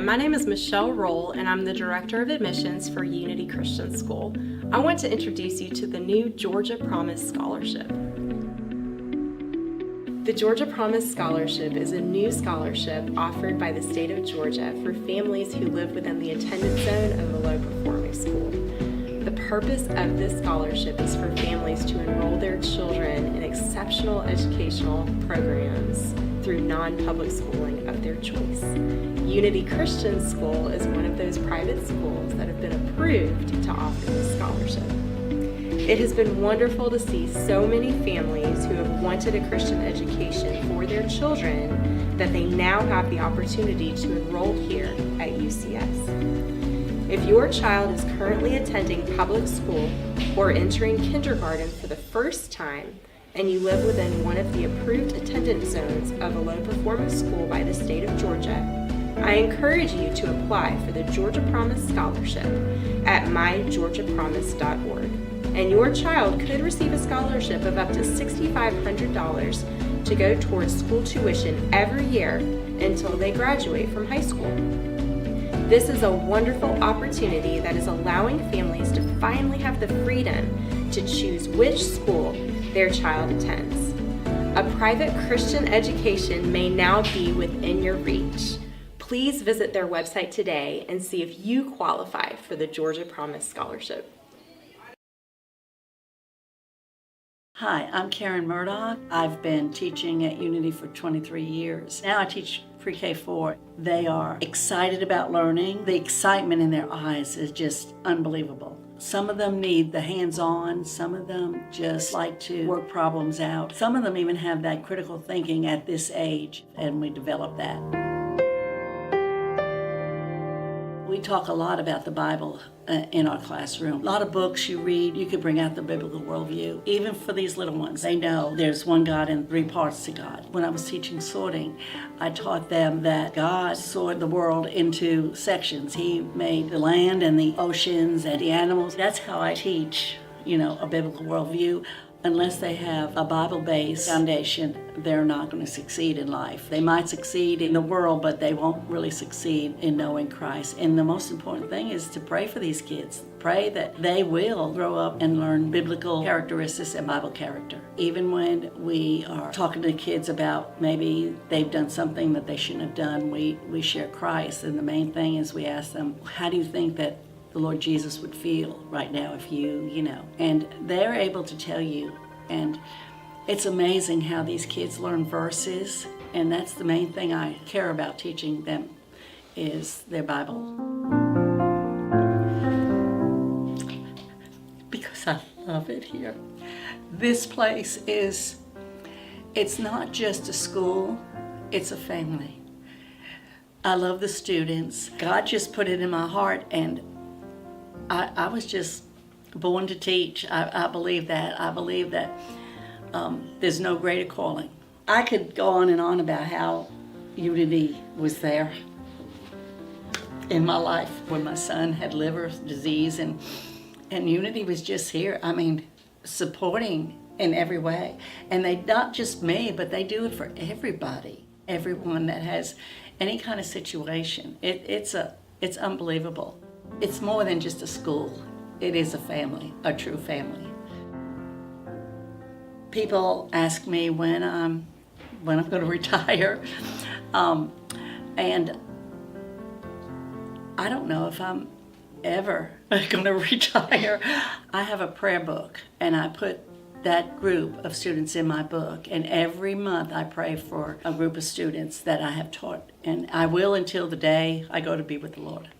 my name is Michelle Roll, and I'm the Director of Admissions for Unity Christian School. I want to introduce you to the new Georgia Promise Scholarship. The Georgia Promise Scholarship is a new scholarship offered by the state of Georgia for families who live within the attendance zone of a low-performing school. The purpose of this scholarship is for families to enroll their children in exceptional educational programs through non-public schooling of their choice. Unity Christian School is one of those private schools that have been approved to offer this scholarship. It has been wonderful to see so many families who have wanted a Christian education for their children that they now have the opportunity to enroll here at UCS. If your child is currently attending public school or entering kindergarten for the first time, and you live within one of the approved attendance zones of a low-performing school by the state of Georgia, I encourage you to apply for the Georgia Promise Scholarship at mygeorgiapromise.org. And your child could receive a scholarship of up to $6,500 to go towards school tuition every year until they graduate from high school. This is a wonderful opportunity that is allowing families to finally have the freedom to choose which school their child attends. A private Christian education may now be within your reach. Please visit their website today and see if you qualify for the Georgia Promise Scholarship. Hi, I'm Karen Murdoch. I've been teaching at Unity for 23 years. Now I teach pre-K4. They are excited about learning. The excitement in their eyes is just unbelievable. Some of them need the hands-on. Some of them just like to work problems out. Some of them even have that critical thinking at this age, and we develop that. We talk a lot about the Bible in our classroom. A lot of books you read, you could bring out the biblical worldview. Even for these little ones, they know there's one God and three parts to God. When I was teaching sorting, I taught them that God sorted the world into sections. He made the land and the oceans and the animals. That's how I teach, a biblical worldview. Unless they have a Bible-based foundation, they're not going to succeed in life. They might succeed in the world, but they won't really succeed in knowing Christ. And the most important thing is to pray for these kids. Pray that they will grow up and learn biblical characteristics and Bible character. Even when we are talking to kids about maybe they've done something that they shouldn't have done, we share Christ. And the main thing is we ask them, how do you think that the Lord Jesus would feel right now if and they're able to tell you. And it's amazing how these kids learn verses, and that's the main thing I care about teaching them is their Bible. Because I love it here. This place it's not just a school, it's a family. I love the students. God just put it in my heart, and I was just born to teach. I believe that. I believe that there's no greater calling. I could go on and on about how Unity was there in my life when my son had liver disease, and Unity was just here. Supporting in every way. And they, not just me, but they do it for everybody. Everyone that has any kind of situation. It's unbelievable. It's more than just a school. It is a family, a true family. People ask me when I'm going to retire, and I don't know if I'm ever going to retire. I have a prayer book, and I put that group of students in my book, and every month I pray for a group of students that I have taught, and I will until the day I go to be with the Lord.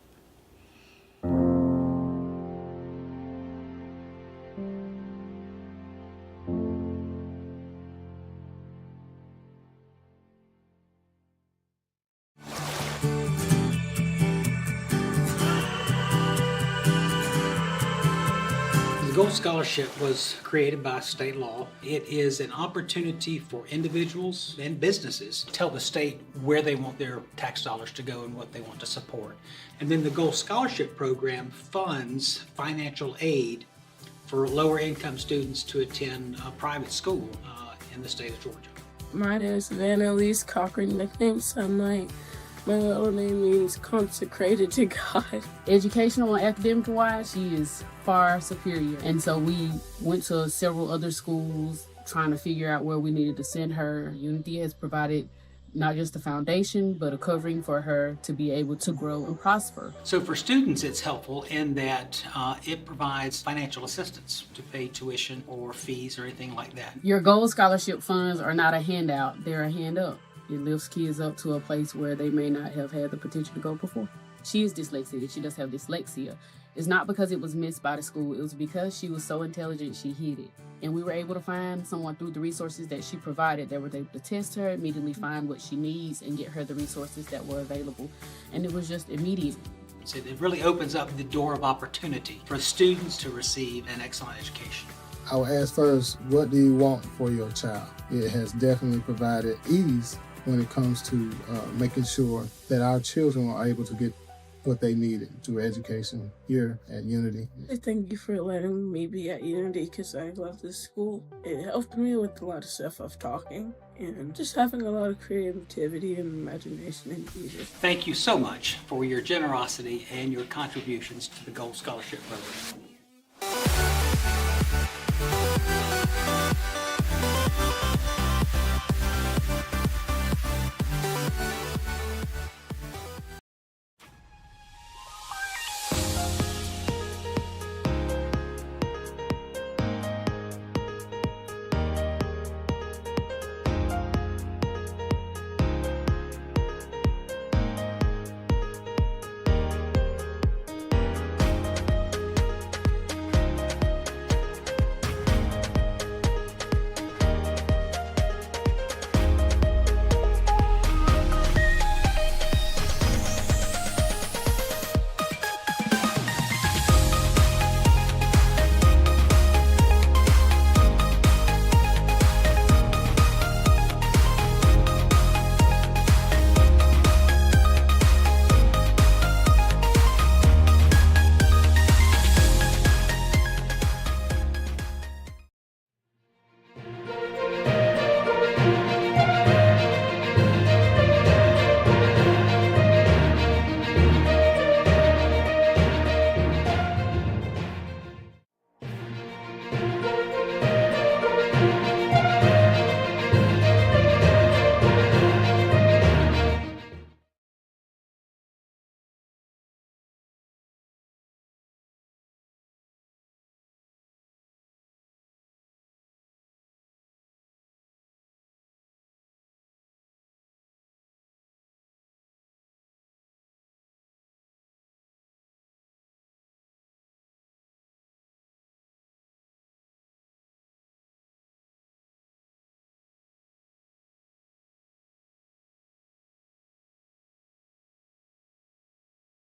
The Gold Scholarship was created by state law. It is an opportunity for individuals and businesses to tell the state where they want their tax dollars to go and what they want to support. And then the Gold Scholarship Program funds financial aid for lower income students to attend a private school in the state of Georgia. My name is Vanna Elise Cochran, nickname Sunlight. My middle name means consecrated to God. Educational and academic-wise, she is far superior. And so we went to several other schools trying to figure out where we needed to send her. Unity has provided not just a foundation, but a covering for her to be able to grow and prosper. So for students, it's helpful in that it provides financial assistance to pay tuition or fees or anything like that. Your gold scholarship funds are not a handout, they're a hand up. It lifts kids up to a place where they may not have had the potential to go before. She is dyslexic. She does have dyslexia. It's not because it was missed by the school. It was because she was so intelligent, she hid it. And we were able to find someone through the resources that she provided that were able to test her, immediately find what she needs, and get her the resources that were available. And it was just immediate. So it really opens up the door of opportunity for students to receive an excellent education. I would ask first, what do you want for your child? It has definitely provided ease when it comes to making sure that our children are able to get what they needed through education here at Unity. Thank you for letting me be at Unity because I love this school. It helped me with a lot of self-talking and just having a lot of creativity and imagination and music. Thank you so much for your generosity and your contributions to the Gold Scholarship Program.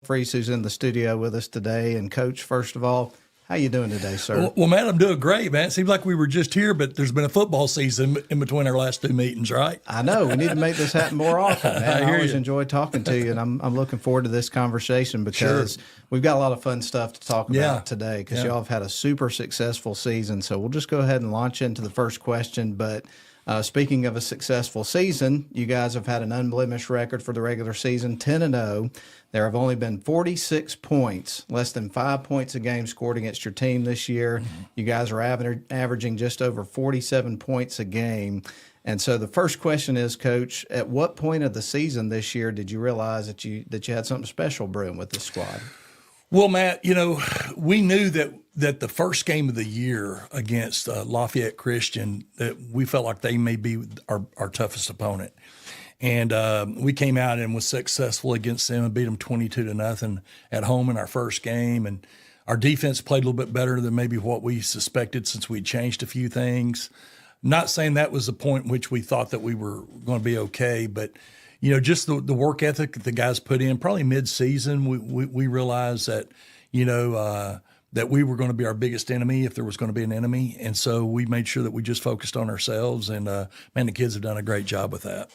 Freeze, who's in the studio with us today. And Coach, first of all, how you doing today, sir? Well, Matt, I'm doing great, man. It seems like we were just here, but there's been a football season in between our last two meetings, right? I know. We need to make this happen more often, man. I always enjoy talking to you, and I'm looking forward to this conversation because we've got a lot of fun stuff to talk about today because y'all have had a super successful season. So we'll just go ahead and launch into the first question. But speaking of a successful season, you guys have had an unblemished record for the regular season, 10-0. There have only been 46 points, less than 5 points a game scored against your team this year. Mm-hmm. You guys are averaging just over 47 points a game. And so the first question is, Coach, at what point of the season this year did you realize that you had something special brewing with this squad? Well, Matt, we knew that the first game of the year against Lafayette Christian, that we felt like they may be our toughest opponent. And we came out and was successful against them and beat them 22-0 at home in our first game. And our defense played a little bit better than maybe what we suspected since we changed a few things. Not saying that was the point in which we thought that we were going to be okay, but just the work ethic that the guys put in. Probably mid-season, we realized that that we were going to be our biggest enemy if there was going to be an enemy, and so we made sure that we just focused on ourselves. And man, the kids have done a great job with that.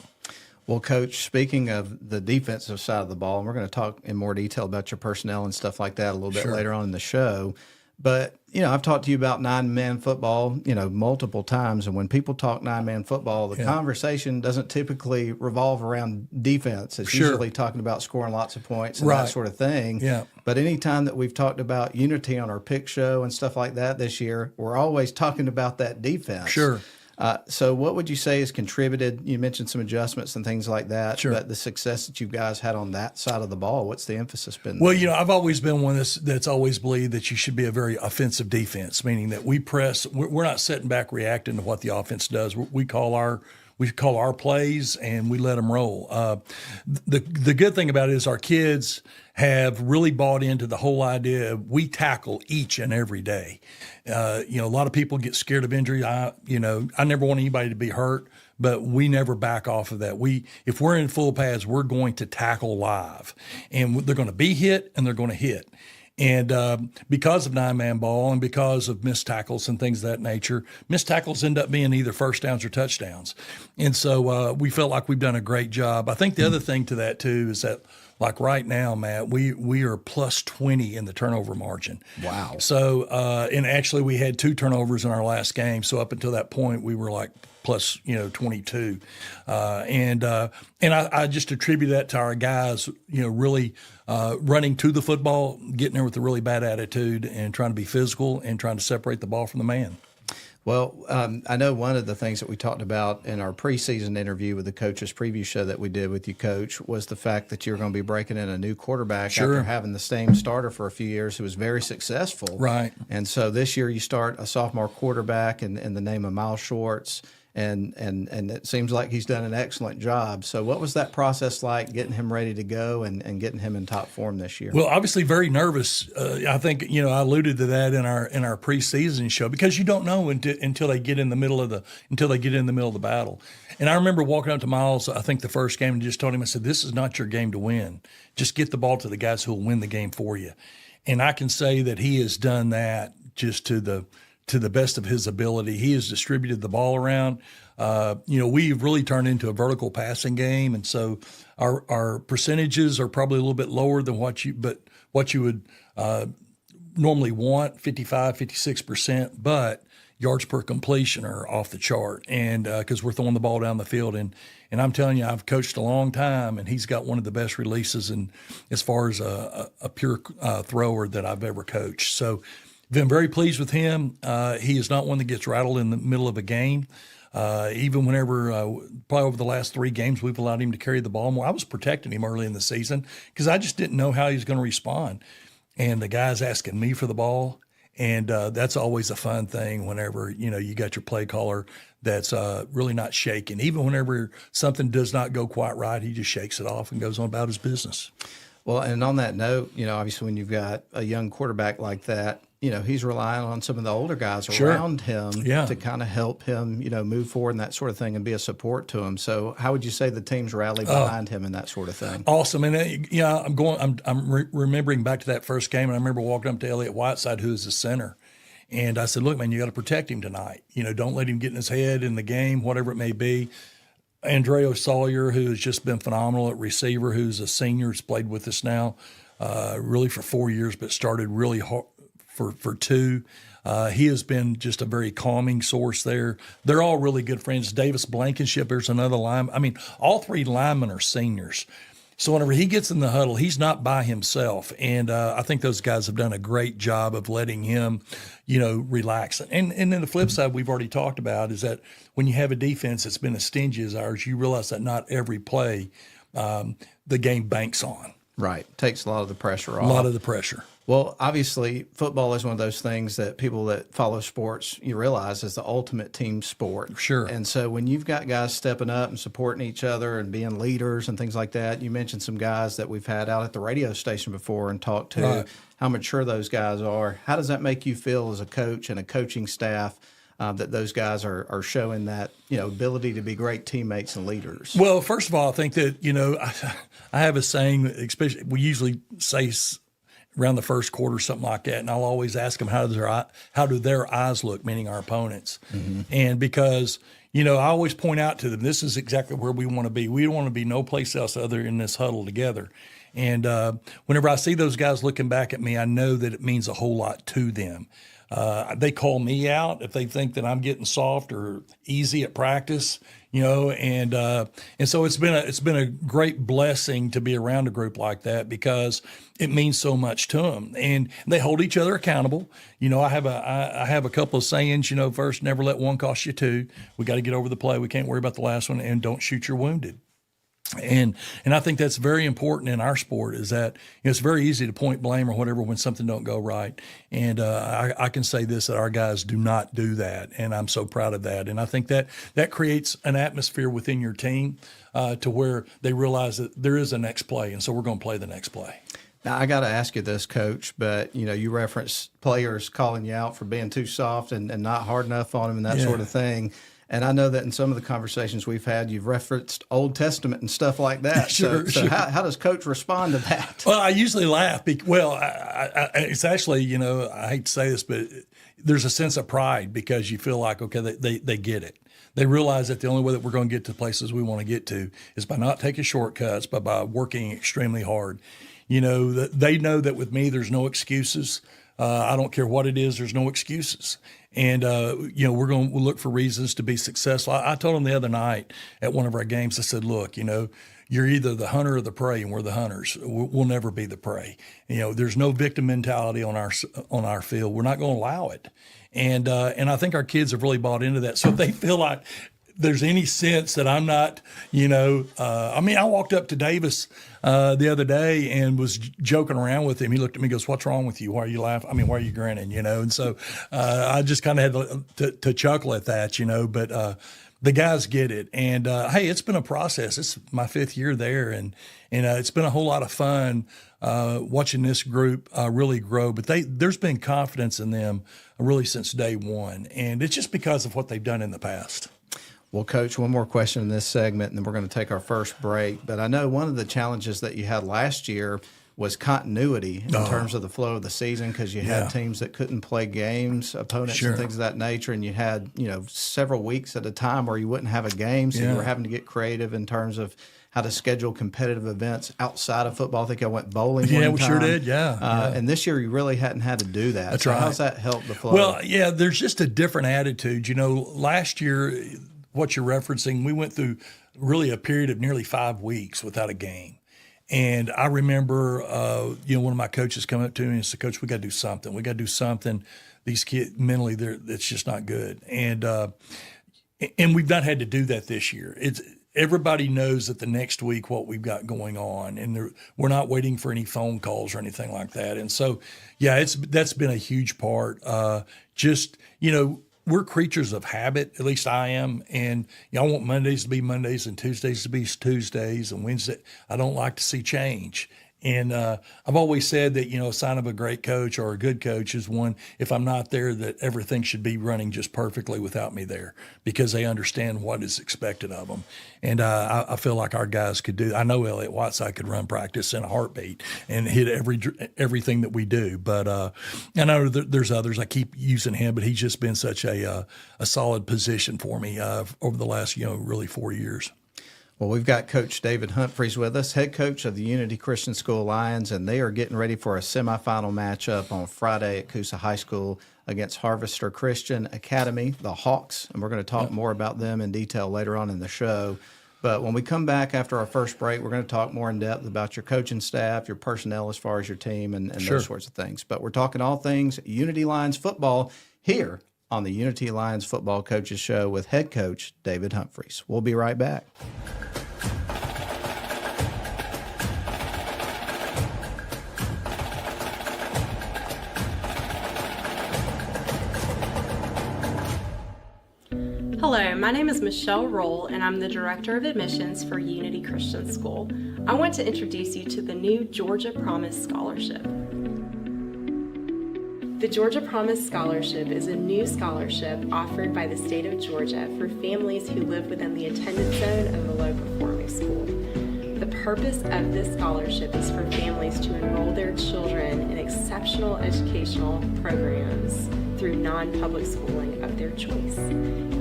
Well, Coach, speaking of the defensive side of the ball, and we're going to talk in more detail about your personnel and stuff like that a little bit later on in the show, But, I've talked to you about 9-man football, multiple times. And when people talk 9-man football, the conversation doesn't typically revolve around defense. It's usually talking about scoring lots of points and that sort of thing. Yeah. But anytime that we've talked about unity on our pick show and stuff like that this year, we're always talking about that defense. Sure. So what would you say has contributed? You mentioned some adjustments and things like that, Sure. but the success that you guys had on that side of the ball, what's the emphasis been? Well, I've always been one that's always believed that you should be a very offensive defense, meaning that we press. We're not sitting back reacting to what the offense does. We call our plays and we let them roll. The good thing about it is our kids have really bought into the whole idea of we tackle each and every day. A lot of people get scared of injury. I never want anybody to be hurt, but we never back off of that. If we're in full pads, we're going to tackle live, and they're going to be hit and they're going to hit. And because of 9-man ball and because of missed tackles and things of that nature, missed tackles end up being either first downs or touchdowns. And so we felt like we've done a great job. I think the other thing to that, too, is that like right now, Matt, we are plus 20 in the turnover margin. Wow. So, and actually we had 2 turnovers in our last game. So up until that point, we were like plus 22. And I just attribute that to our guys, really running to the football, getting there with a really bad attitude and trying to be physical and trying to separate the ball from the man. Well, I know one of the things that we talked about in our preseason interview with the coaches preview show that we did with you, Coach, was the fact that you're going to be breaking in a new quarterback after having the same starter for a few years who was very successful. Right. And so this year you start a sophomore quarterback in the name of Miles Schwartz. And it seems like he's done an excellent job. So what was that process like, getting him ready to go and getting him in top form this year? Well, obviously very nervous. I think I alluded to that in our preseason show, because you don't know until they get in the middle of the battle. And I remember walking up to Miles, I think the first game, and just told him, I said, "This is not your game to win. Just get the ball to the guys who will win the game for you." And I can say that he has done that just to the best of his ability. He has distributed the ball around. We've really turned into a vertical passing game, and so our percentages are probably a little bit lower than what you would normally want, 55, 56%, but yards per completion are off the chart, and because we're throwing the ball down the field. And I'm telling you, I've coached a long time, and he's got one of the best releases as far as a pure thrower that I've ever coached. So been very pleased with him. He is not one that gets rattled in the middle of a game. Even whenever, probably over the last 3 games, we've allowed him to carry the ball more. I was protecting him early in the season because I just didn't know how he was going to respond. And the guy's asking me for the ball. And that's always a fun thing whenever, you got your play caller that's really not shaking. Even whenever something does not go quite right, he just shakes it off and goes on about his business. Well, and on that note, obviously when you've got a young quarterback like that, he's relying on some of the older guys around him to kind of help him, move forward and that sort of thing and be a support to him. So how would you say the team's rallied behind him and that sort of thing? Awesome. And, I'm remembering back to that first game, and I remember walking up to Elliott Whiteside, who is the center. And I said, "Look, man, you got to protect him tonight. Don't let him get in his head in the game, whatever it may be." Andreo Sawyer, who has just been phenomenal at receiver, who's a senior, has played with us now really for 4 years, but started really hard for 2. He has been just a very calming source there. They're all really good friends. Davis Blankenship, there's another lineman. I mean, all 3 linemen are seniors. So whenever he gets in the huddle, he's not by himself. And I think those guys have done a great job of letting him, relax. And then the flip side we've already talked about is that when you have a defense that's been as stingy as ours, you realize that not every play the game banks on. Right. Takes a lot of the pressure off. A lot of the pressure. Well, obviously, football is one of those things that people that follow sports, you realize, is the ultimate team sport. Sure. And so when you've got guys stepping up and supporting each other and being leaders and things like that, you mentioned some guys that we've had out at the radio station before and talked to how mature those guys are. How does that make you feel as a coach and a coaching staff that those guys are showing that, ability to be great teammates and leaders? Well, first of all, I think that, I have a saying, especially we usually say around the first quarter, something like that. And I'll always ask them, how do their eyes look, meaning our opponents? Mm-hmm. And because, I always point out to them, this is exactly where we want to be. We don't want to be no place else other in this huddle together. And whenever I see those guys looking back at me, I know that it means a whole lot to them. They call me out if they think that I'm getting soft or easy at practice, and so it's been a great blessing to be around a group like that because it means so much to them, and they hold each other accountable. I have a couple of sayings. First, never let one cost you two. We got to get over the play. We can't worry about the last one, and don't shoot your wounded. And I think that's very important in our sport is that it's very easy to point blame or whatever when something don't go right. And I can say this, that our guys do not do that. And I'm so proud of that. And I think that creates an atmosphere within your team to where they realize that there is a next play. And so we're going to play the next play. Now, I got to ask you this, Coach, but, you referenced players calling you out for being too soft and not hard enough on them and that sort of thing. And I know that in some of the conversations we've had, you've referenced Old Testament and stuff like that. Sure. How does Coach respond to that? Well, I usually laugh. It's actually, I hate to say this, but there's a sense of pride because you feel like, okay, they get it. They realize that the only way that we're going to get to places we want to get to is by not taking shortcuts, but by working extremely hard. They know that with me, there's no excuses. I don't care what it is. There's no excuses. And, we'll look for reasons to be successful. I told them the other night at one of our games, I said, look, you're either the hunter or the prey, and we're the hunters. We'll never be the prey. There's no victim mentality on our field. We're not going to allow it. And I think our kids have really bought into that. So if they feel like there's any sense that I'm not, I walked up to Davis the other day and was joking around with him. He looked at me and goes, "What's wrong with you? Why are you laughing? Why are you grinning?" And so I just kind of had to chuckle at that, but the guys get it. And, hey, it's been a process. It's my 5th year there, and it's been a whole lot of fun watching this group really grow. But there's been confidence in them really since day one, and it's just because of what they've done in the past. Well, Coach, one more question in this segment, and then we're going to take our first break. But I know one of the challenges that you had last year was continuity in terms of the flow of the season because you had teams that couldn't play games, opponents and things of that nature, and you had several weeks at a time where you wouldn't have a game, so you were having to get creative in terms of how to schedule competitive events outside of football. I think I went bowling one time. Yeah, we sure did, And this year you really hadn't had to do that. That's so right. How's that helped the flow? Well, there's just a different attitude. Last year, what you're referencing, we went through really a period of nearly 5 weeks without a game. And I remember, one of my coaches come up to me and said, "Coach, we got to do something. We got to do something. These kids, mentally, it's just not good." And we've not had to do that this year. Everybody knows that the next week what we've got going on, and we're not waiting for any phone calls or anything like that. And so, that's been a huge part. We're creatures of habit, at least I am, and I want Mondays to be Mondays and Tuesdays to be Tuesdays and Wednesday. I don't like to see change. And I've always said that, a sign of a great coach or a good coach is one, if I'm not there, that everything should be running just perfectly without me there because they understand what is expected of them. And I feel like our guys could do. I know Elliott Whiteside could run practice in a heartbeat and hit everything that we do. But I know there's others. I keep using him, but he's just been such a solid position for me over the last, really 4 years. Well, we've got Coach David Humphreys with us, head coach of the Unity Christian School Lions, and they are getting ready for a semifinal matchup on Friday at Coosa High School against Harvester Christian Academy, the Hawks, and we're going to talk more about them in detail later on in the show. But when we come back after our first break, we're going to talk more in depth about your coaching staff, your personnel as far as your team, and those sorts of things. But we're talking all things Unity Lions football here on the Unity Lions Football Coaches Show with head coach David Humphreys. We'll be right back. Hello, my name is Michelle Roll, and I'm the Director of Admissions for Unity Christian School. I want to introduce you to the new Georgia Promise Scholarship. The Georgia Promise Scholarship is a new scholarship offered by the state of Georgia for families who live within the attendance zone of a low-performing school. The purpose of this scholarship is for families to enroll their children in exceptional educational programs through non-public schooling of their choice.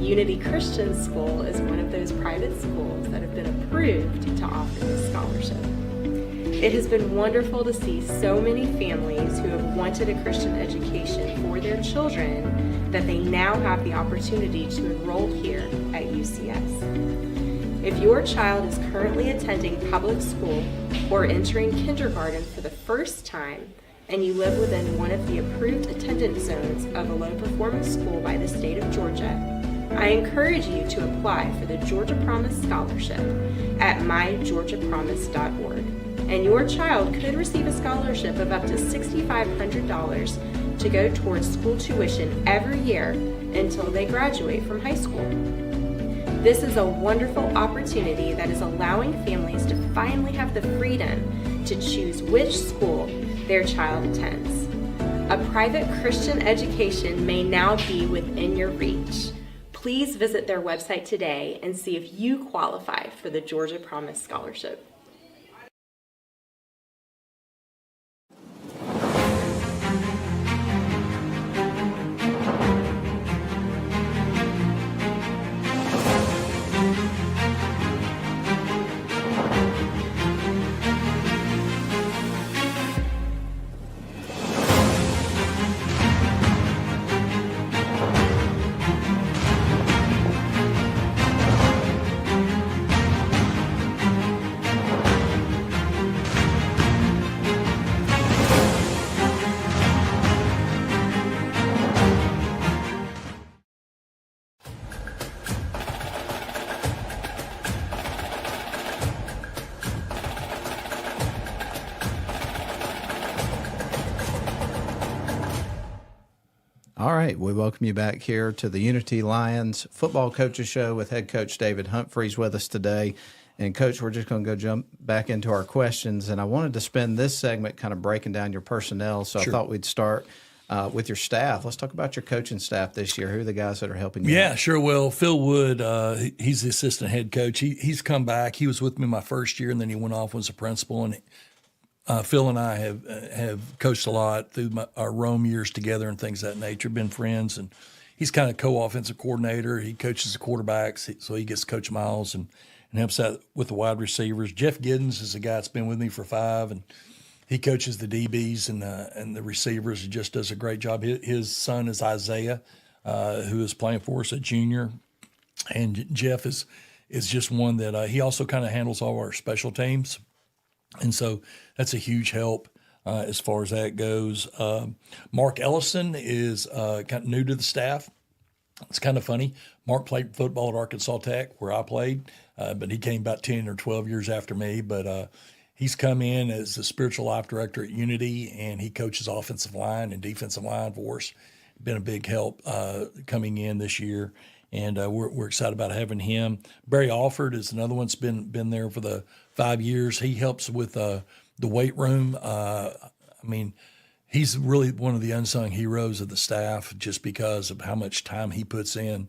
Unity Christian School is one of those private schools that have been approved to offer this scholarship. It has been wonderful to see so many families who have wanted a Christian education for their children that they now have the opportunity to enroll here at UCS. If your child is currently attending public school or entering kindergarten for the first time, and you live within one of the approved attendance zones of a low-performing school by the state of Georgia, I encourage you to apply for the Georgia Promise Scholarship at mygeorgiapromise.org, and your child could receive a scholarship of up to $6,500 to go towards school tuition every year until they graduate from high school. This is a wonderful opportunity that is allowing families to finally have the freedom to choose which school their child attends. A private Christian education may now be within your reach. Please visit their website today and see if you qualify for the Georgia Promise Scholarship. All right, we welcome you back here to the Unity Lions Football Coaches Show with head coach David Humphreys with us today. And, Coach, we're just going to go jump back into our questions. And I wanted to spend this segment kind of breaking down your personnel, so Sure. I thought we'd start with your staff. Let's talk about your coaching staff this year. Who are the guys that are helping you? Yeah, sure. Well, Phil Wood, he's the assistant head coach. He's come back. He was with me my first year, and then he went off as a principal. And Phil and I have coached a lot through our Rome years together and things of that nature, been friends. And he's kind of co-offensive coordinator. He coaches the quarterbacks, so he gets to coach Miles and helps out with the wide receivers. Jeff Giddens is a guy that's been with me for 5, and he coaches the DBs and the receivers. He just does a great job. His son is Isaiah, who is playing for us, a junior. And Jeff is just one that he also kind of handles all our special teams. And so that's a huge help as far as that goes. Mark Ellison is kind of new to the staff. It's kind of funny. Mark played football at Arkansas Tech, where I played, but he came about 10 or 12 years after me. But he's come in as the spiritual life director at Unity, and he coaches offensive line and defensive line for us. Been a big help coming in this year, and we're excited about having him. Barry Alford is another one that's been there for the 5 years. He helps with the weight room. He's really one of the unsung heroes of the staff just because of how much time he puts in.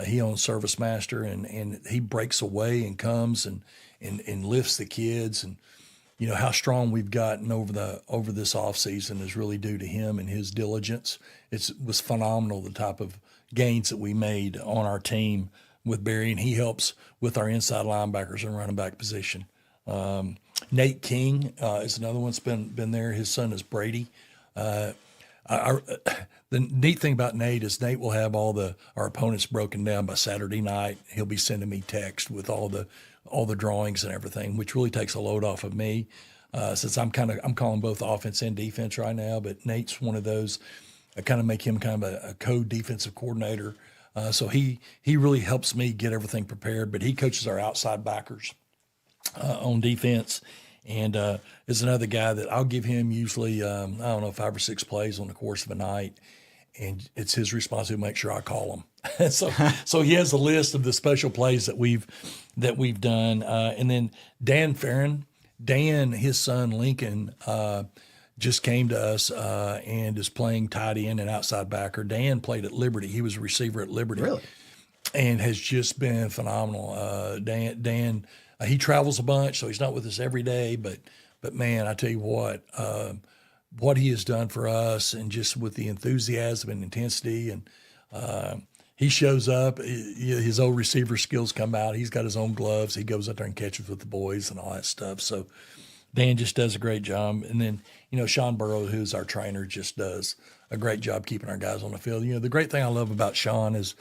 He owns Service Master, and he breaks away and comes and lifts the kids. And you know how strong we've gotten over this off season is really due to him and his diligence. It was phenomenal, the type of gains that we made on our team with Barry, and he helps with our inside linebackers and running back position. Nate King is another one that's been there. His son is Brady. The neat thing about Nate is Nate will have our opponents broken down by Saturday night. He'll be sending me text with all the drawings and everything, which really takes a load off of me, since I'm calling both offense and defense right now. But Nate's one of those. I kind of make him kind of a co-defensive coordinator. So he really helps me get everything prepared. But he coaches our outside backers on defense, and is another guy that I'll give him usually 5 or 6 plays on the course of a night, and it's his responsibility to make sure I call them. so he has a list of the special plays that we've done, and then Dan Farron, his son Lincoln, just came to us and is playing tight end and outside backer. Dan played at Liberty. He was a receiver at Liberty. Really? And has just been phenomenal. Dan, he travels a bunch, so he's not with us every day. But man, I tell you what, what he has done for us, and just with the enthusiasm and intensity. And he shows up, his old receiver skills come out. He's got his own gloves. He goes out there and catches with the boys and all that stuff. So Dan just does a great job. And then, Sean Burrow, who's our trainer, just does a great job keeping our guys on the field. The great thing I love about Sean is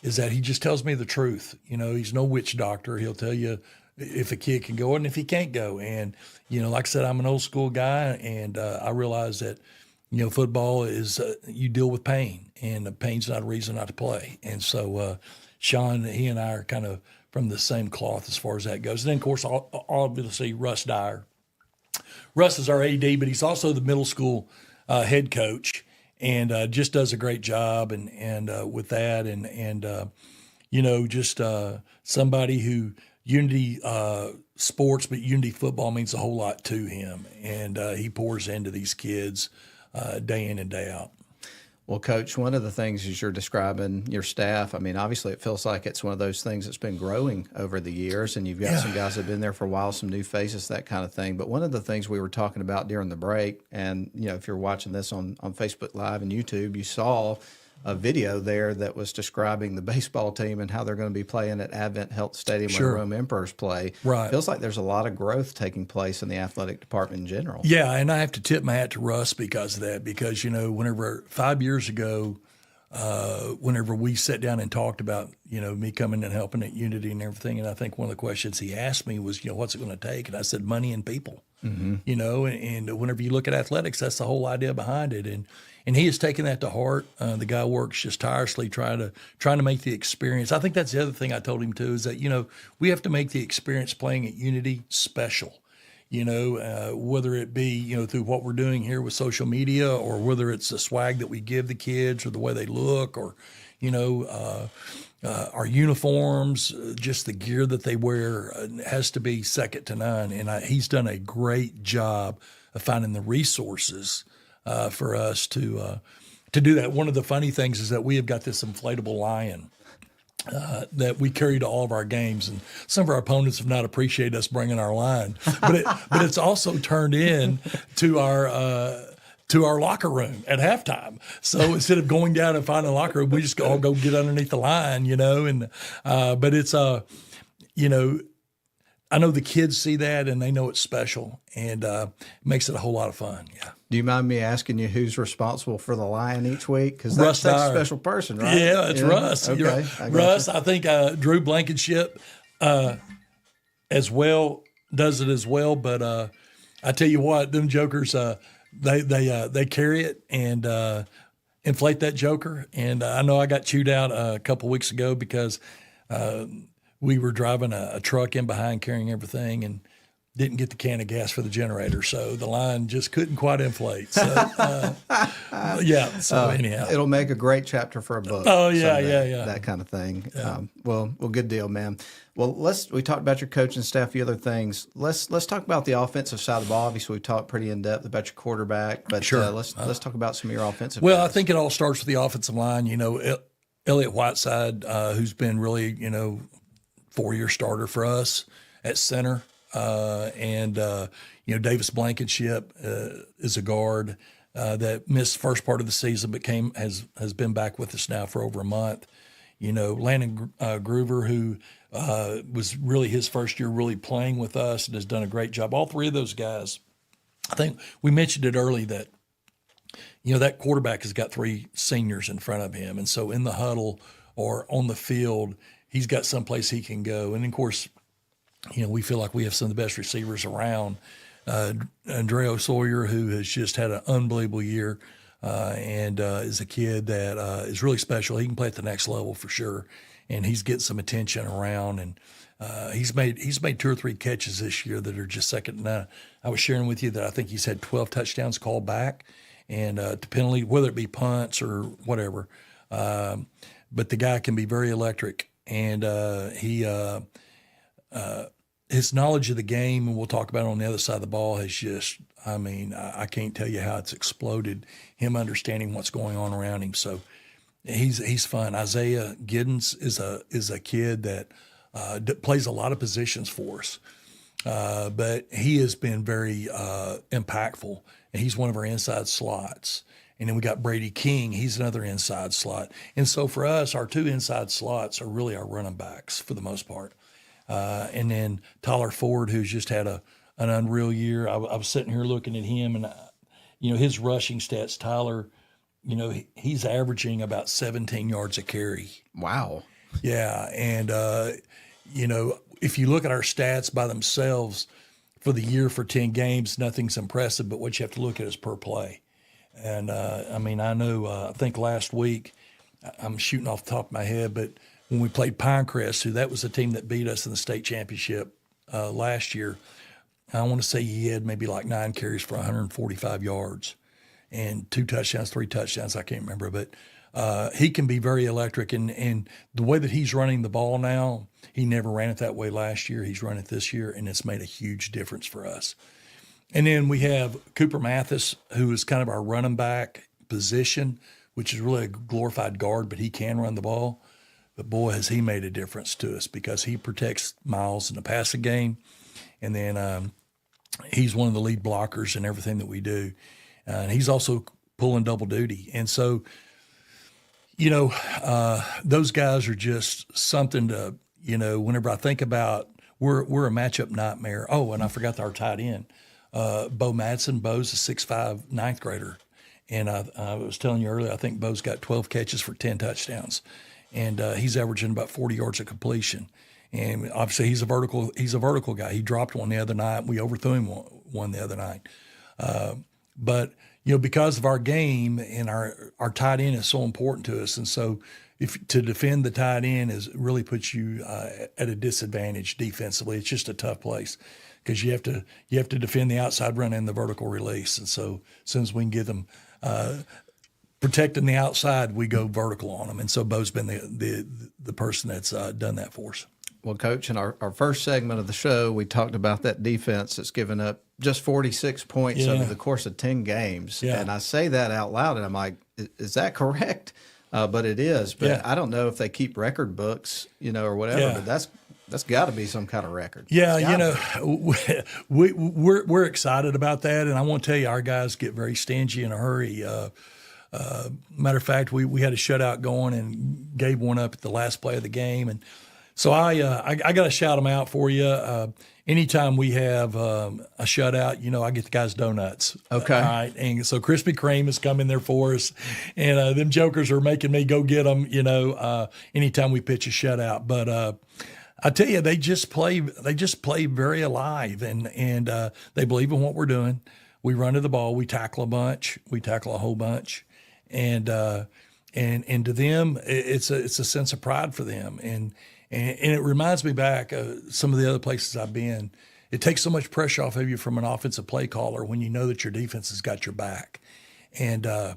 that he just tells me the truth. He's no witch doctor. He'll tell you if a kid can go and if he can't go. And, like I said, I'm an old school guy, and I realize that, football is you deal with pain, and the pain's not a reason not to play. And so Sean, he and I are kind of from the same cloth as far as that goes. And then, of course, obviously Russ Dyer. Russ is our AD, but he's also the middle school head coach, and just does a great job and with that. And just somebody who Unity sports, but Unity football means a whole lot to him. And he pours into these kids day in and day out. Well, Coach, one of the things as you're describing your staff, obviously it feels like it's one of those things that's been growing over the years, and you've got some guys that have been there for a while, some new faces, that kind of thing. But one of the things we were talking about during the break, and, if you're watching this on Facebook Live and YouTube, you saw a video there that was describing the baseball team and how they're going to be playing at Advent Health Stadium where Rome Emperors play. Right. Feels like there's a lot of growth taking place in the athletic department in general. Yeah, and I have to tip my hat to Russ because of that, because, whenever 5 years ago, whenever we sat down and talked about, me coming and helping at Unity and everything, and I think one of the questions he asked me was, what's it going to take? And I said, money and people. And whenever you look at athletics, that's the whole idea behind it. And he has taken that to heart. The guy works just tirelessly trying to make the experience. I think that's the other thing I told him too, is that, we have to make the experience playing at Unity special. Whether it be, through what we're doing here with social media, or whether it's the swag that we give the kids or the way they look, or, our uniforms, just the gear that they wear has to be second to none. And he's done a great job of finding the resources for us to do that. One of the funny things is that we have got this inflatable lion that we carry to all of our games, and some of our opponents have not appreciated us bringing our lion, but it's also turned in to our locker room at halftime. So instead of going down and finding a locker room, we just all go get underneath the line, and but it's I know the kids see that and they know it's special, and it makes it a whole lot of fun. Yeah. Do you mind me asking you who's responsible for the lion each week? Because Russ that's a Dyer. special person, right? Yeah, it's Russ. Okay, Russ, I think Drew Blankenship as well does it as well. But I tell you what, them jokers, they carry it and inflate that joker. And I know I got chewed out a couple weeks ago because we were driving a truck in behind carrying everything and didn't get the can of gas for the generator. So the line just couldn't quite inflate. So, anyhow. It'll make a great chapter for a book. Oh, yeah, someday, yeah. That kind of thing. Yeah. Well, good deal, man. Well, we talked about your coaching staff, a few other things. Let's talk about the offensive side of the ball. Obviously, we talked pretty in depth about your quarterback, but Sure. Let's talk about some of your offensive Well, guys. I think it all starts with the offensive line. Elliott Whiteside, who's been really, 4-year starter for us at center. Davis Blankenship is a guard that missed the first part of the season, but has been back with us now for over a month. Landon Groover, who was really his first year really playing with us and has done a great job. All three of those guys, I think we mentioned it early that, that quarterback has got 3 seniors in front of him. And so in the huddle or on the field, he's got someplace he can go. And of course, we feel like we have some of the best receivers around. Andreo Sawyer, who has just had an unbelievable year and is a kid that is really special. He can play at the next level for sure, and he's getting some attention around. And he's made 2 or 3 catches this year that are just second to none. I was sharing with you that I think he's had 12 touchdowns called back, and to penalty, whether it be punts or whatever. But the guy can be very electric, and his knowledge of the game, and we'll talk about it on the other side of the ball, has just, I can't tell you how it's exploded, him understanding what's going on around him. So he's fun. Isaiah Giddens is a kid that plays a lot of positions for us. but he has been very impactful, and he's one of our inside slots. And then we got Brady King. He's another inside slot. And so for us, our two inside slots are really our running backs for the most part. And then Tyler Ford, who's just had an unreal year. I was sitting here looking at him, and his rushing stats. Tyler, he's averaging about 17 yards a carry. Wow. Yeah, and if you look at our stats by themselves for the year for 10 games, nothing's impressive. But what you have to look at is per play. And I think last week, I'm shooting off the top of my head, but when we played Pinecrest, that was the team that beat us in the state championship last year, I want to say he had maybe like 9 carries for 145 yards and 2 touchdowns, 3 touchdowns. I can't remember, but he can be very electric. And the way that he's running the ball now, he never ran it that way last year. He's run it this year, and it's made a huge difference for us. And then we have Cooper Mathis, who is kind of our running back position, which is really a glorified guard, but he can run the ball. But boy, has he made a difference to us because he protects Miles in the passing game. And then he's one of the lead blockers in everything that we do. And he's also pulling double duty. And so, those guys are just something to, whenever I think about, we're a matchup nightmare. Oh, and I forgot our tight end. Bo Madsen. Bo's a 6'5" ninth grader. And I was telling you earlier, I think Bo's got 12 catches for 10 touchdowns. And he's averaging about 40 yards of completion. And obviously he's a vertical guy. He dropped one the other night. We overthrew him one the other night. But because of our game and our tight end is so important to us. And so to defend the tight end really puts you at a disadvantage defensively. It's just a tough place, because you have to defend the outside run and the vertical release. And so as soon as we can get them protecting the outside, we go vertical on them. And so Bo's been the person that's done that for us. Well, Coach, in our first segment of the show, we talked about that defense that's given up just 46 points over the course of 10 games. Yeah. And I say that out loud, and I'm like, is that correct? But it is. But I don't know if they keep record books, or whatever, but that's got to be some kind of record. Yeah, we're excited about that, and I want to tell you, our guys get very stingy in a hurry. Matter of fact, we had a shutout going and gave one up at the last play of the game, and so I got to shout them out for you. Anytime we have a shutout, I get the guys donuts. Okay. All right, and so Krispy Kreme has come in there for us, and them jokers are making me go get them. Anytime we pitch a shutout, but. I tell you, they just play very alive, and they believe in what we're doing. We run to the ball, we tackle a whole bunch, and to them, it's a sense of pride for them, and it reminds me back some of the other places I've been. It takes so much pressure off of you from an offensive play caller when you know that your defense has got your back, and I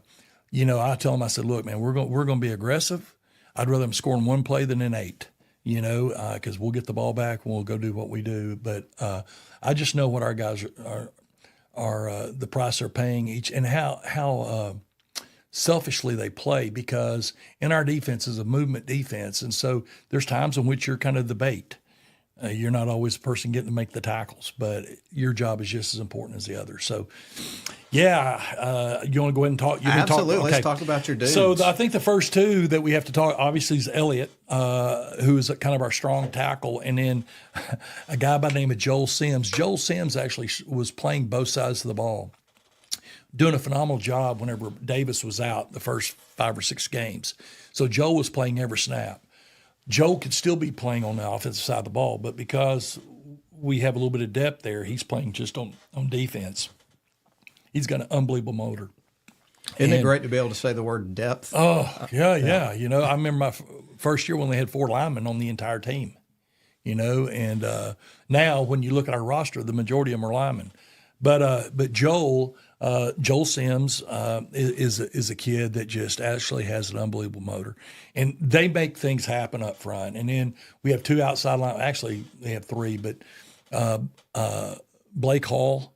tell them, I said, look, man, we're going to be aggressive. I'd rather them scoring 1 play than an 8. Because we'll get the ball back and we'll go do what we do. But I just know what our guys are the price they're paying each, and how selfishly they play, because in our defense is a movement defense. And so there's times in which you're kind of the bait. You're not always the person getting to make the tackles, but your job is just as important as the other. So, you want to go ahead and talk? Absolutely. Okay. Let's talk about your dudes. So I think the first two that we have to talk, obviously, is Elliott, who is kind of our strong tackle, and then a guy by the name of Joel Sims. Joel Sims actually was playing both sides of the ball, doing a phenomenal job whenever Davis was out the first 5 or 6 games. So Joel was playing every snap. Joe could still be playing on the offensive side of the ball, but because we have a little bit of depth there, he's playing just on defense. He's got an unbelievable motor. Isn't it great to be able to say the word depth? Oh, yeah. I remember my first year when they had 4 linemen on the entire team, and now when you look at our roster, the majority of them are linemen. But Joel Sims is a kid that just actually has an unbelievable motor, and they make things happen up front. And then we have 2 outside line. Actually, they have 3, but Blake Hall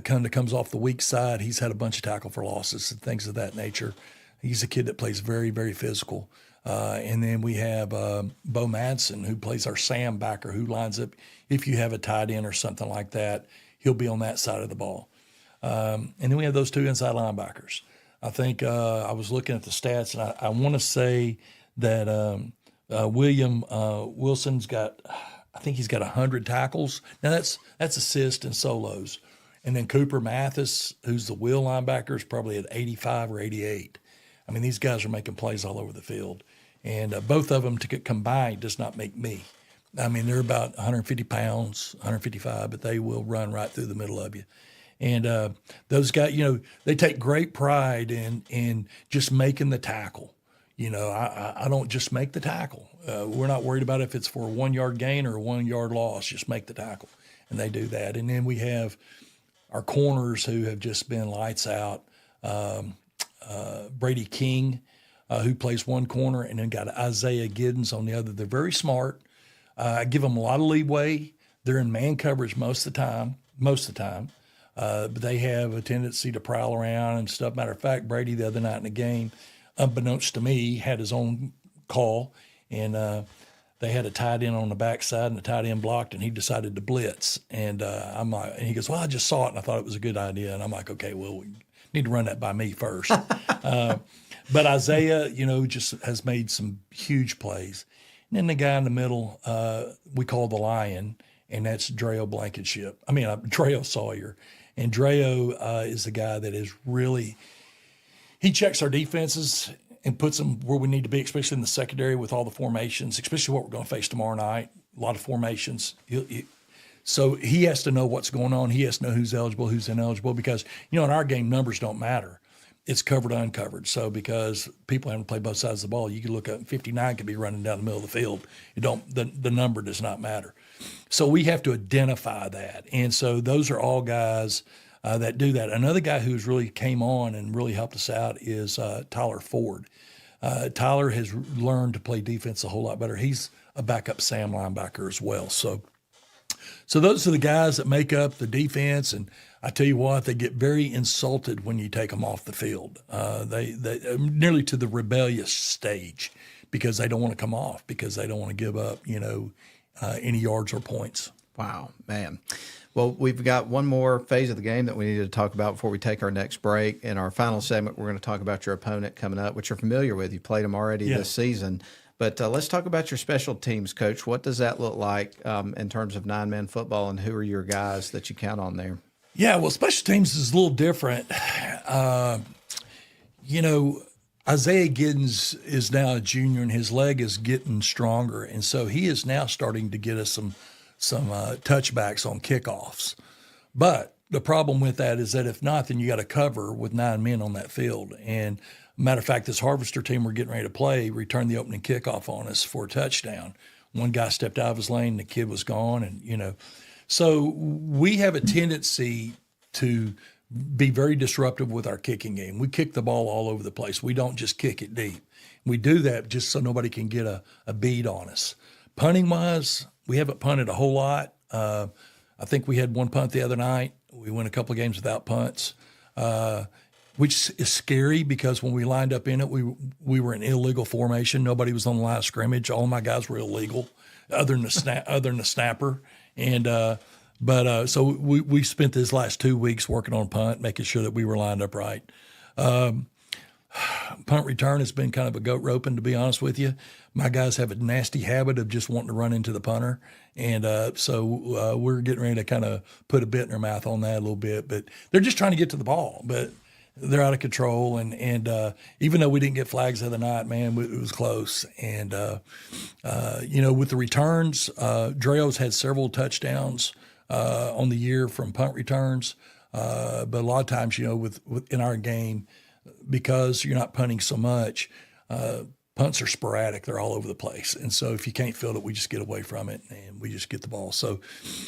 comes off the weak side. He's had a bunch of tackle for losses and things of that nature. He's a kid that plays very, very physical. And then we have Bo Madsen, who plays our Sam backer, who lines up if you have a tight end or something like that, he'll be on that side of the ball. And then we have those 2 inside linebackers. I think I was looking at the stats, and I want to say that William Wilson's got, I think he's got 100 tackles. Now that's assists and solos. And then Cooper Mathis, who's the wheel linebacker, is probably at 85 or 88. I mean, these guys are making plays all over the field. And both of them combined does not make me. I mean, they're about 150 pounds, 155, but they will run right through the middle of you. And those guys, they take great pride in just making the tackle. I don't just make the tackle. We're not worried about if it's for a 1 yard gain or a 1 yard loss. Just make the tackle. And they do that. And then we have our corners who have just been lights out. Brady King, who plays one corner, and then got Isaiah Giddens on the other. They're very smart. I give them a lot of leeway. They're in man coverage most of the time. But they have a tendency to prowl around and stuff. Matter of fact, Brady the other night in the game, unbeknownst to me, had his own call, and they had a tight end on the backside, and the tight end blocked, and he decided to blitz. And I'm like, and he goes, "Well, I just saw it, and I thought it was a good idea." And I'm like, "Okay, well, we need to run that by me first." But Isaiah, just has made some huge plays. And then the guy in the middle, we call the Lion, and that's Dreo Sawyer. And Dreo is the guy that is really, he checks our defenses and puts them where we need to be, especially in the secondary with all the formations, especially what we're going to face tomorrow night, a lot of formations. So he has to know what's going on. He has to know who's eligible, who's ineligible, because, in our game, numbers don't matter. It's covered, uncovered. So because people haven't played both sides of the ball, you can look up, 59 could be running down the middle of the field. The number does not matter. So we have to identify that. And so those are all guys that do that. Another guy who's really came on and really helped us out is Tyler Ford. Tyler has learned to play defense a whole lot better. He's a backup Sam linebacker as well. So those are the guys that make up the defense, and I tell you what, they get very insulted when you take them off the field. They nearly to the rebellious stage because they don't want to come off, because they don't want to give up, any yards or points. Wow, man. Well, we've got one more phase of the game that we need to talk about before we take our next break. In our final segment, we're going to talk about your opponent coming up, which you're familiar with. You played them already this season. But let's talk about your special teams, Coach. What does that look like in terms of 9-man football, and who are your guys that you count on there? Yeah, well, special teams is a little different. Isaiah Giddens is now a junior, and his leg is getting stronger, and so he is now starting to get us some touchbacks on kickoffs. But the problem with that is that if not, then you got to cover with 9 men on that field. And matter of fact, this Harvester team we're getting ready to play returned the opening kickoff on us for a touchdown. One guy stepped out of his lane, and the kid was gone, and So we have a tendency to be very disruptive with our kicking game. We kick the ball all over the place. We don't just kick it deep. We do that just so nobody can get a bead on us. Punting-wise, we haven't punted a whole lot. I think we had one punt the other night. We went a couple of games without punts, which is scary because when we lined up in it, we were in illegal formation. Nobody was on the line of scrimmage. All my guys were illegal, other than the snapper. And so we spent these last 2 weeks working on punt, making sure that we were lined up right. Punt return has been kind of a goat roping, to be honest with you. My guys have a nasty habit of just wanting to run into the punter. And so we're getting ready to kind of put a bit in their mouth on that a little bit. But they're just trying to get to the ball. But they're out of control. And even though we didn't get flags the other night, man, it was close. And, with the returns, Dreo's had several touchdowns on the year from punt returns. But a lot of times, in our game, because you're not punting so much, punts are sporadic. They're all over the place. And so if you can't field it, we just get away from it and we just get the ball. So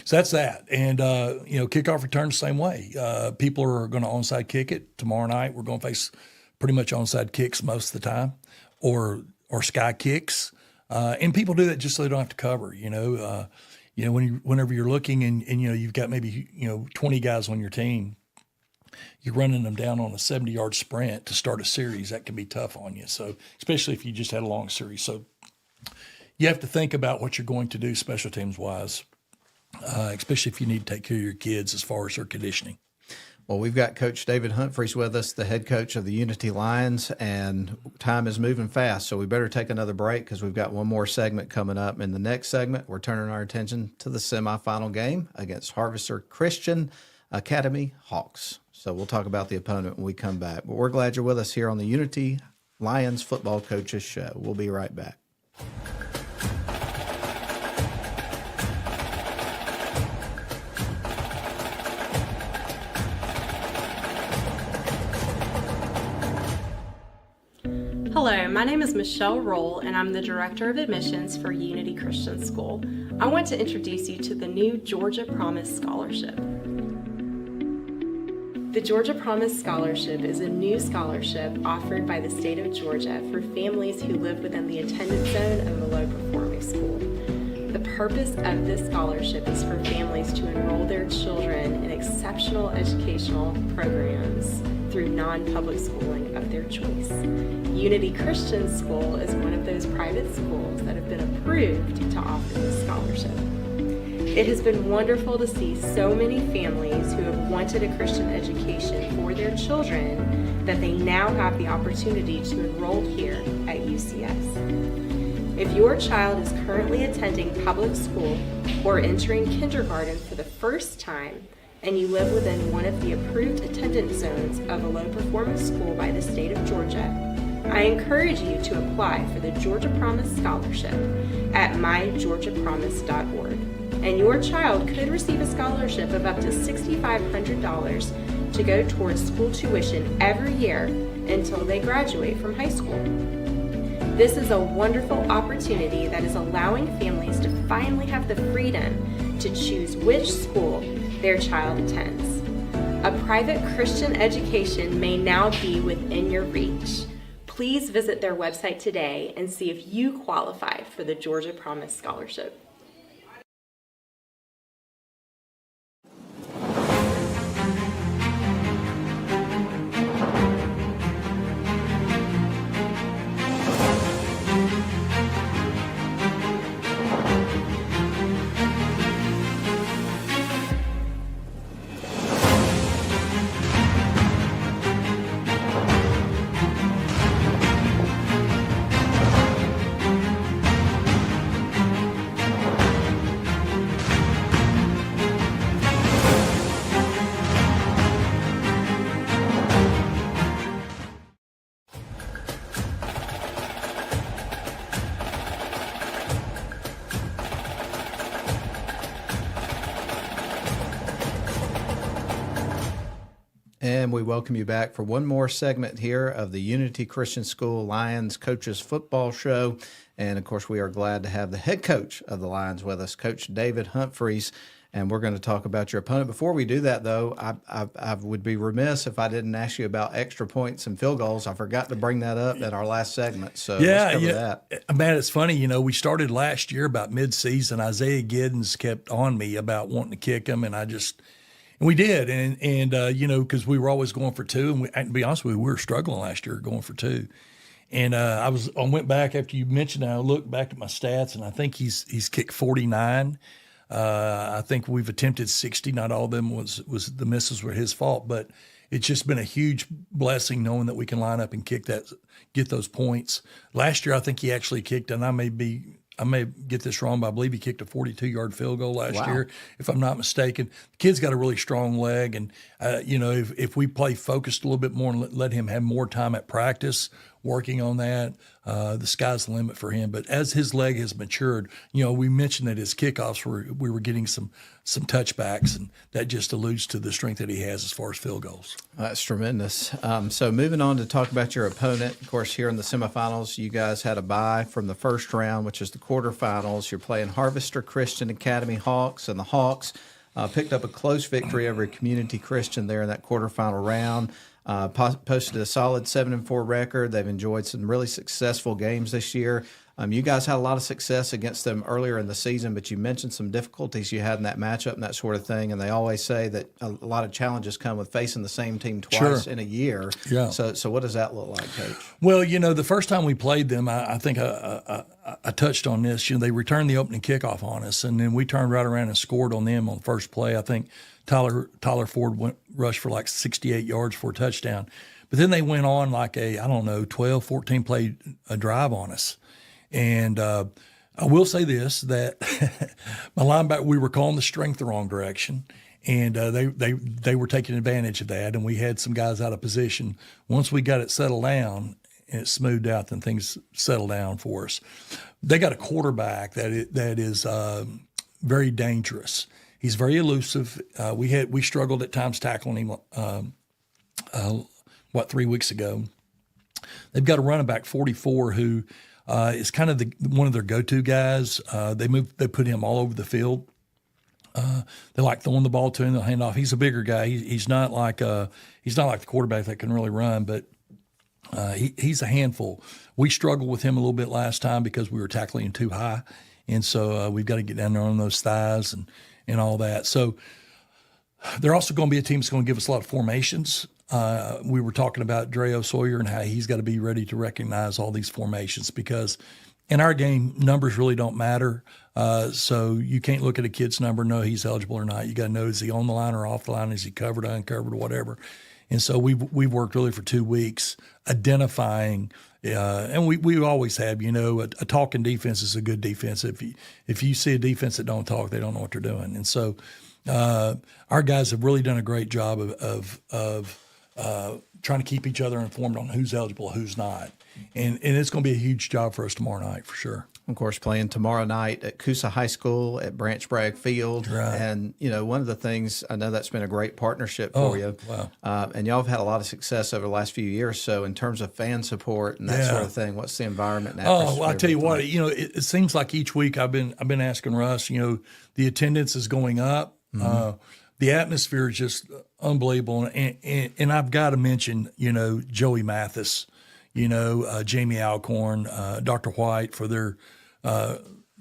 that's that. And, kickoff returns the same way. People are going to onside kick it. Tomorrow night, we're going to face pretty much onside kicks most of the time or sky kicks. And people do that just so they don't have to cover, whenever you're looking and you've got maybe, 20 guys on your team, you're running them down on a 70-yard sprint to start a series. That can be tough on you. So especially if you just had a long series. So you have to think about what you're going to do special teams wise, especially if you need to take care of your kids as far as their conditioning. Well, we've got Coach David Humphreys with us, the head coach of the Unity Lions, and time is moving fast, so we better take another break because we've got one more segment coming up. In the next segment, we're turning our attention to the semifinal game against Harvester Christian Academy Hawks. So we'll talk about the opponent when we come back. But we're glad you're with us here on the Unity Lions Football Coaches Show. We'll be right back. Hello, my name is Michelle Roll, and I'm the Director of Admissions for Unity Christian School. I want to introduce you to the new Georgia Promise Scholarship. The Georgia Promise Scholarship is a new scholarship offered by the state of Georgia for families who live within the attendance zone of a low-performing school. The purpose of this scholarship is for families to enroll their children in exceptional educational programs through non-public schooling of their choice. Unity Christian School is one of those private schools that have been approved to offer this scholarship. It has been wonderful to see so many families who have wanted a Christian education for their children that they now have the opportunity to enroll here at UCS. If your child is currently attending public school or entering kindergarten for the first time, and you live within one of the approved attendance zones of a low-performing school by the state of Georgia, I encourage you to apply for the Georgia Promise Scholarship at mygeorgiapromise.org. And your child could receive a scholarship of up to $6,500 to go towards school tuition every year until they graduate from high school. This is a wonderful opportunity that is allowing families to finally have the freedom to choose which school their child attends. A private Christian education may now be within your reach. Please visit their website today and see if you qualify for the Georgia Promise Scholarship. And we welcome you back for one more segment here of the Unity Christian School Lions Coaches Football Show. And, of course, we are glad to have the head coach of the Lions with us, Coach David Humphreys. And we're going to talk about your opponent. Before we do that, though, I would be remiss if I didn't ask you about extra points and field goals. I forgot to bring that up in our last segment. So let's cover that. Man, it's funny. We started last year about mid-season. Isaiah Giddens kept on me about wanting to kick him, and we did, and because we were always going for two, and to be honest with you, we were struggling last year going for two. And I went back after you mentioned that. I looked back at my stats, and I think he's kicked 49. I think we've attempted 60. Not all of them was the misses were his fault, but it's just been a huge blessing knowing that we can line up and get those points. Last year, I think he actually kicked, and I may get this wrong, but I believe he kicked a 42-yard field goal last year, if I'm not mistaken. The kid's got a really strong leg, and if we play focused a little bit more and let him have more time at practice working on that, the sky's the limit for him. But as his leg has matured, we mentioned that his kickoffs we were getting some touchbacks, and that just alludes to the strength that he has as far as field goals. That's tremendous. So moving on to talk about your opponent. Of course, here in the semifinals, you guys had a bye from the first round, which is the quarterfinals. You're playing Harvester Christian Academy Hawks, and the Hawks picked up a close victory over Community Christian there in that quarterfinal round. Posted a solid 7-4 record. They've enjoyed some really successful games this year. You guys had a lot of success against them earlier in the season, but you mentioned some difficulties you had in that matchup and that sort of thing. And they always say that a lot of challenges come with facing the same team twice in a year. Yeah. So what does that look like, Coach? Well, the first time we played them, I think I touched on this. They returned the opening kickoff on us, and then we turned right around and scored on them on the first play. I think Tyler Ford rushed for like 68 yards for a touchdown. But then they went on like 12, 14 play drive on us. And I will say this, that my linebacker, we were calling the strength the wrong direction, and they were taking advantage of that, and we had some guys out of position. Once we got it settled down and it smoothed out, then things settled down for us. They got a quarterback that is very dangerous. He's very elusive. We struggled at times tackling him 3 weeks ago. They've got a running back, 44, who is kind of one of their go-to guys. They put him all over the field. They like throwing the ball to him. They'll hand off. He's a bigger guy. He's not like the quarterback that can really run, but he's a handful. We struggled with him a little bit last time because we were tackling him too high, and so we've got to get down there on those thighs and all that. So they're also going to be a team that's going to give us a lot of formations. We were talking about Dreo Sawyer and how he's got to be ready to recognize all these formations, because in our game, numbers really don't matter. So you can't look at a kid's number, know he's eligible or not. You got to know, is he on the line or off the line? Is he covered, uncovered, or whatever? And so we've worked really for 2 weeks identifying, and we always have, a talking defense is a good defense. If you see a defense that don't talk, they don't know what they're doing. And so our guys have really done a great job of trying to keep each other informed on who's eligible, who's not. And it's going to be a huge job for us tomorrow night for sure. Of course, playing tomorrow night at Coosa High School at Branch Bragg Field. Right. And, one of the things, I know that's been a great partnership for you. Wow. And y'all have had a lot of success over the last few years. So in terms of fan support and that sort of thing, what's the environment and atmosphere? Well, I tell you what, it seems like each week I've been asking Russ, the attendance is going up. Mm-hmm. The atmosphere is just unbelievable. And I've got to mention, Joey Mathis, Jamie Alcorn, Dr. White, for their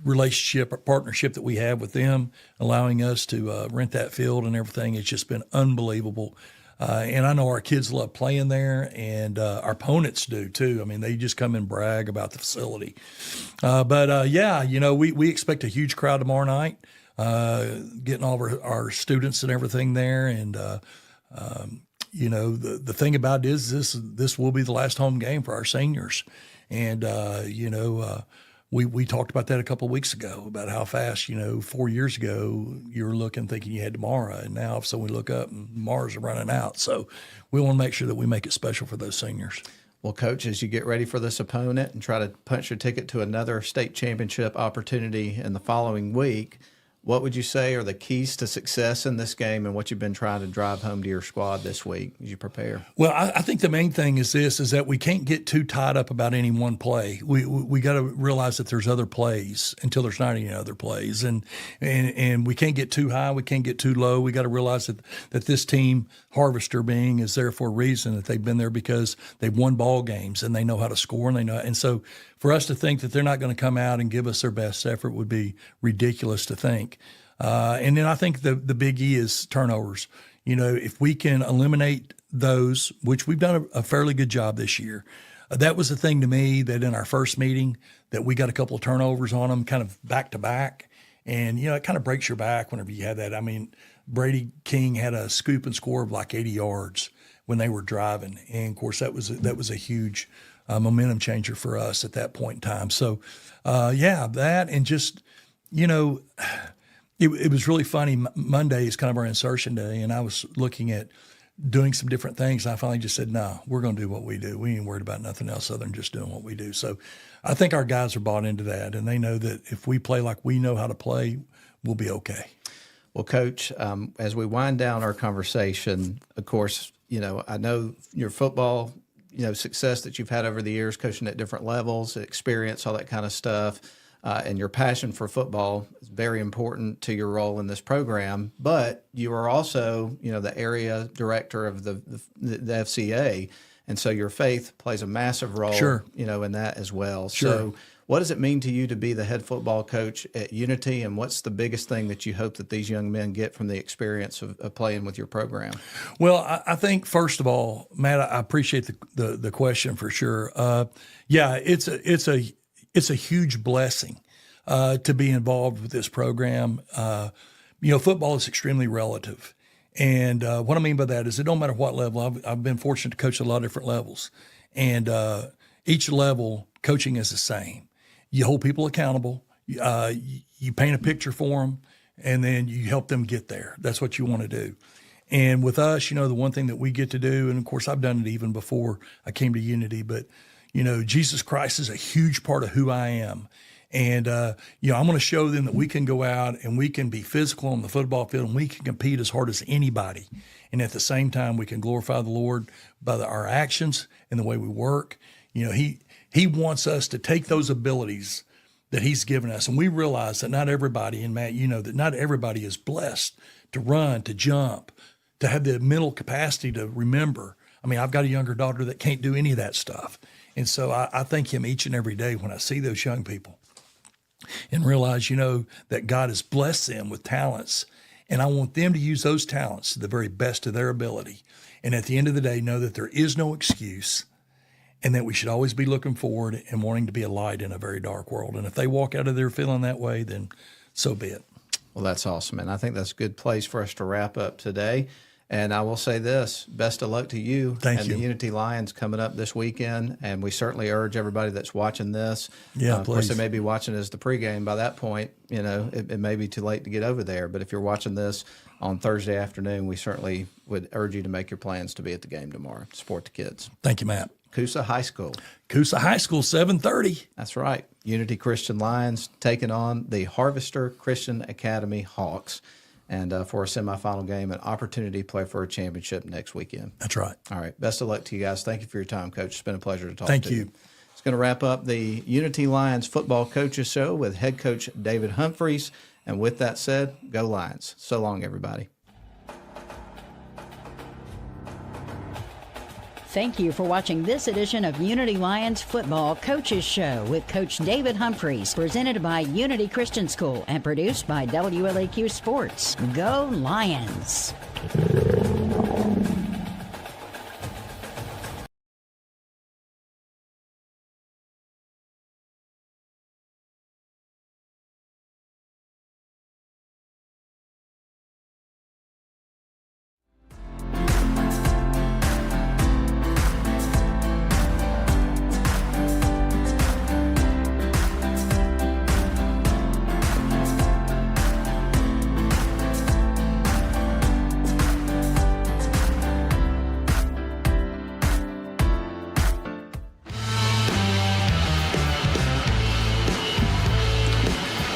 relationship or partnership that we have with them, allowing us to rent that field and everything. It's just been unbelievable. And I know our kids love playing there, and our opponents do too. I mean, they just come and brag about the facility. But we expect a huge crowd tomorrow night, getting all of our students and everything there. And, the thing about it is this will be the last home game for our seniors. And, we talked about that a couple of weeks ago, about how fast, 4 years ago you were looking, thinking you had tomorrow. And now all of a sudden we look up and Mars are running out. So we want to make sure that we make it special for those seniors. Well, Coach, as you get ready for this opponent and try to punch your ticket to another state championship opportunity in the following week, what would you say are the keys to success in this game and what you've been trying to drive home to your squad this week as you prepare? Well, I think the main thing is that we can't get too tied up about any one play. We got to realize that there's other plays until there's not any other plays. And we can't get too high. We can't get too low. We got to realize that this team, Harvester being, is there for a reason, that they've been there because they've won ball games and they know how to score and so for us to think that they're not going to come out and give us their best effort would be ridiculous to think. And then I think the big E is turnovers. If we can eliminate those, which we've done a fairly good job this year. That was the thing to me, that in our first meeting that we got a couple of turnovers on them kind of back to back. And, it kind of breaks your back whenever you have that. I mean, Brady King had a scoop and score of like 80 yards when they were driving. And, of course, that was a huge momentum changer for us at that point in time. So, that and just, it was really funny. Monday is kind of our insertion day, and I was looking at doing some different things. I finally just said, no, we're going to do what we do. We ain't worried about nothing else other than just doing what we do. So I think our guys are bought into that, and they know that if we play like we know how to play, we'll be okay. Well, Coach, as we wind down our conversation, of course, I know your football success that you've had over the years, coaching at different levels, experience, all that kind of stuff, and your passion for football is very important to your role in this program. But you are also, the area director of the FCA, and so your faith plays a massive role, Sure. In that as well. Sure. So What does it mean to you to be the head football coach at Unity, and what's the biggest thing that you hope that these young men get from the experience of playing with your program? Well, I think first of all, Matt, I appreciate the question for sure. It's a huge blessing to be involved with this program. Football is extremely relative. And what I mean by that is it don't matter what level. I've been fortunate to coach at a lot of different levels. And each level, coaching is the same. You hold people accountable. You paint a picture for them, and then you help them get there. That's what you want to do. And with us, the one thing that we get to do, and of course I've done it even before I came to Unity, but, Jesus Christ is a huge part of who I am. And, I'm going to show them that we can go out and we can be physical on the football field and we can compete as hard as anybody. And at the same time, we can glorify the Lord by our actions and the way we work. He wants us to take those abilities that he's given us. And we realize that not everybody, and Matt, that not everybody is blessed to run, to jump, to have the mental capacity to remember. I mean, I've got a younger daughter that can't do any of that stuff. And so I thank him each and every day when I see those young people and realize, that God has blessed them with talents. And I want them to use those talents to the very best of their ability. And at the end of the day, know that there is no excuse and that we should always be looking forward and wanting to be a light in a very dark world. And if they walk out of there feeling that way, then so be it. Well, that's awesome. And I think that's a good place for us to wrap up today. And I will say this, best of luck to you Thank and you. the Unity Lions coming up this weekend. And we certainly urge everybody that's watching this. Yeah, of course, please. they may be watching as the pregame. By that point, it may be too late to get over there. But if you're watching this on Thursday afternoon, we certainly would urge you to make your plans to be at the game tomorrow. Support the kids. Thank you, Matt. Coosa High School. Coosa High School, 7:30. That's right. Unity Christian Lions taking on the Harvester Christian Academy Hawks. And for a semifinal game, an opportunity to play for a championship next weekend. That's right. All right. Best of luck to you guys. Thank you for your time, Coach. It's been a pleasure to talk Thank to you. you. It's going to wrap up the Unity Lions Football Coaches Show with head coach David Humphreys. And with that said, go Lions. So long, everybody. Thank you for watching this edition of Unity Lions Football Coaches Show with Coach David Humphreys, presented by Unity Christian School and produced by WLAQ Sports. Go Lions!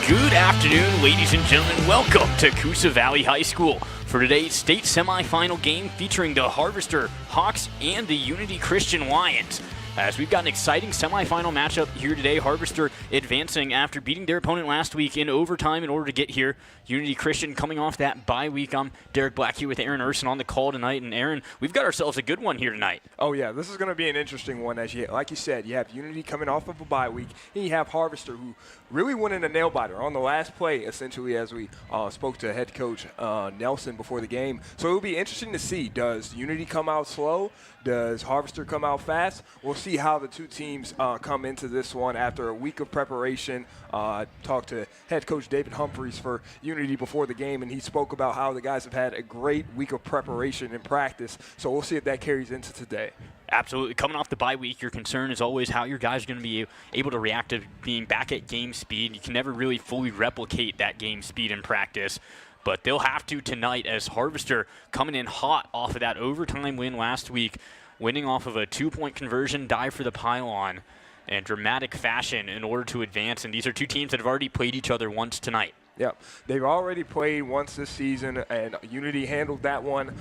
Good afternoon, ladies and gentlemen. Welcome to Coosa Valley High School for today's state semifinal game featuring the Harvester Hawks and the Unity Christian Lions. As we've got an exciting semifinal matchup here today, Harvester advancing after beating their opponent last week in overtime in order to get here. Unity Christian coming off that bye week. I'm Derek Black here with Aaron Urson on the call tonight. And Aaron, we've got ourselves a good one here tonight. Oh yeah, this is going to be an interesting one. Like you said, you have Unity coming off of a bye week, and you have Harvester, who really went in a nail biter on the last play, essentially, as we spoke to head coach Nelson before the game. So it'll be interesting to see, does Unity come out slow? Does Harvester come out fast? We'll see how the two teams come into this one after a week of preparation. Talked to head coach David Humphreys for Unity before the game, and he spoke about how the guys have had a great week of preparation and practice. So we'll see if that carries into today. Absolutely. Coming off the bye week, your concern is always how your guys are going to be able to react to being back at game speed. You can never really fully replicate that game speed in practice, but they'll have to tonight as Harvester coming in hot off of that overtime win last week, winning off of a 2-point conversion, dive for the pylon in dramatic fashion in order to advance. And these are two teams that have already played each other once tonight. Yeah, they've already played once this season, and Unity handled that one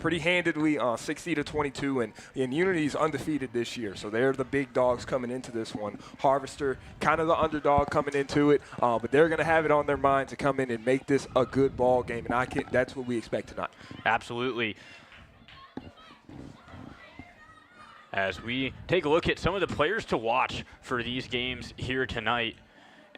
pretty handedly, 60-22, and Unity's undefeated this year, so they're the big dogs coming into this one. Harvester, kind of the underdog coming into it, but they're going to have it on their mind to come in and make this a good ball game, and that's what we expect tonight. Absolutely. as we take a look at some of the players to watch for these games here tonight.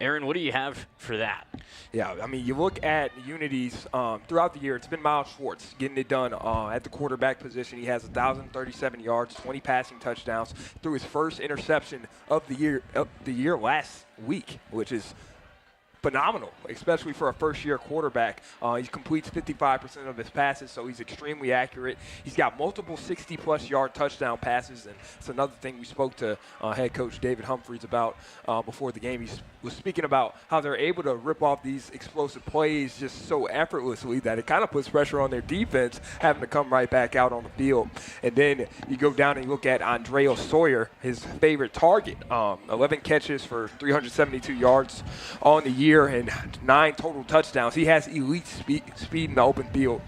Aaron, what do you have for that? Yeah, I mean, you look at Unity's throughout the year, it's been Miles Schwartz getting it done at the quarterback position. He has 1,037 yards, 20 passing touchdowns, threw his first interception of the year last week, which is phenomenal, especially for a first-year quarterback. He completes 55% of his passes, so he's extremely accurate. He's got multiple 60-plus yard touchdown passes, and it's another thing we spoke to head coach David Humphreys about before the game. He was speaking about how they're able to rip off these explosive plays just so effortlessly that it kind of puts pressure on their defense, having to come right back out on the field. And then you go down and you look at Andrea Sawyer, his favorite target, 11 catches for 372 yards on the year and 9 total touchdowns. He has elite speed in the open field.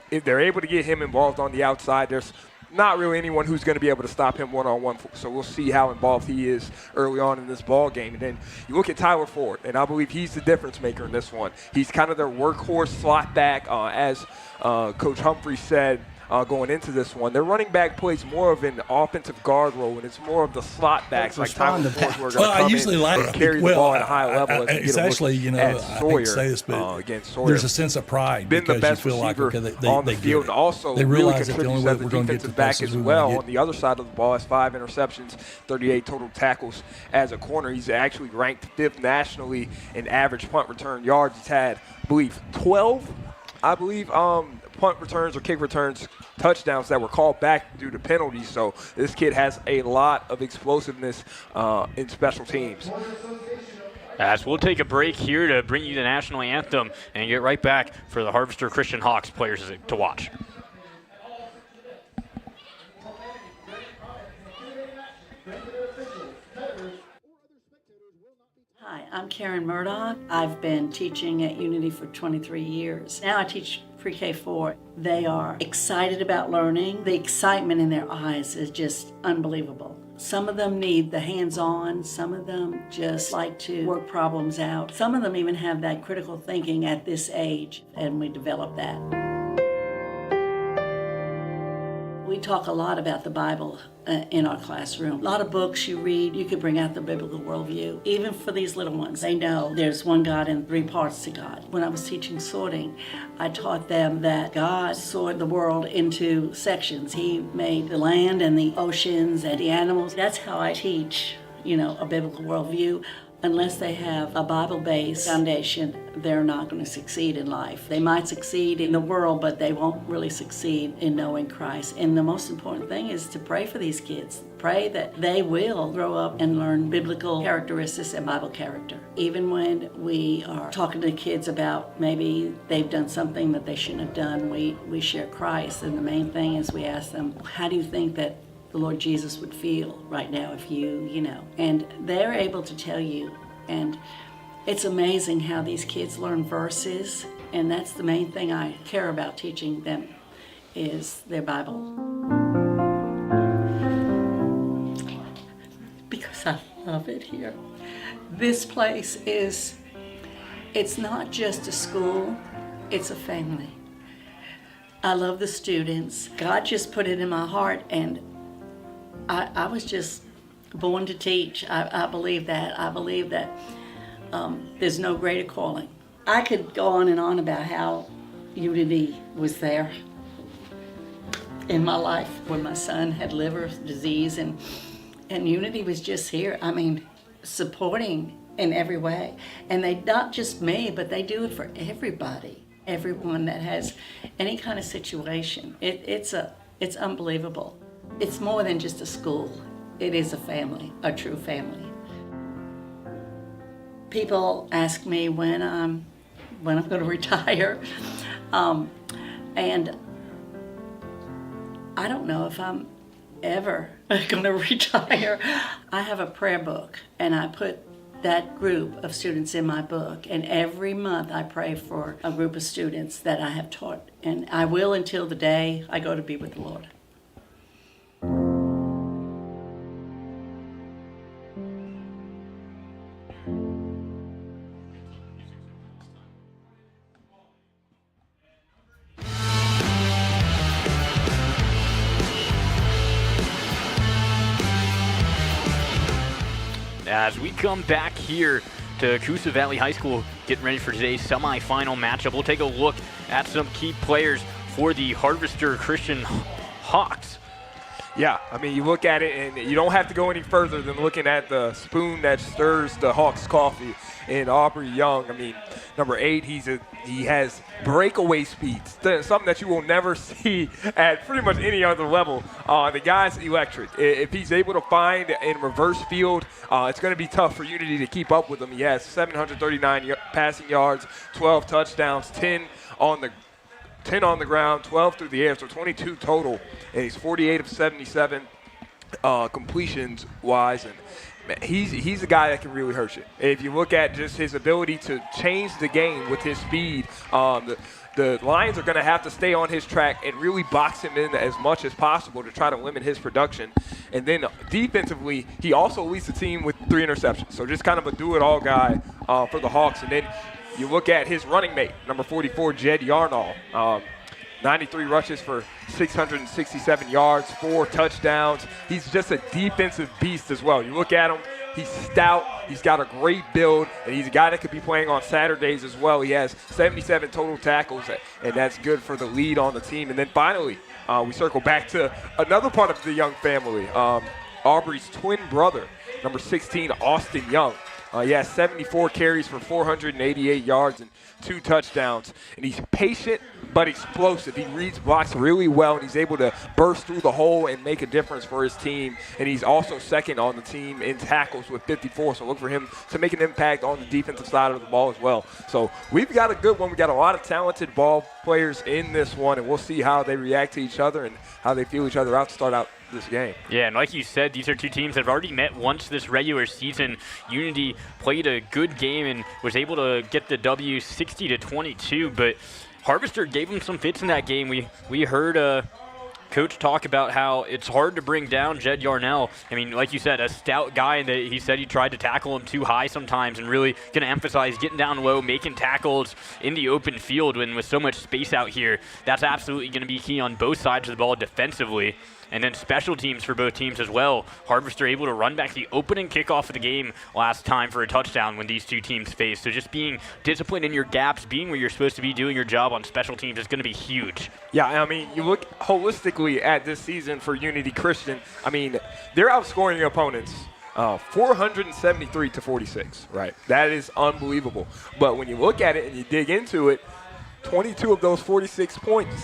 If they're able to get him involved on the outside, there's not really anyone who's going to be able to stop him one-on-one. So we'll see how involved he is early on in this ball game. And then you look at Tyler Ford, and I believe he's the difference maker in this one. He's kind of their workhorse slot back, as Coach Humphrey said. Going into this one, their running back plays more of an offensive guard role, and it's more of the slot backs like Tyler Ford who are going to come in and carry the ball at a high level. It's actually, I hate to say this, but again, Sawyer there's a sense of pride been the best you feel like receiver on the field. Also, they really realize that the only contributes way as a we're going to get defensive the back passes as we well. want On the other side of the ball, has 5 interceptions, 38 total tackles as a corner. He's actually ranked 5th nationally in average punt return yards. He's had, I believe, 12, punt returns or kick returns touchdowns that were called back due to penalties. So this kid has a lot of explosiveness in special teams. As we'll take a break here to bring you the national anthem and get right back for the Harvester Christian Hawks players to watch. Hi, I'm Karen Murdoch. I've been teaching at Unity for 23 years. Now I teach pre-K 4. They are excited about learning. The excitement in their eyes is just unbelievable. Some of them need the hands-on. Some of them just like to work problems out. Some of them even have that critical thinking at this age, and we develop that. We talk a lot about the Bible in our classroom. A lot of books you read, you could bring out the biblical worldview. Even for these little ones, they know there's one God and 3 parts to God. When I was teaching sorting, I taught them that God sorted the world into sections. He made the land and the oceans and the animals. That's how I teach, a biblical worldview. Unless they have a Bible-based foundation, they're not going to succeed in life. They might succeed in the world, but they won't really succeed in knowing Christ. And the most important thing is to pray for these kids. Pray that they will grow up and learn biblical characteristics and Bible character. Even when we are talking to kids about maybe they've done something that they shouldn't have done, we share Christ. And the main thing is we ask them, how do you think that the Lord Jesus would feel right now if you and they're able to tell you. And it's amazing how these kids learn verses, and that's the main thing I care about teaching them is their Bible. Because I love it here. This place it's not just a school, it's a family. I love the students. God just put it in my heart, and I was just born to teach. I believe that. I believe that there's no greater calling. I could go on and on about how Unity was there in my life when my son had liver disease, and Unity was just here. I mean, supporting in every way. And they, not just me, but they do it for everybody. Everyone that has any kind of situation. It's unbelievable. It's more than just a school. It is a family, a true family. People ask me when I'm going to retire, and I don't know if I'm ever going to retire. I have a prayer book, and I put that group of students in my book, and every month I pray for a group of students that I have taught, and I will until the day I go to be with the Lord. as we come back here to Coosa Valley High School, getting ready for today's semifinal matchup. We'll take a look at some key players for the Harvester Christian Hawks. Yeah, I mean, you look at it, and you don't have to go any further than looking at the spoon that stirs the Hawks' coffee in Aubrey Young. I mean, number 8, he has breakaway speeds, something that you will never see at pretty much any other level. The guy's electric. If he's able to find in reverse field, it's going to be tough for Unity to keep up with him. He has 739 passing yards, 12 touchdowns, 10 on the ground, 12 through the air, so 22 total, and he's 48 of 77 completions-wise, and man, he's a guy that can really hurt you. If you look at just his ability to change the game with his speed, the Lions are going to have to stay on his track and really box him in as much as possible to try to limit his production. And then defensively, he also leads the team with 3 interceptions, so just kind of a do-it-all guy for the Hawks. And then you look at his running mate, number 44, Jed Yarnall, 93 rushes for 667 yards, 4 touchdowns. He's just a defensive beast as well. You look at him, he's stout, he's got a great build, and he's a guy that could be playing on Saturdays as well. He has 77 total tackles, and that's good for the lead on the team. And then finally, we circle back to another part of the Young family, Aubrey's twin brother, number 16, Austin Young. He has 74 carries for 488 yards and 2 touchdowns. And he's patient but explosive. He reads blocks really well, and he's able to burst through the hole and make a difference for his team. And he's also second on the team in tackles with 54. So look for him to make an impact on the defensive side of the ball as well. So we've got a good one. We've got a lot of talented ball players in this one, and we'll see how they react to each other and how they feel each other out to start out this game. Yeah, and like you said, these are two teams that have already met once this regular season. Unity played a good game and was able to get the W 60-22, but Harvester gave them some fits in that game. We heard Coach talk about how it's hard to bring down Jed Yarnell. I mean, like you said, a stout guy, and he said he tried to tackle him too high sometimes, and really going to emphasize getting down low, making tackles in the open field when with so much space out here. That's absolutely going to be key on both sides of the ball defensively. And then special teams for both teams as well. Harvester able to run back the opening kickoff of the game last time for a touchdown when these two teams faced. So just being disciplined in your gaps, being where you're supposed to be, doing your job on special teams is going to be huge. Yeah, I mean, you look holistically at this season for Unity Christian. I mean, they're outscoring opponents 473-46, right? That is unbelievable. But when you look at it and you dig into it, 22 of those 46 points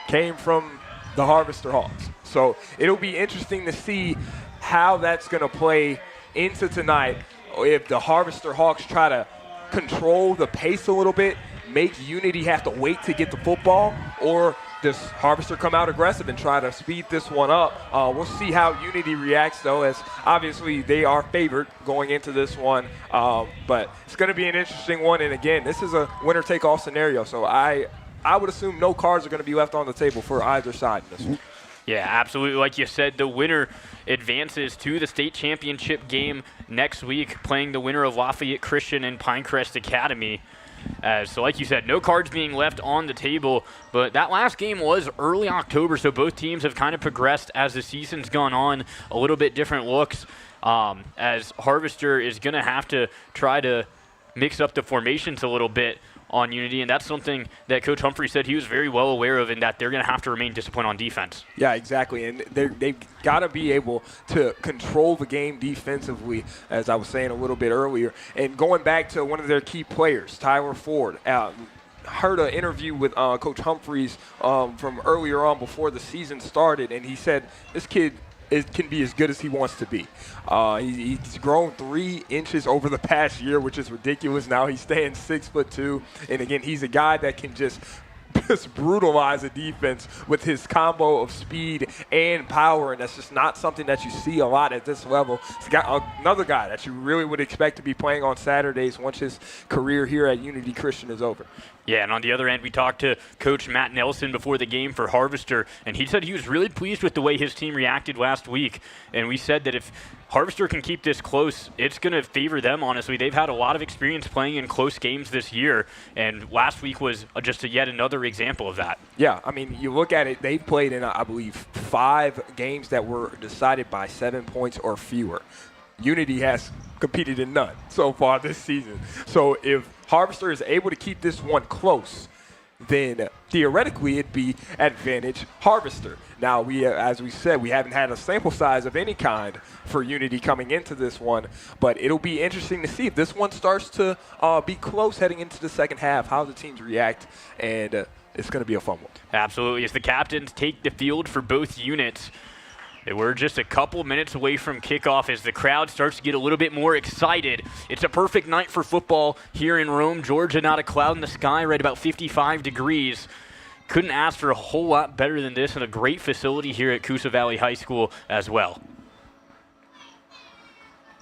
came from the Harvester Hawks. So it'll be interesting to see how that's going to play into tonight. If the Harvester Hawks try to control the pace a little bit, make Unity have to wait to get the football, or does Harvester come out aggressive and try to speed this one up? We'll see how Unity reacts, though, as obviously they are favored going into this one. But it's going to be an interesting one. And, again, this is a winner-take-all scenario. So I would assume no cards are going to be left on the table for either side in this one. Yeah, absolutely. Like you said, the winner advances to the state championship game next week, playing the winner of Lafayette Christian and Pinecrest Academy. So like you said, no cards being left on the table, but that last game was early October, so both teams have kind of progressed as the season's gone on, a little bit different looks, as Harvester is going to have to try to mix up the formations a little bit on Unity, and that's something that Coach Humphrey said he was very well aware of, in that they're going to have to remain disciplined on defense. Yeah, exactly, and they've got to be able to control the game defensively, as I was saying a little bit earlier. And going back to one of their key players, Tyler Ford, heard an interview with Coach Humphreys from earlier on before the season started, and he said this kid can be as good as he wants to be. He's grown 3 inches over the past year, which is ridiculous. Now he's staying 6'2", and again, he's a guy that can just brutalize a defense with his combo of speed and power, and that's just not something that you see a lot at this level. He's got another guy that you really would expect to be playing on Saturdays once his career here at Unity Christian is over. Yeah, and on the other end, we talked to Coach Matt Nelson before the game for Harvester, and he said he was really pleased with the way his team reacted last week. And we said that if Harvester can keep this close, it's going to favor them, honestly. They've had a lot of experience playing in close games this year, and last week was just yet another example of that. Yeah, I mean, you look at it, they played in, I believe, 5 games that were decided by 7 points or fewer. Unity has competed in none so far this season. So if Harvester is able to keep this one close, then theoretically it'd be advantage Harvester. Now, as we said, we haven't had a sample size of any kind for Unity coming into this one, but it'll be interesting to see if this one starts to be close heading into the second half, how the teams react, and it's going to be a fun one. Absolutely. As the captains take the field for both units, we're just a couple minutes away from kickoff as the crowd starts to get a little bit more excited. It's a perfect night for football here in Rome, Georgia. Not a cloud in the sky, right about 55 degrees. Couldn't ask for a whole lot better than this, and a great facility here at Coosa Valley High School as well.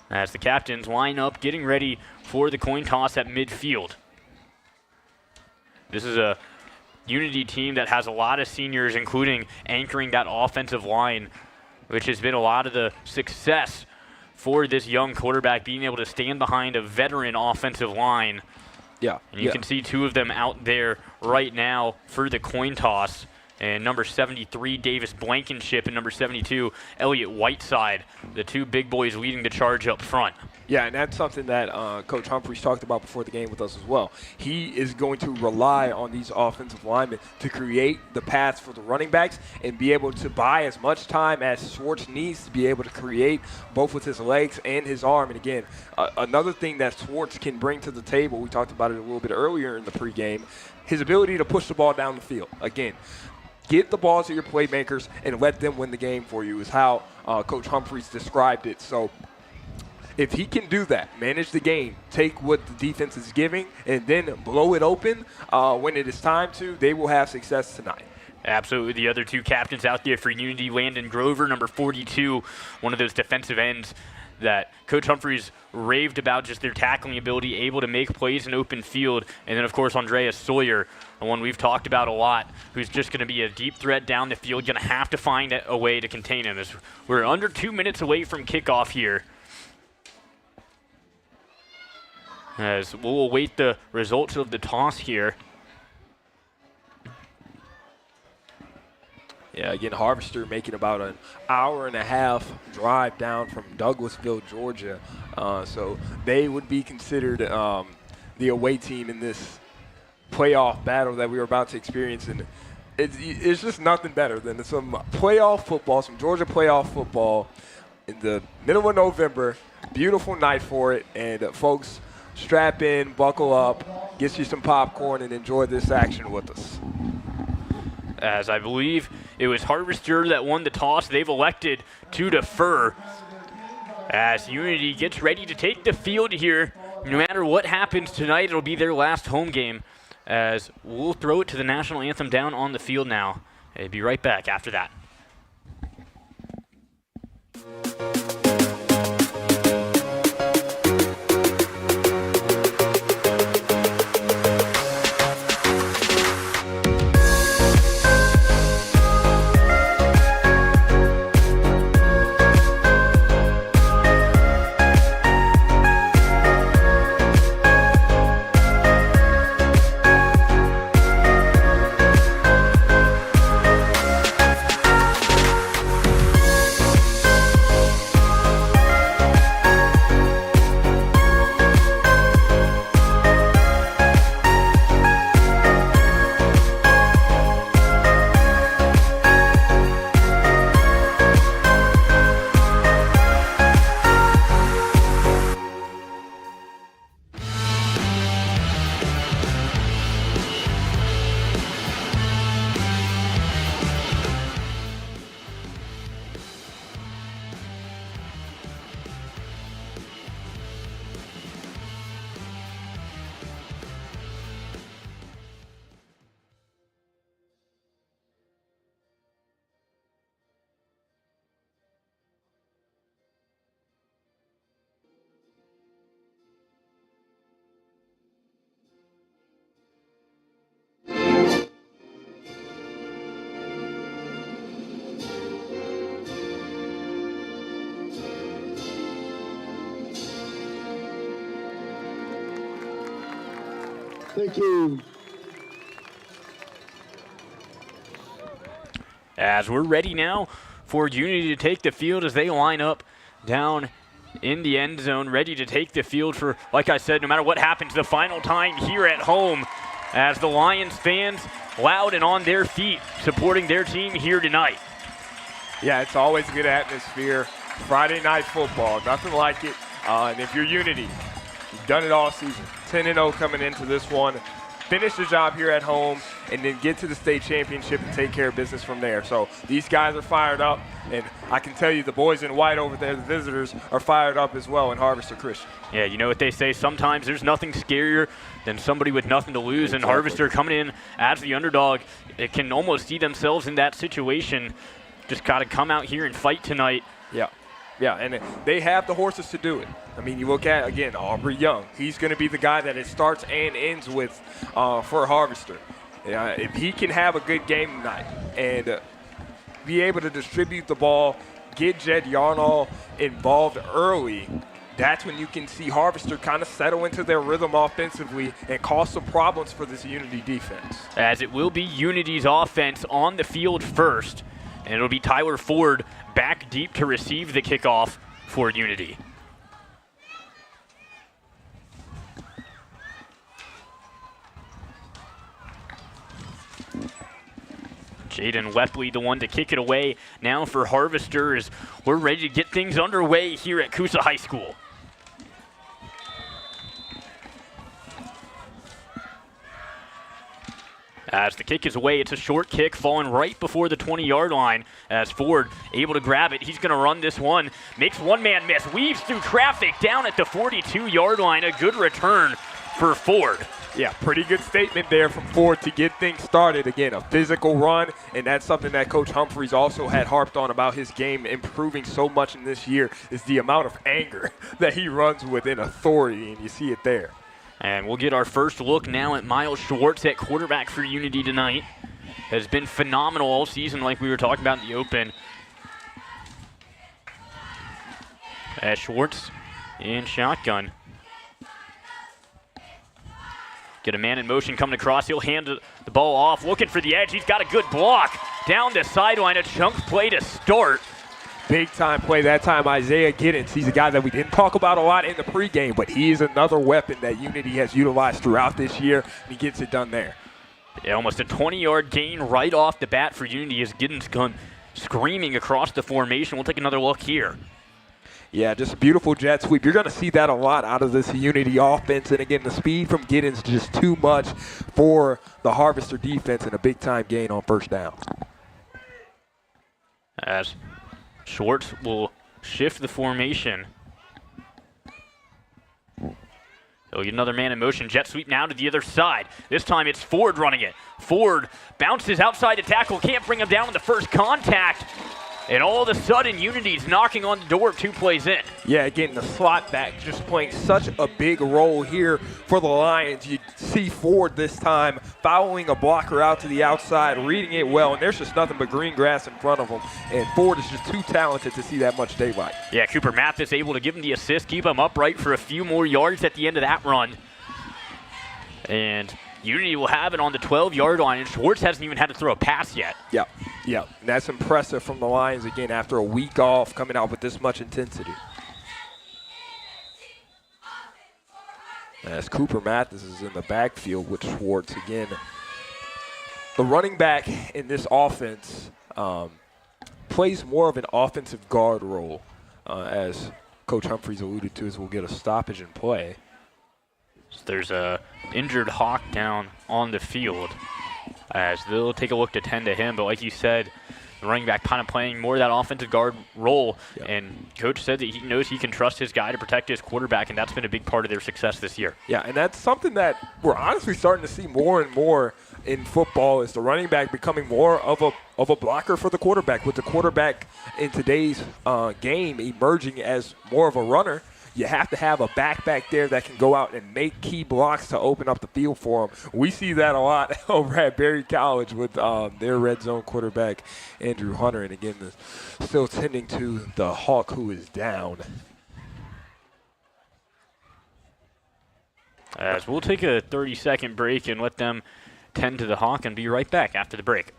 As the captains line up, getting ready for the coin toss at midfield. This is a Unity team that has a lot of seniors, including anchoring that offensive line, which has been a lot of the success for this young quarterback, being able to stand behind a veteran offensive line. Yeah. And you can see two of them out there right now for the coin toss. And number 73, Davis Blankenship, and number 72, Elliott Whiteside, the two big boys leading the charge up front. Yeah, and that's something that Coach Humphreys talked about before the game with us as well. He is going to rely on these offensive linemen to create the paths for the running backs and be able to buy as much time as Schwartz needs to be able to create, both with his legs and his arm. And again, another thing that Schwartz can bring to the table, we talked about it a little bit earlier in the pregame, his ability to push the ball down the field. Again, get the ball to your playmakers and let them win the game for you is how Coach Humphreys described it. So if he can do that, manage the game, take what the defense is giving, and then blow it open when it is time to, they will have success tonight. Absolutely. The other two captains out there for Unity, Landon Grover, number 42, one of those defensive ends that Coach Humphreys raved about, just their tackling ability, able to make plays in open field. And then, of course, Andreas Sawyer, the one we've talked about a lot, who's just going to be a deep threat down the field, going to have to find a way to contain him. As we're under 2 minutes away from kickoff here. As we'll await the results of the toss here. Yeah, again, Harvester making about an hour and a half drive down from Douglasville, Georgia. So they would be considered the away team in this playoff battle that we were about to experience. And it's just nothing better than some playoff football, some Georgia playoff football in the middle of November. Beautiful night for it. And folks, strap in, buckle up, get you some popcorn, and enjoy this action with us. As I believe it was Harvester that won the toss, they've elected to defer. As Unity gets ready to take the field here, no matter what happens tonight, it'll be their last home game. As we'll throw it to the national anthem down on the field now. I'll be right back after that. Thank you. As we're ready now for Unity to take the field as they line up down in the end zone, ready to take the field for, like I said, no matter what happens, the final time here at home as the Lions fans loud and on their feet supporting their team here tonight. Yeah, it's always a good atmosphere. Friday night football, nothing like it. And if you're Unity, you've done it all season. 10-0 coming into this one. Finish the job here at home and then get to the state championship and take care of business from there. So these guys are fired up, and I can tell you the boys in white over there, the visitors, are fired up as well in Harvester Christian. Yeah, you know what they say, sometimes there's nothing scarier than somebody with nothing to lose, and Harvester coming in as the underdog, it can almost see themselves in that situation. Just got to come out here and fight tonight. Yeah, and they have the horses to do it. I mean, you look at, again, Aubrey Young. He's going to be the guy that it starts and ends with for Harvester. If he can have a good game tonight and be able to distribute the ball, get Jed Yarnall involved early, that's when you can see Harvester kind of settle into their rhythm offensively and cause some problems for this Unity defense. As it will be Unity's offense on the field first, and it'll be Tyler Ford back deep to receive the kickoff for Unity. Jaden Wepley, the one to kick it away now for Harvester, as we're ready to get things underway here at Coosa High School. As the kick is away, it's a short kick falling right before the 20-yard line. As Ford able to grab it, he's going to run this one. Makes one man miss, weaves through traffic down at the 42-yard line. A good return for Ford. Yeah, pretty good statement there from Ford to get things started. Again, a physical run, and that's something that Coach Humphreys also had harped on about his game improving so much in this year, is the amount of anger that he runs with in authority, and you see it there. And we'll get our first look now at Miles Schwartz at quarterback for Unity tonight. Has been phenomenal all season, like we were talking about in the open. As Schwartz in shotgun. Get a man in motion coming across. He'll hand the ball off, looking for the edge. He's got a good block down the sideline. A chunk play to start. Big time play that time, Isaiah Giddens. He's a guy that we didn't talk about a lot in the pregame, but he is another weapon that Unity has utilized throughout this year, and he gets it done there. Yeah, almost a 20-yard gain right off the bat for Unity as Giddens gone screaming across the formation. We'll take another look here. Yeah, just a beautiful jet sweep. You're going to see that a lot out of this Unity offense. And again, the speed from Giddens just too much for the Harvester defense, and a big-time gain on first down. As Schwartz will shift the formation. He'll get another man in motion. Jet sweep now to the other side. This time it's Ford running it. Ford bounces outside the tackle. Can't bring him down with the first contact. And all of a sudden, Unity's knocking on the door 2 plays in. Yeah, again, the slot back just playing such a big role here for the Lions. You see Ford this time following a blocker out to the outside, reading it well, and there's just nothing but green grass in front of him. And Ford is just too talented to see that much daylight. Yeah, Cooper Mathis able to give him the assist, keep him upright for a few more yards at the end of that run. And Unity will have it on the 12-yard line, and Schwartz hasn't even had to throw a pass yet. Yeah. And that's impressive from the Lions, again, after a week off, coming out with this much intensity. As Cooper Mathis is in the backfield with Schwartz again. The running back in this offense plays more of an offensive guard role, as Coach Humphreys alluded to, as we'll get a stoppage in play. There's a injured Hawk down on the field as they'll take a look to tend to him. But like you said, the running back kind of playing more of that offensive guard role. Yep. And Coach said that he knows he can trust his guy to protect his quarterback, and that's been a big part of their success this year. Yeah, and that's something that we're honestly starting to see more and more in football, is the running back becoming more of a blocker for the quarterback, with the quarterback in today's game emerging as more of a runner. You have to have a back there that can go out and make key blocks to open up the field for them. We see that a lot over at Berry College with their red zone quarterback, Andrew Hunter. And again, still tending to the Hawk, who is down. As we'll take a 30-second break and let them tend to the Hawk and be right back after the break.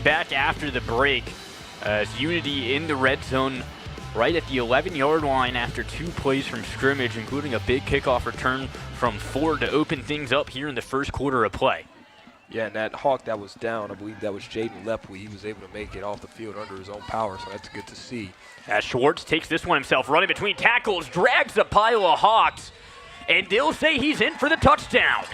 back after the break as Unity in the red zone right at the 11-yard line after 2 plays from scrimmage, including a big kickoff return from Ford to open things up here in the first quarter of play. Yeah, and that Hawk that was down, I believe that was Jaden Lepwe. He was able to make it off the field under his own power, so that's good to see. As Schwartz takes this one himself, running between tackles, drags a pile of Hawks, and they'll say he's in for the touchdown.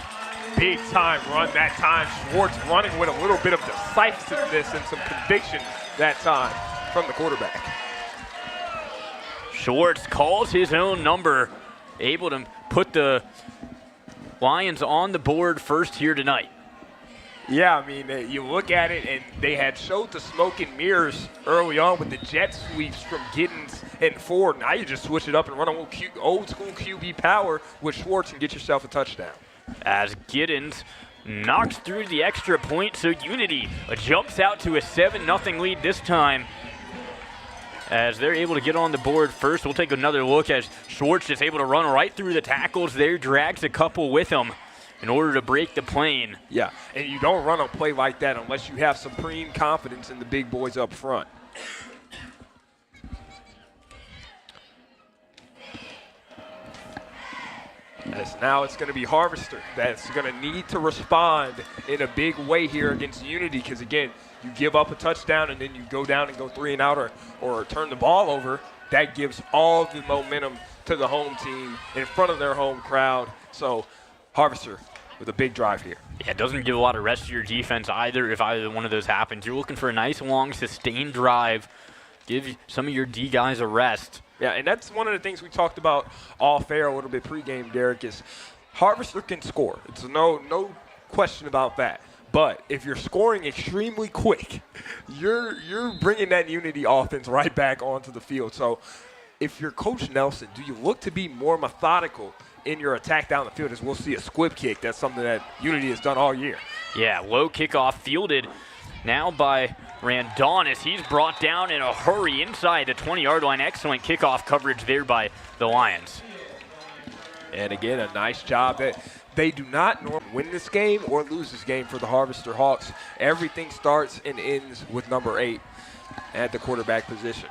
Big time run that time. Schwartz running with a little bit of decisiveness and some conviction that time from the quarterback. Schwartz calls his own number, able to put the Lions on the board first here tonight. Yeah, I mean, you look at it, and they had showed the smoke and mirrors early on with the jet sweeps from Giddens and Ford. Now you just switch it up and run old school QB power with Schwartz and get yourself a touchdown. As Giddens knocks through the extra point, so Unity jumps out to a 7-0 lead this time. As they're able to get on the board first, we'll take another look as Schwartz is able to run right through the tackles there, drags a couple with him in order to break the plane. Yeah, and you don't run a play like that unless you have supreme confidence in the big boys up front. As now it's going to be Harvester that's going to need to respond in a big way here against Unity because, again, you give up a touchdown and then you go down and go 3 and out or turn the ball over. That gives all the momentum to the home team in front of their home crowd. So Harvester with a big drive here. Yeah, it doesn't give a lot of rest to your defense either if either one of those happens. You're looking for a nice, long, sustained drive. Give some of your D guys a rest. Yeah, and that's one of the things we talked about off air a little bit pregame, Derek, is Harvester can score. It's no question about that. But if you're scoring extremely quick, you're bringing that Unity offense right back onto the field. So if you're Coach Nelson, do you look to be more methodical in your attack down the field as we'll see a squib kick? That's something that Unity has done all year. Yeah, low kickoff fielded now by Randon as he's brought down in a hurry inside the 20-yard line. Excellent kickoff coverage there by the Lions. And again, a nice job. They do not normally win this game or lose this game for the Harvester Hawks. Everything starts and ends with number 8 at the quarterback position.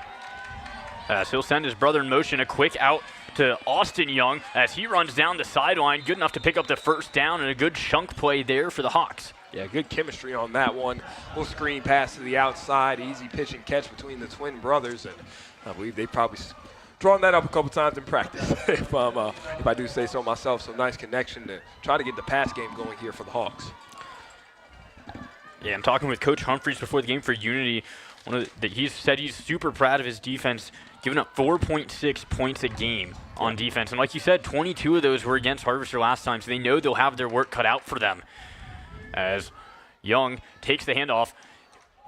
So he'll send his brother in motion, a quick out to Austin Young as he runs down the sideline, good enough to pick up the first down, and a good chunk play there for the Hawks. Yeah, good chemistry on that one. Little screen pass to the outside, easy pitch and catch between the twin brothers, and I believe they probably drawn that up a couple times in practice, if I do say so myself. So nice connection to try to get the pass game going here for the Hawks. Yeah, I'm talking with Coach Humphreys before the game for Unity. He said he's super proud of his defense, giving up 4.6 points a game on defense. And like you said, 22 of those were against Harvester last time, so they know they'll have their work cut out for them. As Young takes the handoff,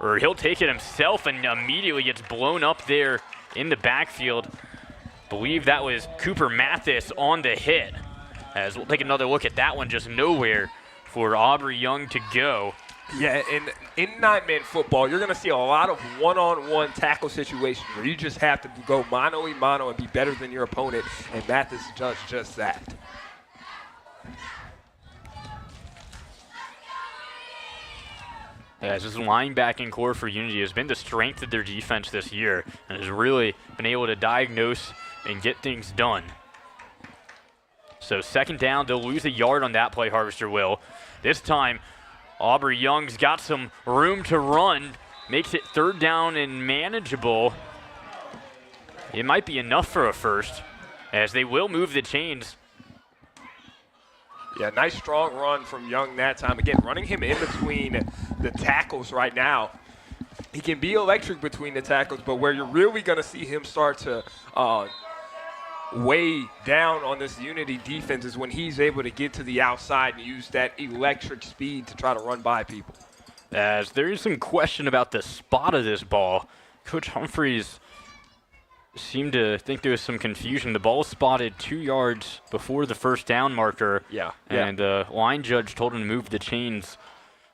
or he'll take it himself and immediately gets blown up there in the backfield. Believe that was Cooper Mathis on the hit. As we'll take another look at that one, just nowhere for Aubrey Young to go. Yeah, and in 9-man football, you're going to see a lot of one-on-one tackle situations where you just have to go mano-a-mano and be better than your opponent, and Mathis does just that. As this linebacking core for Unity has been the strength of their defense this year and has really been able to diagnose and get things done. So second down, they'll lose a yard on that play, Harvester will. This time, Aubrey Young's got some room to run, makes it third down and manageable. It might be enough for a first, as they will move the chains. Yeah, nice strong run from Young that time. Again, running him in between the tackles right now. He can be electric between the tackles, but where you're really going to see him start to weigh down on this Unity defense is when he's able to get to the outside and use that electric speed to try to run by people. As there is some question about the spot of this ball, Coach Humphreys seemed to think there was some confusion. The ball spotted 2 yards before the first down marker. Yeah. And the line judge told him to move the chains.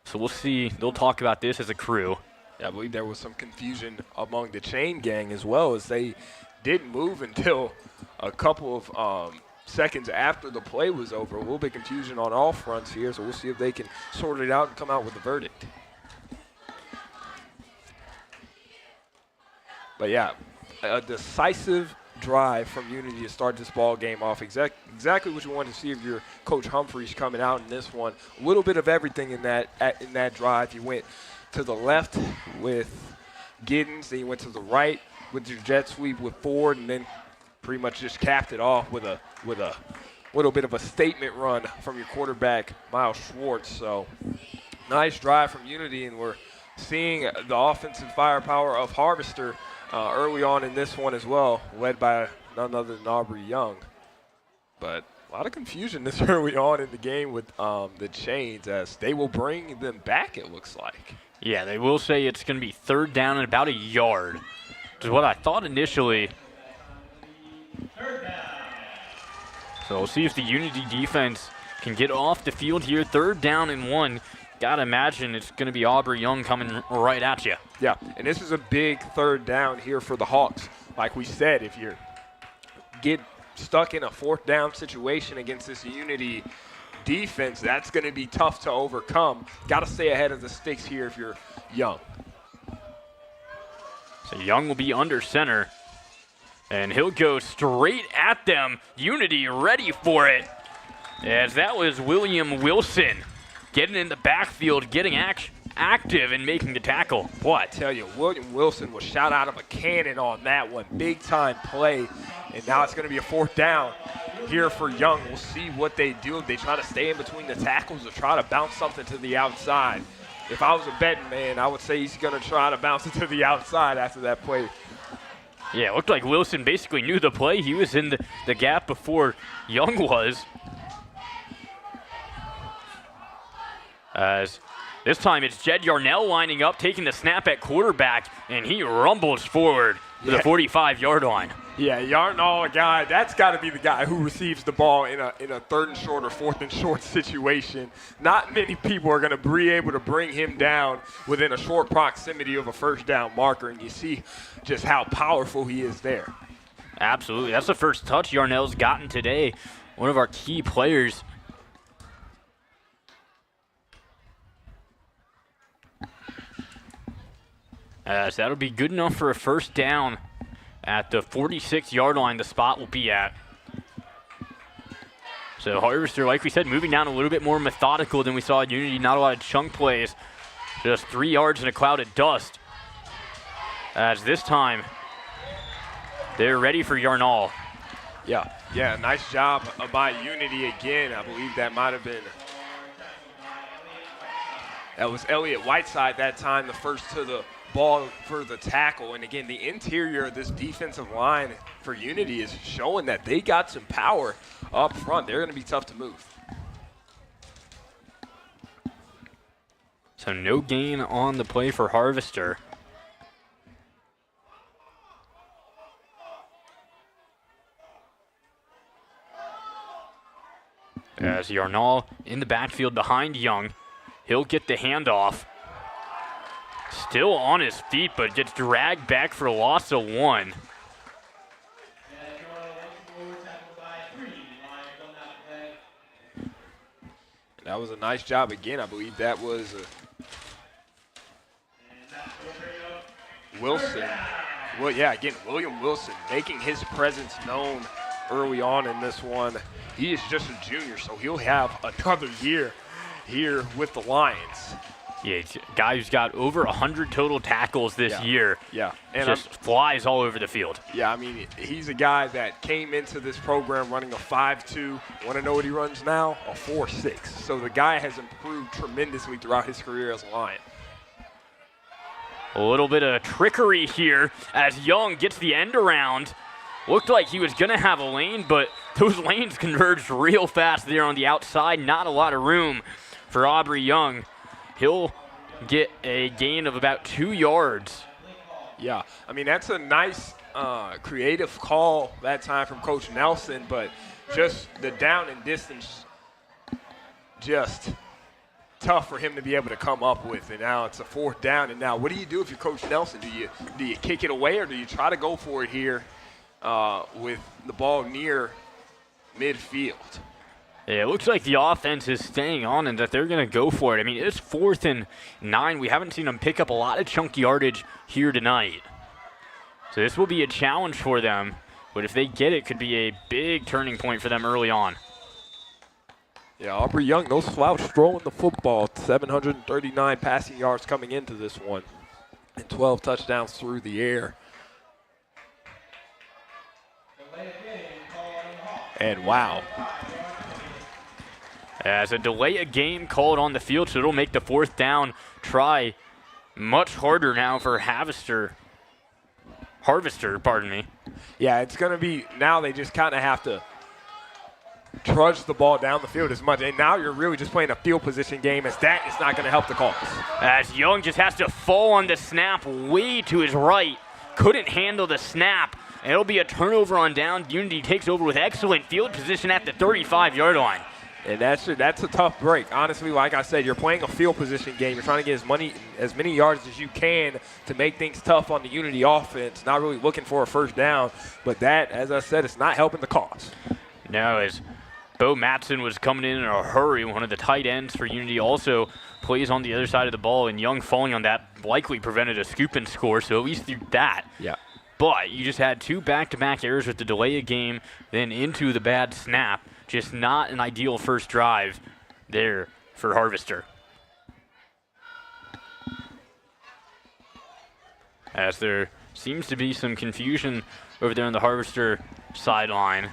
So we'll see. They'll talk about this as a crew. Yeah, I believe there was some confusion among the chain gang as well, as they didn't move until a couple of seconds after the play was over. A little bit of confusion on all fronts here, so we'll see if they can sort it out and come out with a verdict. But, yeah, a decisive drive from Unity to start this ball game off. Exactly what you wanted to see of your Coach Humphreys coming out in this one. A little bit of everything in that drive. You went to the left with Giddens, then you went to the right with your jet sweep with Ford, and then pretty much just capped it off with a little bit of a statement run from your quarterback, Miles Schwartz. So nice drive from Unity, and we're seeing the offensive firepower of Harvester early on in this one as well, led by none other than Aubrey Young. But a lot of confusion this early on in the game with the chains, as they will bring them back, it looks like. Yeah, they will say it's going to be 3rd down and about a yard, which is what I thought initially. So we'll see if the Unity defense can get off the field here. 3rd down and 1. Gotta imagine it's going to be Aubrey Young coming right at you. Yeah, and this is a big 3rd down here for the Hawks. Like we said, if you get stuck in a 4th down situation against this Unity defense, that's going to be tough to overcome. Got to stay ahead of the sticks here if you're Young. So Young will be under center, and he'll go straight at them. Unity ready for it, as that was William Wilson getting in the backfield, getting active and making the tackle. Boy, I tell you, William Wilson was shot out of a cannon on that one. Big-time play, and now it's going to be a 4th down here for Young. We'll see what they do. If they try to stay in between the tackles or try to bounce something to the outside. If I was a betting man, I would say he's going to try to bounce it to the outside after that play. Yeah, it looked like Wilson basically knew the play. He was in the gap before Young was. As this time it's Jed Yarnell lining up, taking the snap at quarterback, and he rumbles forward to the 45-yard line. Yeah, Yarnell, a guy, that's got to be the guy who receives the ball in a 3rd and short or 4th and short situation. Not many people are going to be able to bring him down within a short proximity of a 1st down marker, and you see just how powerful he is there. Absolutely. That's the first touch Yarnell's gotten today. One of our key players. So that'll be good enough for a 1st down at the 46-yard line, the spot will be at. So Harvester, like we said, moving down a little bit more methodical than we saw at Unity. Not a lot of chunk plays. Just 3 yards in a cloud of dust. As this time, they're ready for Yarnall. Yeah, nice job by Unity again. I believe that might have been, that was Elliott Whiteside that time, the first to the ball for the tackle. And again, the interior of this defensive line for Unity is showing that they got some power up front. They're going to be tough to move. So no gain on the play for Harvester. As Yarnall in the backfield behind Young. He'll get the handoff. Still on his feet, but gets dragged back for a loss of 1. That was a nice job again. I believe that was Wilson. Well, yeah, again, William Wilson making his presence known early on in this one. He is just a junior, so he'll have another year here with the Lions. Yeah, he's a guy who's got over 100 total tackles this year. Yeah. And just flies all over the field. Yeah, I mean, he's a guy that came into this program running a 5.2. Want to know what he runs now? A 4.6. So the guy has improved tremendously throughout his career as a Lion. A little bit of trickery here as Young gets the end around. Looked like he was going to have a lane, but those lanes converged real fast there on the outside. Not a lot of room for Aubrey Young. He'll get a gain of about 2 yards. Yeah, I mean, that's a nice creative call that time from Coach Nelson, but just the down and distance, just tough for him to be able to come up with. And now it's a 4th down. And now what do you do if you're Coach Nelson? Do you kick it away, or do you try to go for it here with the ball near midfield? Yeah, it looks like the offense is staying on and that they're going to go for it. I mean, it's 4th and 9. We haven't seen them pick up a lot of chunk yardage here tonight. So this will be a challenge for them, but if they get it, could be a big turning point for them early on. Yeah, Aubrey Young, no slouch, throwing the football. 739 passing yards coming into this one, and 12 touchdowns through the air. And wow. As a delay a game called on the field, so it'll make the 4th down try much harder now for Harvester, pardon me. Yeah, it's going to be, now they just kind of have to trudge the ball down the field as much. And now you're really just playing a field position game, as that is not going to help the cause. As Young just has to fall on the snap way to his right. Couldn't handle the snap. And it'll be a turnover on down. Unity takes over with excellent field position at the 35-yard line. And that's a tough break. Honestly, like I said, you're playing a field position game. You're trying to get as many yards as you can to make things tough on the Unity offense. Not really looking for a first down. But that, as I said, it's not helping the cause. No, as Bo Matson was coming in a hurry. One of the tight ends for Unity also plays on the other side of the ball, and Young falling on that likely prevented a scoop and score, so at least through that. Yeah. But you just had 2 back-to-back errors with the delay of game, then into the bad snap. Just not an ideal first drive there for Harvester. As there seems to be some confusion over there on the Harvester sideline.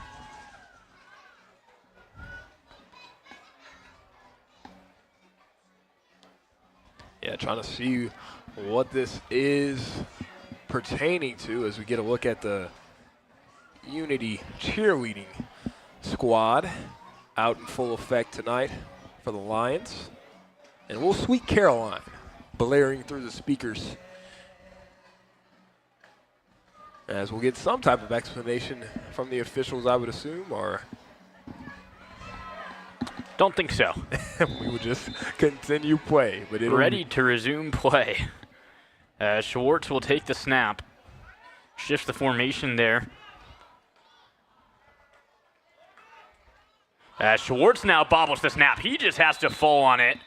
Yeah, trying to see what this is pertaining to as we get a look at the Unity cheerleading squad out in full effect tonight for the Lions. And we'll Sweet Caroline blaring through the speakers as we'll get some type of explanation from the officials, I would assume, or don't think so. We would just continue play. But ready to resume play. Schwartz will take the snap. Shifts the formation there. Schwartz now bobbles the snap. He just has to fall on it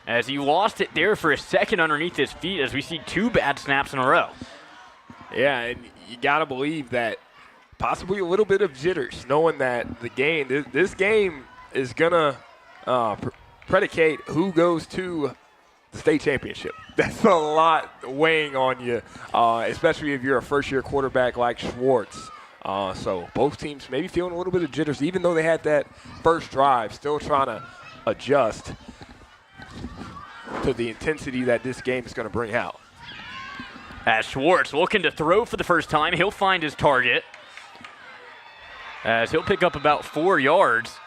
as he lost it there for a second underneath his feet as we see 2 bad snaps in a row. Yeah, and you got to believe that possibly a little bit of jitters, knowing that the game, this game is going to predicate who goes to the state championship. That's a lot weighing on you, especially if you're a first-year quarterback like Schwartz. So both teams maybe feeling a little bit of jitters, even though they had that first drive, still trying to adjust to the intensity that this game is going to bring out. As Schwartz looking to throw for the first time, he'll find his target as he'll pick up about 4 yards.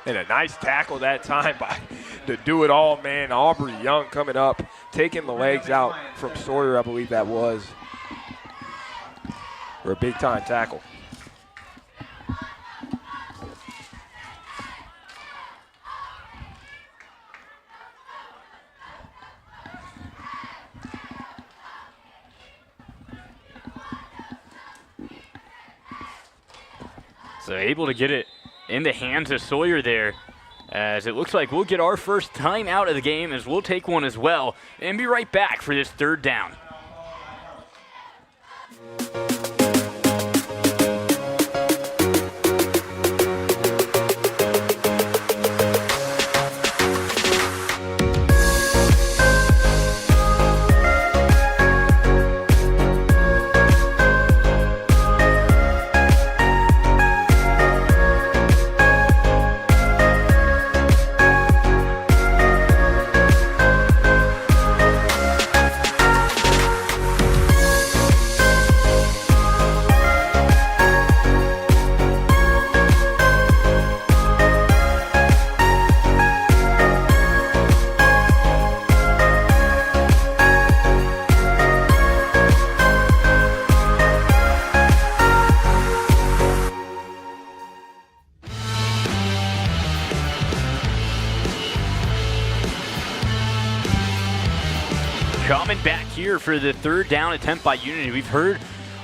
And a nice tackle that time by the do-it-all man, Aubrey Young, coming up, taking the legs out from Sawyer, I believe that was, for a big-time tackle. So able to get it in the hands of Sawyer there, as it looks like we'll get our first time out of the game, as we'll take one as well and be right back for this 3rd down. Coming back here for the 3rd down attempt by Unity. We've heard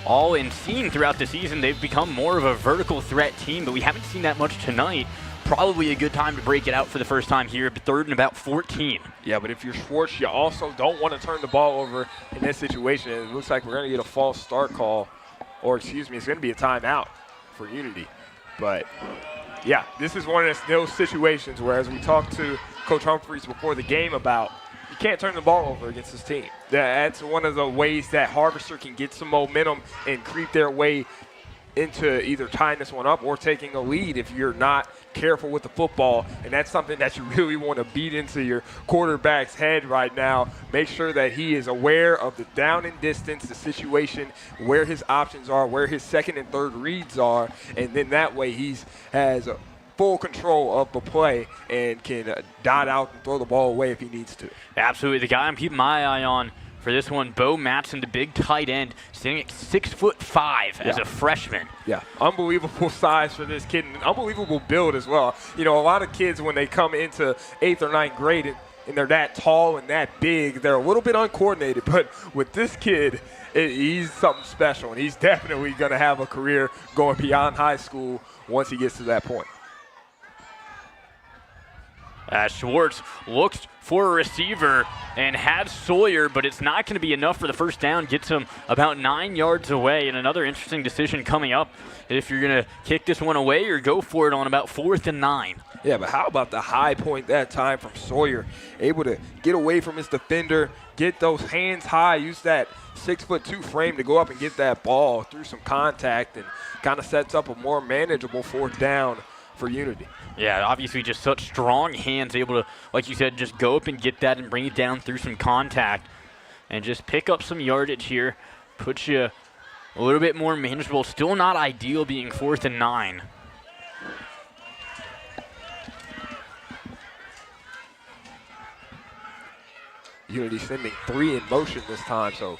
and seen throughout the season they've become more of a vertical threat team, but we haven't seen that much tonight. probably a good time to break it out for the first time here, but 3rd and about 14. Yeah, but if you're Schwartz, you also don't want to turn the ball over in this situation. It looks like we're going to get a false start call, or excuse me, it's going to be a timeout for Unity. But, yeah, this is one of those situations where, as we talked to Coach Humphreys before the game about, you can't turn the ball over against this team. That's one of the ways that Harvester can get some momentum and creep their way into either tying this one up or taking a lead if you're not careful with the football. And that's something that you really want to beat into your quarterback's head right now. Make sure that he is aware of the down and distance, the situation, where his options are, where his second and third reads are, and then that way he has full control of the play and can dot out and throw the ball away if he needs to. Absolutely. The guy I'm keeping my eye on for this one, Bo Matson, the big tight end, standing at 6'5" as a freshman. Yeah, unbelievable size for this kid, and unbelievable build as well. You know, a lot of kids, when they come into 8th or 9th grade and they're that tall and that big, they're a little bit uncoordinated. But with this kid, he's something special, and he's definitely going to have a career going beyond high school once he gets to that point. As Schwartz looks for a receiver and has Sawyer, but it's not going to be enough for the first down. Gets him about 9 yards away, and another interesting decision coming up if you're going to kick this one away or go for it on about 4th and 9. Yeah, but how about the high point that time from Sawyer? Able to get away from his defender, get those hands high, use that 6'2" frame to go up and get that ball through some contact, and kind of sets up a more manageable 4th down for Unity. Yeah, obviously just such strong hands, able to, like you said, just go up and get that and bring it down through some contact and just pick up some yardage here. Puts you a little bit more manageable. Still not ideal being 4th and 9. Unity sending 3 in motion this time, so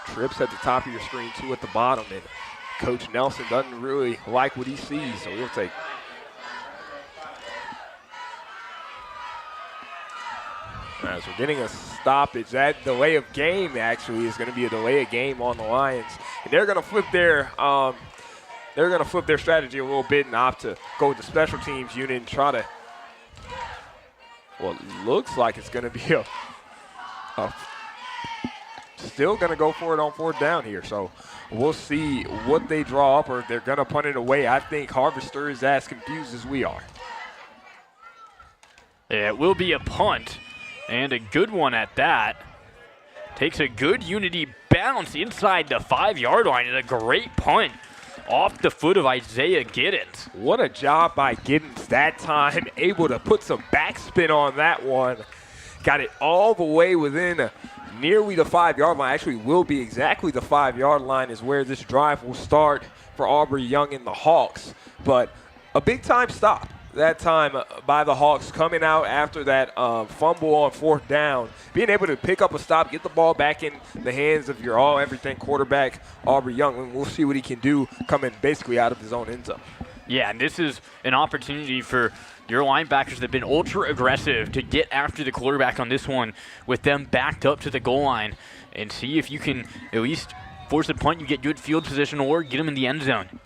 trips at the top of your screen, 2 at the bottom, and Coach Nelson doesn't really like what he sees, so he'll take. As we're getting a stoppage, that delay of game actually is going to be a delay of game on the Lions, and they're going to flip their strategy a little bit and opt to go with the special teams unit and try to. Well, it looks like it's going to be still going to go for it on 4th down here. So we'll see what they draw up, or if they're going to punt it away. I think Harvester is as confused as we are. It will be a punt, and a good one at that. Takes a good Unity bounce inside the 5-yard line, and a great punt off the foot of Isaiah Giddens. What a job by Giddens that time, able to put some backspin on that one. Got it all the way within nearly the 5-yard line. Actually will be exactly the 5-yard line is where this drive will start for Aubrey Young and the Hawks. But a big time stop that time by the Hawks, coming out after that fumble on 4th down, being able to pick up a stop, get the ball back in the hands of your all-everything quarterback, Aubrey Young, and we'll see what he can do coming basically out of his own end zone. Yeah, and this is an opportunity for your linebackers that have been ultra aggressive to get after the quarterback on this one with them backed up to the goal line and see if you can at least force a punt, you get good field position, or get them in the end zone.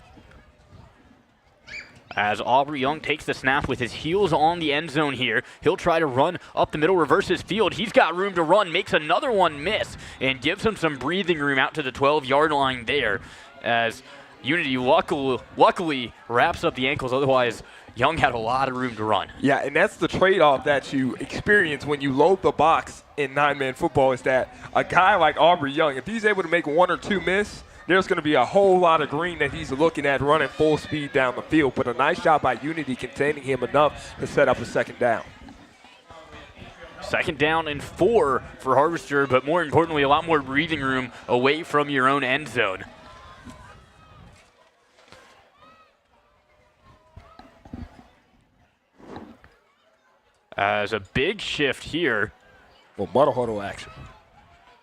As Aubrey Young takes the snap with his heels on the end zone here, he'll try to run up the middle, reverse his field. He's got room to run, makes another one miss, and gives him some breathing room out to the 12-yard line there, as Unity luckily wraps up the ankles. Otherwise, Young had a lot of room to run. Yeah, and that's the trade-off that you experience when you load the box in 9-man football, is that a guy like Aubrey Young, if he's able to make 1 or 2 miss, there's going to be a whole lot of green that he's looking at running full speed down the field. But a nice job by Unity containing him enough to set up a 2nd down. 2nd down and 4 for Harvester, but more importantly, a lot more breathing room away from your own end zone. As a big shift here. Well, muddle huddle action.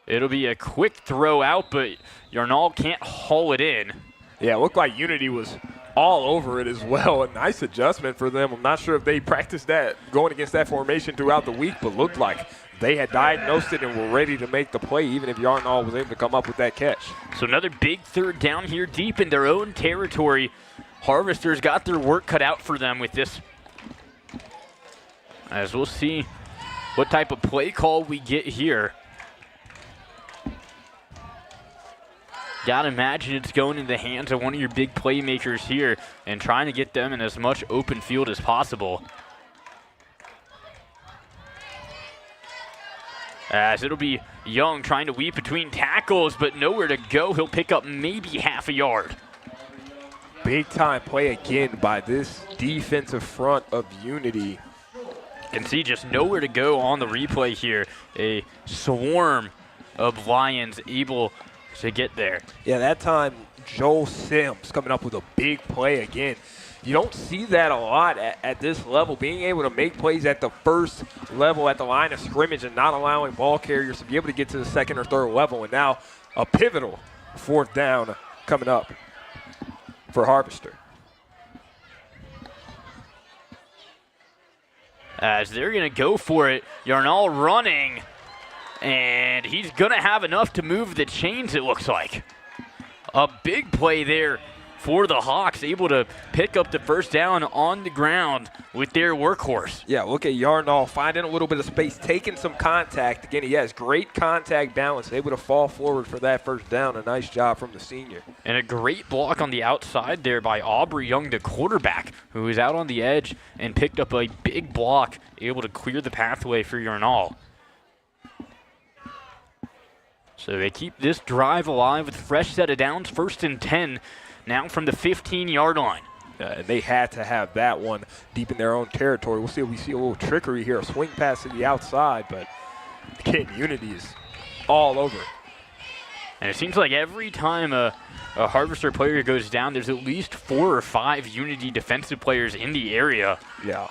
It'll be a quick throw out, but Yarnall can't haul it in. Yeah, it looked like Unity was all over it as well. A nice adjustment for them. I'm not sure if they practiced that going against that formation throughout the week, but looked like they had diagnosed it and were ready to make the play, even if Yarnall was able to come up with that catch. So another big 3rd down here deep in their own territory. Harvester's got their work cut out for them with this, as we'll see what type of play call we get here. Gotta imagine it's going in the hands of one of your big playmakers here and trying to get them in as much open field as possible. As it'll be Young trying to weave between tackles, but nowhere to go. He'll pick up maybe half a yard. Big time play again by this defensive front of Unity. And see just nowhere to go on the replay here. A swarm of Lions able to get there. Yeah, that time Joel Sims coming up with a big play again. You don't see that a lot at this level, being able to make plays at the first level at the line of scrimmage and not allowing ball carriers to be able to get to the second or third level. And now a pivotal 4th down coming up for Harvester. As they're going to go for it, Yarnall running, and he's going to have enough to move the chains, it looks like. A big play there for the Hawks, able to pick up the first down on the ground with their workhorse. Yeah, look at Yarnall finding a little bit of space, taking some contact. Again, he has great contact balance, able to fall forward for that first down. A nice job from the senior. And a great block on the outside there by Aubrey Young, the quarterback, who was out on the edge and picked up a big block, able to clear the pathway for Yarnall. So they keep this drive alive with a fresh set of downs, 1st and 10. Now from the 15-yard line. And they had to have that one deep in their own territory. We'll see if we see a little trickery here, a swing pass to the outside, but again, Unity is all over. And it seems like every time a Harvester player goes down, there's at least 4 or 5 Unity defensive players in the area. Yeah.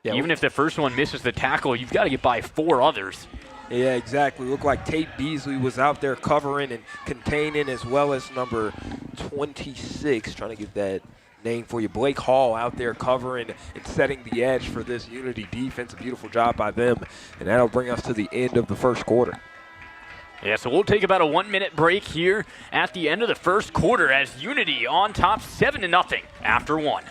Even if the first one misses the tackle, you've got to get by 4 others. Yeah, exactly. Looked like Tate Beasley was out there covering and containing, as well as number 26, trying to get that name for you, Blake Hall, out there covering and setting the edge for this Unity defense. A beautiful job by them, and that'll bring us to the end of the first quarter. Yeah, so we'll take about a 1-minute break here at the end of the first quarter as Unity on top 7-0 after 1.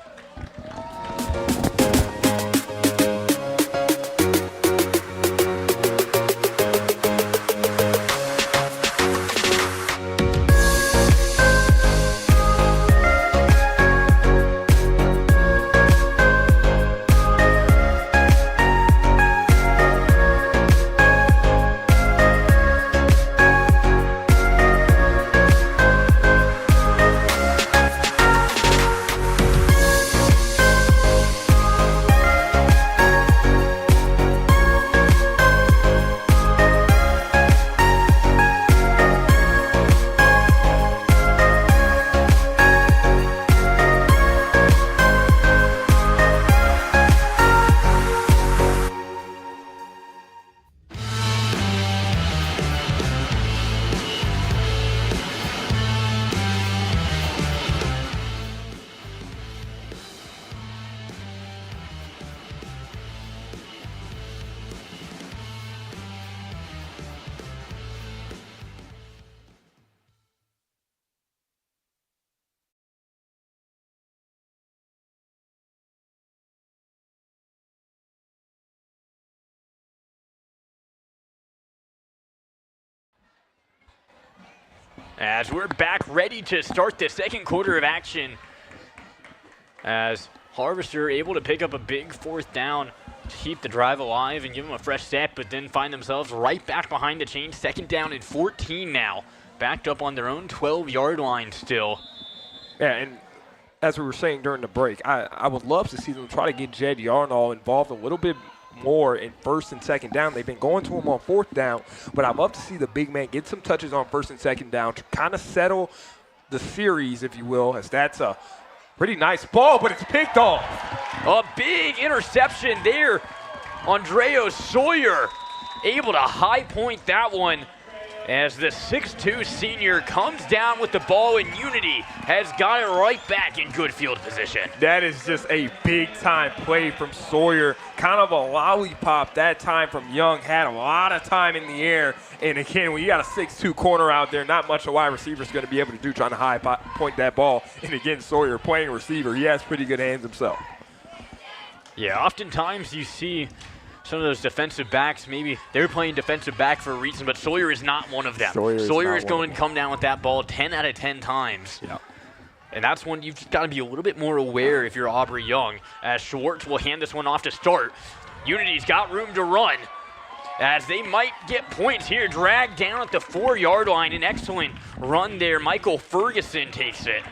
As we're back ready to start the second quarter of action, as Harvester able to pick up a big 4th down to keep the drive alive and give them a fresh set, but then find themselves right back behind the chain. 2nd down and 14 now, backed up on their own 12-yard line still. Yeah, and as we were saying during the break, I would love to see them try to get Jed Yarnall involved a little bit more in 1st and 2nd down. They've been going to him on 4th down, but I'd love to see the big man get some touches on 1st and 2nd down to kind of settle the series, if you will, as that's a pretty nice ball, but it's picked off. A big interception there. Andreo Sawyer able to high point that one as the 6'2 senior comes down with the ball, and Unity has got it right back in good field position. That is just a big-time play from Sawyer. Kind of a lollipop that time from Young. Had a lot of time in the air. And, again, when you got a 6'2 corner out there, not much a wide receiver is going to be able to do trying to high point that ball. And, again, Sawyer playing receiver. He has pretty good hands himself. Yeah, oftentimes you see some of those defensive backs, maybe they're playing defensive back for a reason, but Sawyer is not one of them. Sawyer is going to come down with that ball 10 out of 10 times. Yeah. And that's when you've got to be a little bit more aware if you're Aubrey Young, as Schwartz will hand this one off to start. Unity's got room to run, as they might get points here. Dragged down at the 4-yard line. An excellent run there. Michael Ferguson takes it.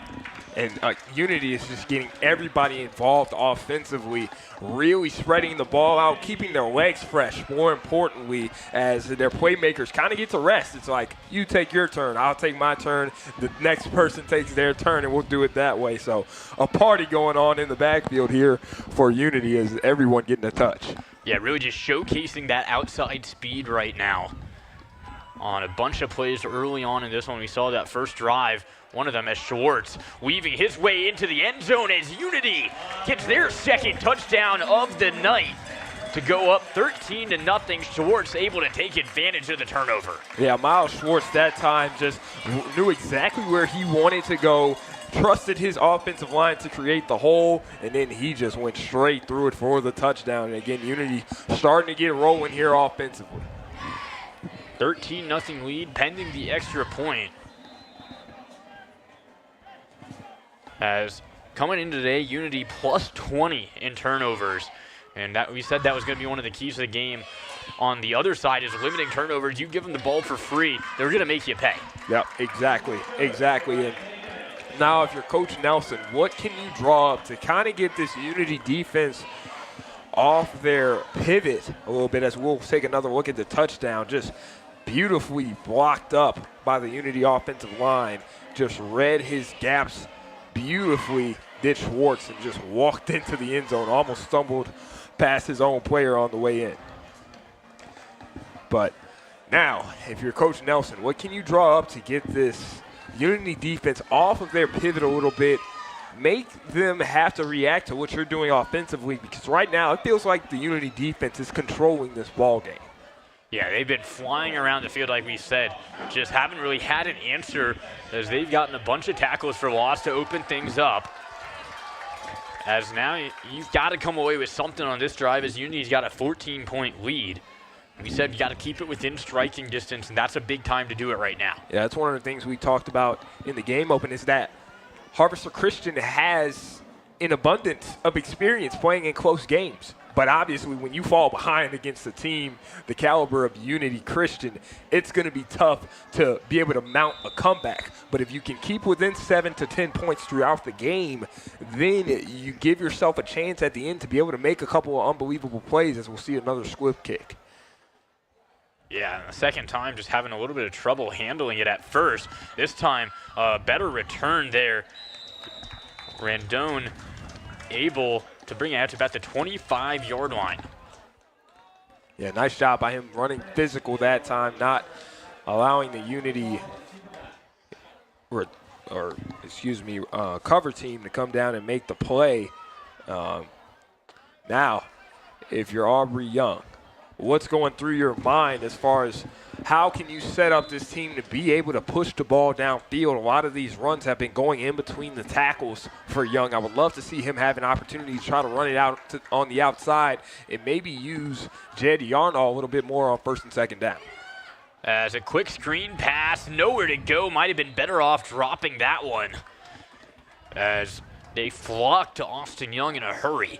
And Unity is just getting everybody involved offensively, really spreading the ball out, keeping their legs fresh, more importantly, as their playmakers kind of get to rest. It's like, you take your turn, I'll take my turn, the next person takes their turn, and we'll do it that way. So a party going on in the backfield here for Unity as everyone getting a touch. Yeah, really just showcasing that outside speed right now. On a bunch of plays early on in this one, we saw that first drive. One of them as Schwartz weaving his way into the end zone as Unity gets their second touchdown of the night to go up 13-0. Schwartz able to take advantage of the turnover. Yeah, Miles Schwartz that time just knew exactly where he wanted to go, trusted his offensive line to create the hole, and then he just went straight through it for the touchdown. And again, Unity starting to get rolling here offensively. 13-0 lead pending the extra point. As coming in today, Unity plus 20 in turnovers. And that we said that was going to be one of the keys to the game. On the other side is limiting turnovers. You give them the ball for free, they're going to make you pay. Yep, exactly. And now if you're Coach Nelson, what can you draw up to kind of get this Unity defense off their pivot a little bit, as we'll take another look at the touchdown. Just beautifully blocked up by the Unity offensive line. Just read his gaps beautifully, did Schwartz, and just walked into the end zone, almost stumbled past his own player on the way in. But now, if you're Coach Nelson, what can you draw up to get this Unity defense off of their pivot a little bit, make them have to react to what you're doing offensively? Because right now it feels like the Unity defense is controlling this ball game. Yeah, they've been flying around the field like we said, just haven't really had an answer as they've gotten a bunch of tackles for loss to open things up. As now you've got to come away with something on this drive, as Unity's got a 14-point lead. We said you got to keep it within striking distance, and that's a big time to do it right now. Yeah, that's one of the things we talked about in the game open, is that Harvester Christian has an abundance of experience playing in close games. But obviously, when you fall behind against a team the caliber of Unity Christian, it's going to be tough to be able to mount a comeback. But if you can keep within 7 to 10 points throughout the game, then you give yourself a chance at the end to be able to make a couple of unbelievable plays, as we'll see another squib kick. Yeah, and the second time just having a little bit of trouble handling it at first. This time, a better return there. Randone able to bring it out to about the 25-yard line. Yeah, nice job by him running physical that time, not allowing the Unity cover team to come down and make the play. Now, if you're Aubrey Young, what's going through your mind as far as how can you set up this team to be able to push the ball downfield? A lot of these runs have been going in between the tackles for Young. I would love to see him have an opportunity to try to run it out on the outside and maybe use Jed Yarnall a little bit more on first and second down. As a quick screen pass, nowhere to go. Might have been better off dropping that one, as they flock to Austin Young in a hurry.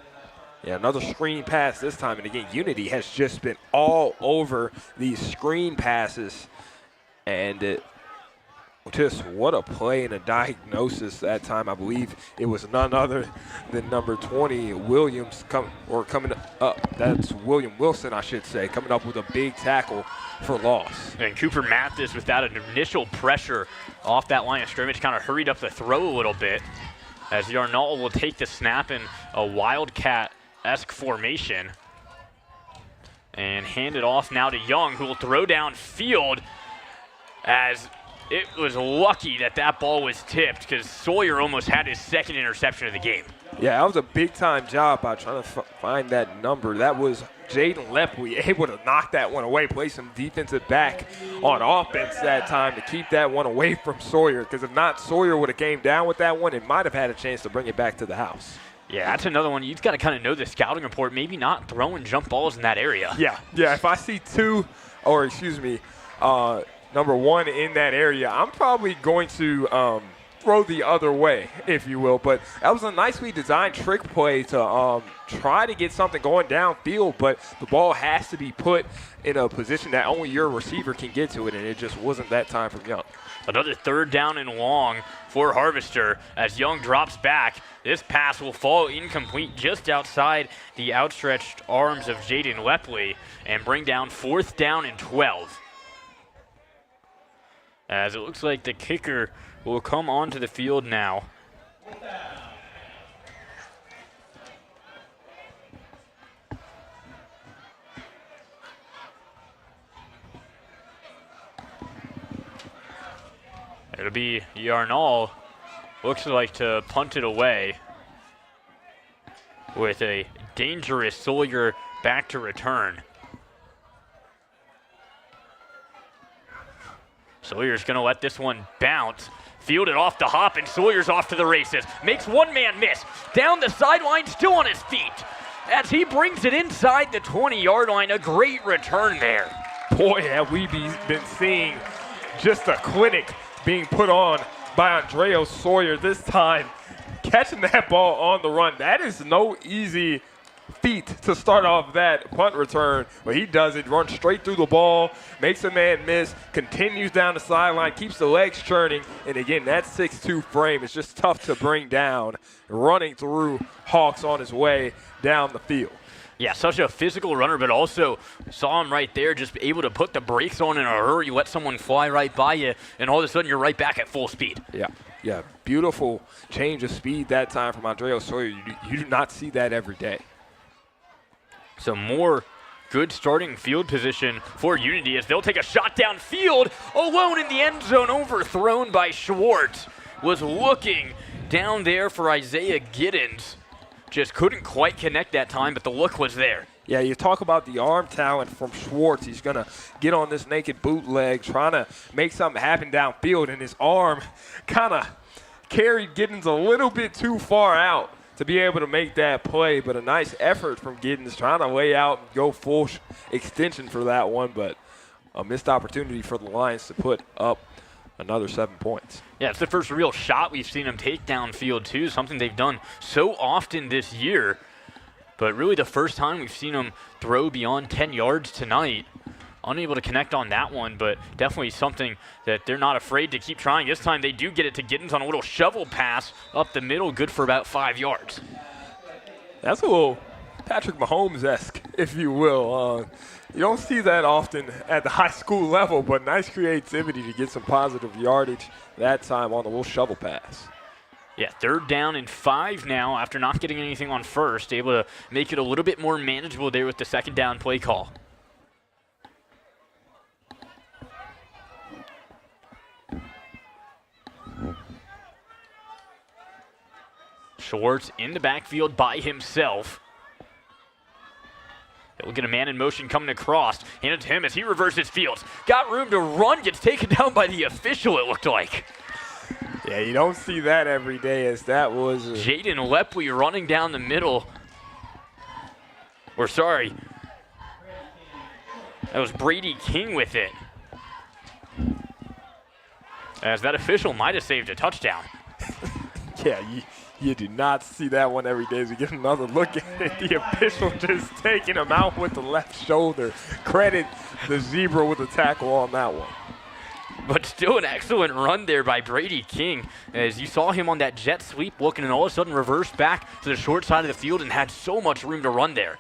Yeah, another screen pass this time. And again, Unity has just been all over these screen passes. And just what a play and a diagnosis that time. I believe it was none other than number 20, Williams, coming up. That's William Wilson, I should say, coming up with a big tackle for loss. And Cooper Mathis, without an initial pressure off that line of scrimmage, kind of hurried up the throw a little bit, as Yarnall will take the snap in a Wildcat-esque formation and hand it off now to Young, who will throw downfield. as it was lucky that that ball was tipped because Sawyer almost had his second interception of the game. Yeah, that was a big-time job by trying to find that number. That was Jaden Lepley able to knock that one away, play some defensive back on offense that time to keep that one away from Sawyer, because if not, Sawyer would have came down with that one and might have had a chance to bring it back to the house. Yeah, that's another one. You've got to kind of know the scouting report, maybe not throwing jump balls in that area. Yeah, if I see number one in that area, I'm probably going to throw the other way, if you will. But that was a nicely designed trick play to try to get something going downfield, but the ball has to be put in a position that only your receiver can get to it, and it just wasn't that time from Young. Another third down and long for Harvester as Young drops back. This pass will fall incomplete just outside the outstretched arms of Jaden Lepley and bring down 4th down and 12. As it looks like the kicker will come onto the field now. It'll be Yarnall. Looks like to punt it away with a dangerous Sawyer back to return. Sawyer's going to let this one bounce. Fielded off the hop, and Sawyer's off to the races. Makes one man miss. Down the sideline, still on his feet. As he brings it inside the 20-yard line, a great return there. Boy, have we been seeing just a clinic being put on by Andreo Sawyer this time. Catching that ball on the run. That is no easy feat to start off that punt return, but he does it, runs straight through the ball, makes a man miss, continues down the sideline, keeps the legs churning, and again, that 6'2" frame is just tough to bring down, running through Hawks on his way down the field. Yeah, such a physical runner, but also saw him right there, just able to put the brakes on in a hurry, let someone fly right by you, and all of a sudden you're right back at full speed. Yeah, beautiful change of speed that time from Andreo Sawyer. You do not see that every day. So more good starting field position for Unity as they'll take a shot downfield, alone in the end zone, overthrown by Schwartz. Was looking down there for Isaiah Giddens. Just couldn't quite connect that time, but the look was there. Yeah, you talk about the arm talent from Schwartz. He's going to get on this naked bootleg, trying to make something happen downfield, and his arm kind of carried Giddens a little bit too far out to be able to make that play, but a nice effort from Giddens trying to lay out and go full extension for that one, but a missed opportunity for the Lions to put up another 7 points. Yeah, it's the first real shot we've seen them take downfield, too, something they've done so often this year, but really the first time we've seen them throw beyond 10 yards tonight. Unable to connect on that one, but definitely something that they're not afraid to keep trying. This time they do get it to Giddens on a little shovel pass up the middle, good for about 5 yards. That's a little Patrick Mahomes-esque, if you will. You don't see that often at the high school level, but nice creativity to get some positive yardage that time on the little shovel pass. Yeah, 3rd down and 5 now after not getting anything on first, able to make it a little bit more manageable there with the 2nd down play call. Schwartz in the backfield by himself. He'll get a man in motion coming across. Hand it to him as he reverses fields. Got room to run, gets taken down by the official, it looked like. Yeah, you don't see that every day, as that was Jaden Lepley running down the middle. That was Brady King with it. As that official might have saved a touchdown. Yeah, you do not see that one every day. As we get another look at it, the official just taking him out with the left shoulder. Credit the Zebra with a tackle on that one. But still an excellent run there by Brady King, as you saw him on that jet sweep looking and all of a sudden reversed back to the short side of the field and had so much room to run there.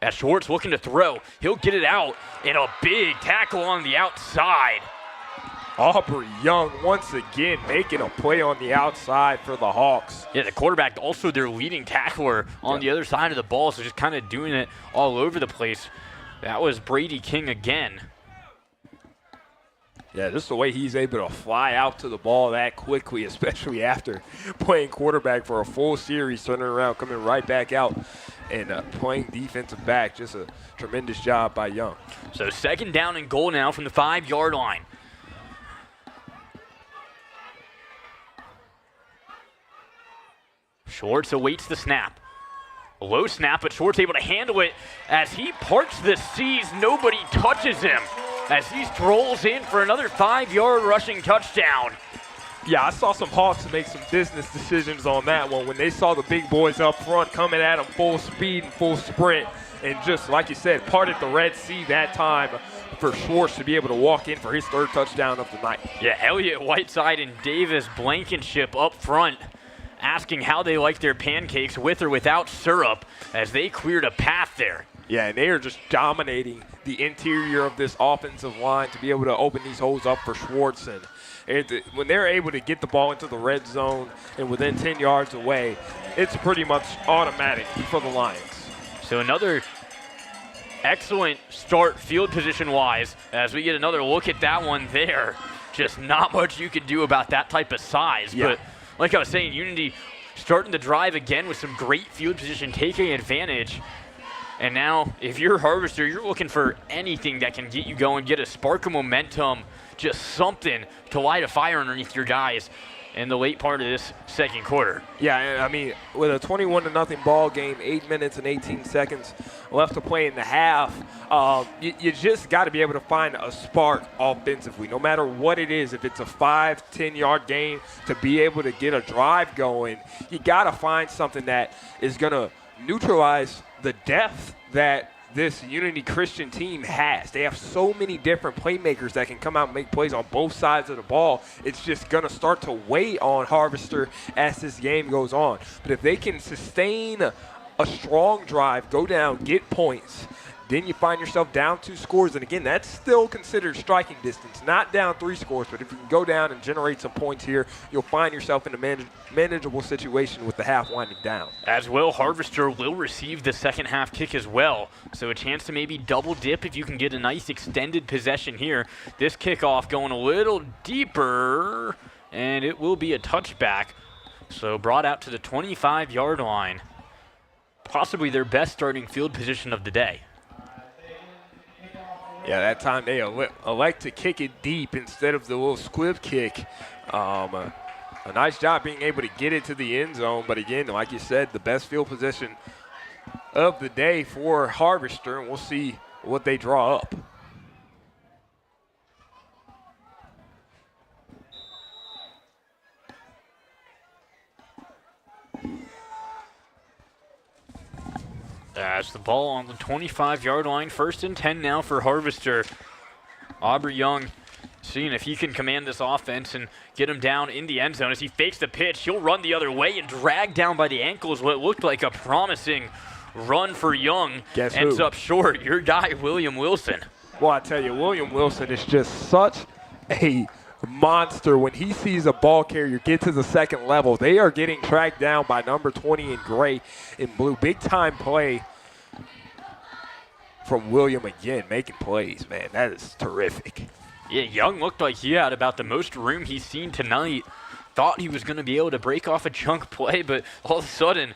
As Schwartz looking to throw, he'll get it out, and a big tackle on the outside. Aubrey Young once again making a play on the outside for the Hawks. Yeah, the quarterback also their leading tackler on the other side of the ball, so just kind of doing it all over the place. That was Brady King again. Yeah, just the way he's able to fly out to the ball that quickly, especially after playing quarterback for a full series, turning around, coming right back out, and playing defensive back. Just a tremendous job by Young. So 2nd down and goal now from the 5-yard line. Schwartz awaits the snap. A low snap, but Schwartz able to handle it as he parks the C's. Nobody touches him as he strolls in for another 5-yard rushing touchdown. Yeah, I saw some Hawks make some business decisions on that one when they saw the big boys up front coming at them full speed and full sprint, and just, like you said, parted the Red Sea that time for Schwartz to be able to walk in for his 3rd touchdown of the night. Yeah, Elliott Whiteside and Davis Blankenship up front, asking how they like their pancakes with or without syrup as they cleared a path there. Yeah, and they are just dominating the interior of this offensive line to be able to open these holes up for Schwartz. And when they're able to get the ball into the red zone and within 10 yards away, it's pretty much automatic for the Lions. So another excellent start field position-wise as we get another look at that one there. Just not much you can do about that type of size. Yeah. But like I was saying, Unity starting to drive again with some great field position, taking advantage. And now, if you're Harvester, you're looking for anything that can get you going, get a spark of momentum, just something to light a fire underneath your guys in the late part of this 2nd quarter. Yeah, I mean, with a 21-0 ball game, 8 minutes and 18 seconds left to play in the half, you just got to be able to find a spark offensively, no matter what it is. If it's a 5-10-yard game, to be able to get a drive going, you got to find something that is going to neutralize the depth that this Unity Christian team has. They have so many different playmakers that can come out and make plays on both sides of the ball. It's just going to start to weigh on Harvester as this game goes on. But if they can sustain a strong drive, go down, get points, then you find yourself down 2 scores. And again, that's still considered striking distance, not down 3 scores. But if you can go down and generate some points here, you'll find yourself in a manageable situation with the half winding down. As well, Harvester will receive the 2nd half kick as well. So a chance to maybe double dip if you can get a nice extended possession here. This kickoff going a little deeper, and it will be a touchback. So brought out to the 25-yard line. Possibly their best starting field position of the day. Yeah, that time they elect to kick it deep instead of the little squib kick. A nice job being able to get it to the end zone. But again, like you said, the best field position of the day for Harvester, and we'll see what they draw up. As the ball on the 25-yard line, 1st and 10 now for Harvester. Aubrey Young seeing if he can command this offense and get him down in the end zone. As he fakes the pitch, he'll run the other way and drag down by the ankles what looked like a promising run for Young. Guess ends who? up short. Your guy, William Wilson. Well, I tell you, William Wilson is just such a monster. When he sees a ball carrier get to the 2nd level, they are getting tracked down by number 20 in gray and blue. Big time play from William again, making plays, man. That is terrific. Yeah, Young looked like he had about the most room he's seen tonight. Thought he was going to be able to break off a chunk play, but all of a sudden,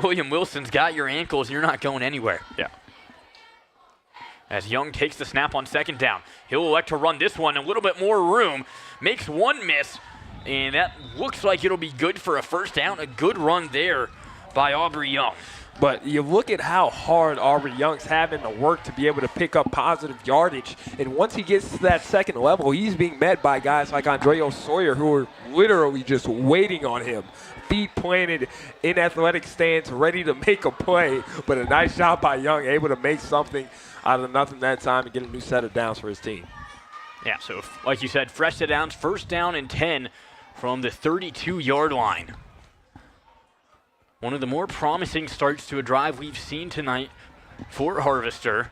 William Wilson's got your ankles and you're not going anywhere. Yeah. As Young takes the snap on 2nd down. He'll elect to run this one, a little bit more room. Makes one miss, and that looks like it'll be good for a 1st down. A good run there by Aubrey Young. But you look at how hard Aubrey Young's having to work to be able to pick up positive yardage. And once he gets to that 2nd level, he's being met by guys like Andreo Sawyer, who are literally just waiting on him. Feet planted in athletic stance, ready to make a play. But a nice job by Young, able to make something out of nothing that time and get a new set of downs for his team. Yeah, so like you said, fresh set downs, 1st down and 10 from the 32-yard line. One of the more promising starts to a drive we've seen tonight for Harvester.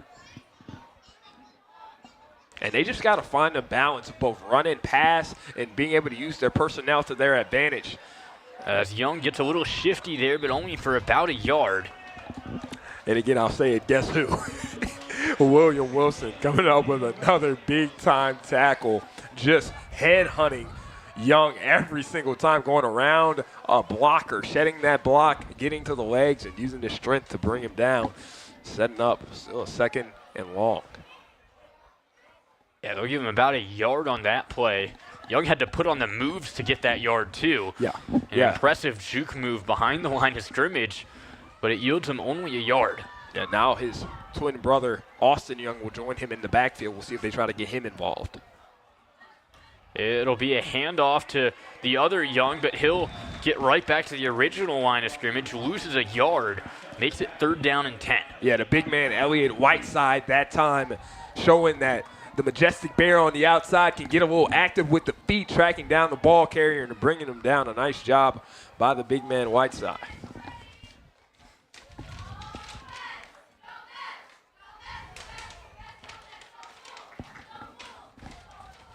And they just got to find a balance of both run and pass and being able to use their personnel to their advantage. As Young gets a little shifty there, but only for about a yard. And again, I'll say it, guess who? William Wilson coming up with another big-time tackle just head-hunting Young every single time, going around a blocker, shedding that block, getting to the legs, and using the strength to bring him down, setting up still a 2nd and long. Yeah, they'll give him about a yard on that play. Young had to put on the moves to get that yard, too. Yeah. An impressive juke move behind the line of scrimmage, but it yields him only a yard. Yeah, now his twin brother, Austin Young, will join him in the backfield. We'll see if they try to get him involved. It'll be a handoff to the other Young, but he'll get right back to the original line of scrimmage, loses a yard, makes it 3rd down and 10. Yeah, the big man, Elliott Whiteside, that time showing that the majestic bear on the outside can get a little active with the feet, tracking down the ball carrier and bringing him down. A nice job by the big man, Whiteside.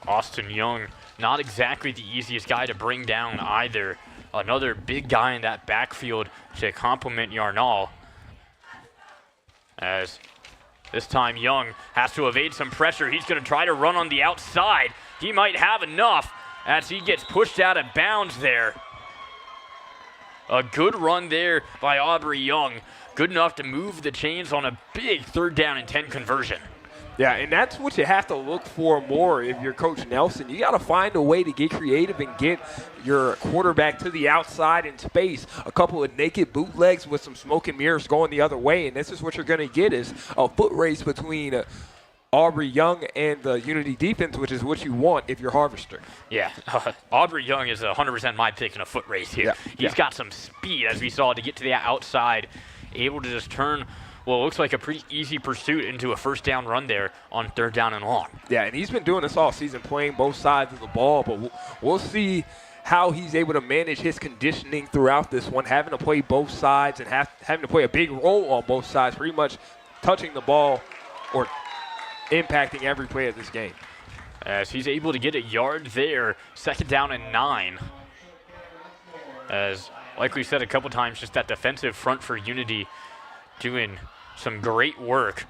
Austin Young, not exactly the easiest guy to bring down either. Another big guy in that backfield to complement Yarnall. As this time Young has to evade some pressure. He's going to try to run on the outside. He might have enough as he gets pushed out of bounds there. A good run there by Aubrey Young. Good enough to move the chains on a big 3rd down and 10 conversion. Yeah, and that's what you have to look for more if you're Coach Nelson. You got to find a way to get creative and get your quarterback to the outside in space. A couple of naked bootlegs with some smoke and mirrors going the other way, and this is what you're going to get is a foot race between Aubrey Young and the Unity defense, which is what you want if you're Harvester. Yeah, Aubrey Young is 100% my pick in a foot race here. He's got some speed, as we saw, to get to the outside, able to just turn well, it looks like a pretty easy pursuit into a 1st down run there on 3rd down and long. Yeah, and he's been doing this all season, playing both sides of the ball, but we'll see how he's able to manage his conditioning throughout this one, having to play both sides and having to play a big role on both sides, pretty much touching the ball or impacting every play of this game. As he's able to get a yard there, 2nd down and 9. As, like we said a couple times, just that defensive front for Unity doing some great work,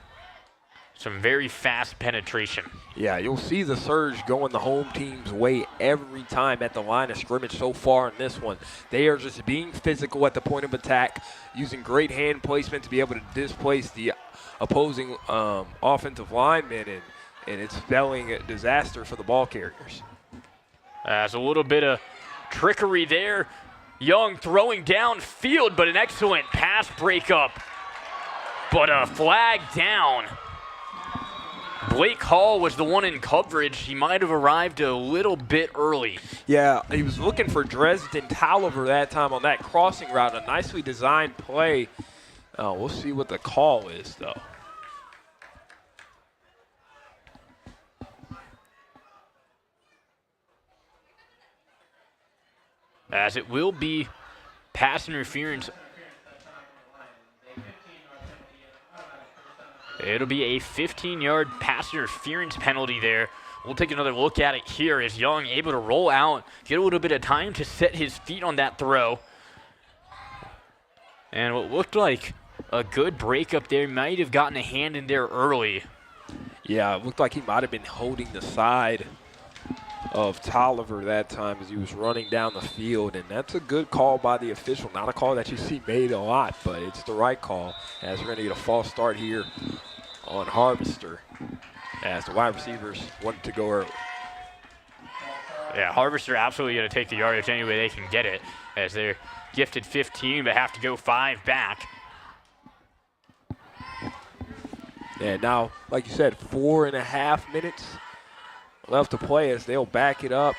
some very fast penetration. Yeah, you'll see the surge going the home team's way every time at the line of scrimmage so far in this one. They are just being physical at the point of attack, using great hand placement to be able to displace the opposing offensive linemen, and it's spelling a disaster for the ball carriers. There's a little bit of trickery there. Young throwing downfield, but an excellent pass breakup. But a flag down. Blake Hall was the one in coverage. He might have arrived a little bit early. Yeah, he was looking for Dresden Tolliver that time on that crossing route. A nicely designed play. We'll see what the call is, though. As it will be pass interference. It'll be a 15-yard pass interference penalty there. We'll take another look at it here as Young able to roll out, get a little bit of time to set his feet on that throw. And what looked like a good breakup there, might have gotten a hand in there early. Yeah, it looked like he might have been holding the side of Tolliver that time as he was running down the field, and that's a good call by the official. Not a call that you see made a lot, but it's the right call as we're going to get a false start here on Harvester as the wide receivers wanted to go early. Yeah, Harvester absolutely going to take the yardage any way they can get it as they're gifted 15 but have to go 5 back. And now, like you said, 4.5 minutes left to play as they'll back it up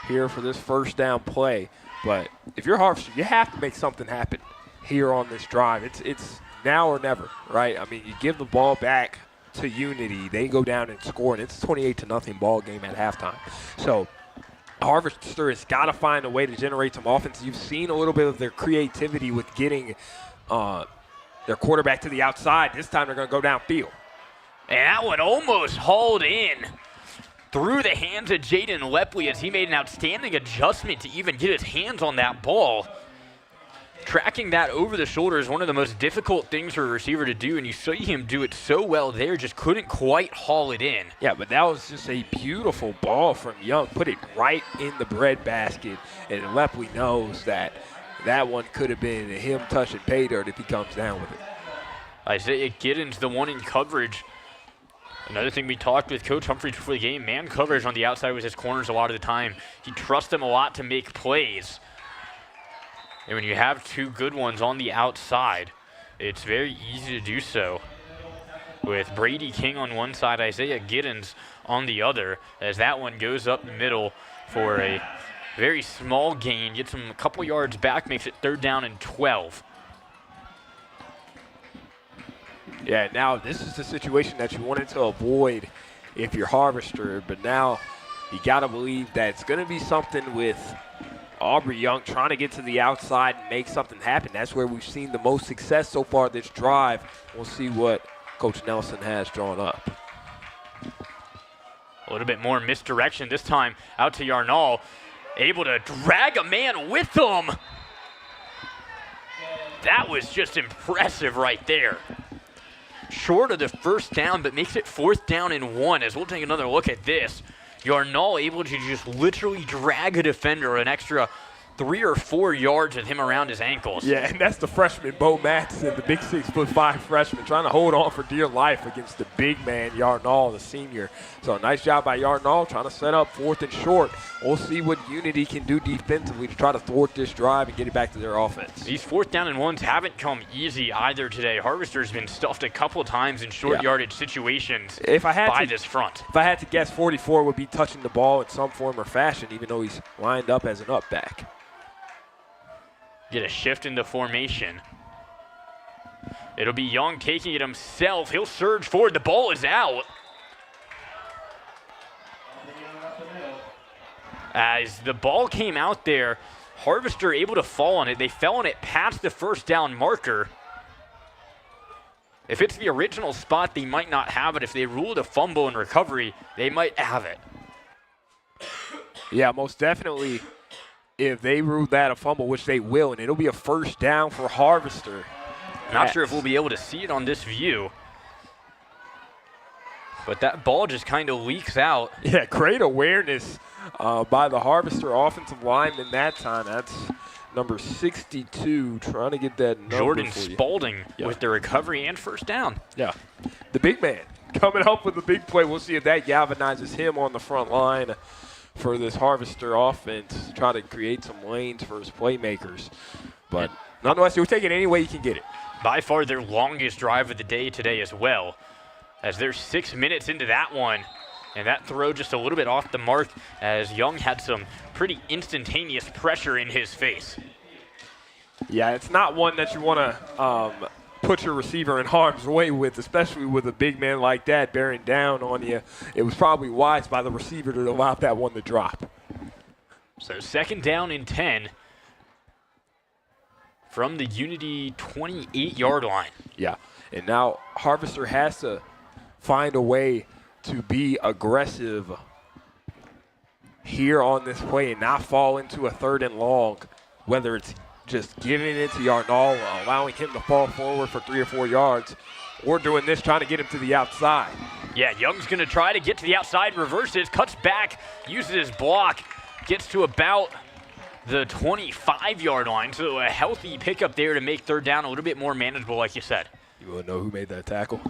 here for this 1st down play. But if you're Harvester, you have to make something happen here on this drive. It's now or never, right? I mean, you give the ball back to Unity, they go down and score, and it's a 28-0 ball game at halftime. So Harvester has got to find a way to generate some offense. You've seen a little bit of their creativity with getting their quarterback to the outside. This time they're going to go downfield. And that one almost hauled in through the hands of Jaden Lepley as he made an outstanding adjustment to even get his hands on that ball. tracking that over the shoulder is one of the most difficult things for a receiver to do, and you see him do it so well there, just couldn't quite haul it in. Yeah, but that was just a beautiful ball from Young. Put it right in the breadbasket, and Lepley knows that that one could have been him touching pay dirt if he comes down with it. Isaiah Giddens, the one in coverage. Another thing we talked with Coach Humphreys before the game, man coverage on the outside was his corners a lot of the time. He trusts them a lot to make plays. And when you have two good ones on the outside, it's very easy to do so. With Brady King on one side, Isaiah Giddens on the other, as that one goes up the middle for a very small gain, gets him a couple yards back, makes it 3rd down and 12. Yeah, now this is the situation that you wanted to avoid if you're Harvester, but now you got to believe that it's going to be something with Aubrey Young trying to get to the outside and make something happen. That's where we've seen the most success so far this drive. We'll see what Coach Nelson has drawn up. A little bit more misdirection this time out to Yarnall. Able to drag a man with him. That was just impressive right there. Short of the 1st down, but makes it 4th down and 1, as we'll take another look at this. Yarnall able to just literally drag a defender an extra 3 or 4 yards with him around his ankles. Yeah, and that's the freshman, Bo Matson, the big 6'5" freshman, trying to hold on for dear life against the big man, Yarnall, the senior. So nice job by Yarnall, trying to set up 4th and short. We'll see what Unity can do defensively to try to thwart this drive and get it back to their offense. These 4th down and 1s haven't come easy either today. Harvester's been stuffed a couple times in short yardage situations by this front. If I had to guess, 44 would be touching the ball in some form or fashion, even though he's lined up as an up back. Get a shift in the formation. It'll be Young taking it himself. He'll surge forward. The ball is out. As the ball came out there, Harvester able to fall on it. They fell on it past the 1st down marker. If it's the original spot, they might not have it. If they ruled a fumble in recovery, they might have it. Yeah, most definitely. If they rule that a fumble, which they will, and it'll be a 1st down for Harvester. Not sure if we'll be able to see it on this view. But that ball just kind of leaks out. Yeah, great awareness by the Harvester offensive lineman that time. That's number 62, trying to get that number Jordan for you. Spalding with the recovery and 1st down. Yeah, the big man coming up with the big play. We'll see if that galvanizes him on the front line for this Harvester offense, try to create some lanes for his playmakers. But nonetheless, you'll take it any way you can get it. By far their longest drive of the day today as well, as they're 6 minutes into that one. And that throw just a little bit off the mark, as Young had some pretty instantaneous pressure in his face. Yeah, it's not one that you want to put your receiver in harm's way with, especially with a big man like that bearing down on you. It was probably wise by the receiver to allow that one to drop. So 2nd down and 10 from the Unity 28-yard line. Yeah, and now Harvester has to find a way to be aggressive here on this play and not fall into a 3rd and long, whether it's just giving it to Yarnall, allowing him to fall forward for 3 or 4 yards, or doing this, trying to get him to the outside. Yeah, Young's going to try to get to the outside, reverses, cuts back, uses his block, gets to about the 25-yard line. So a healthy pickup there to make 3rd down a little bit more manageable, like you said. You want to know who made that tackle?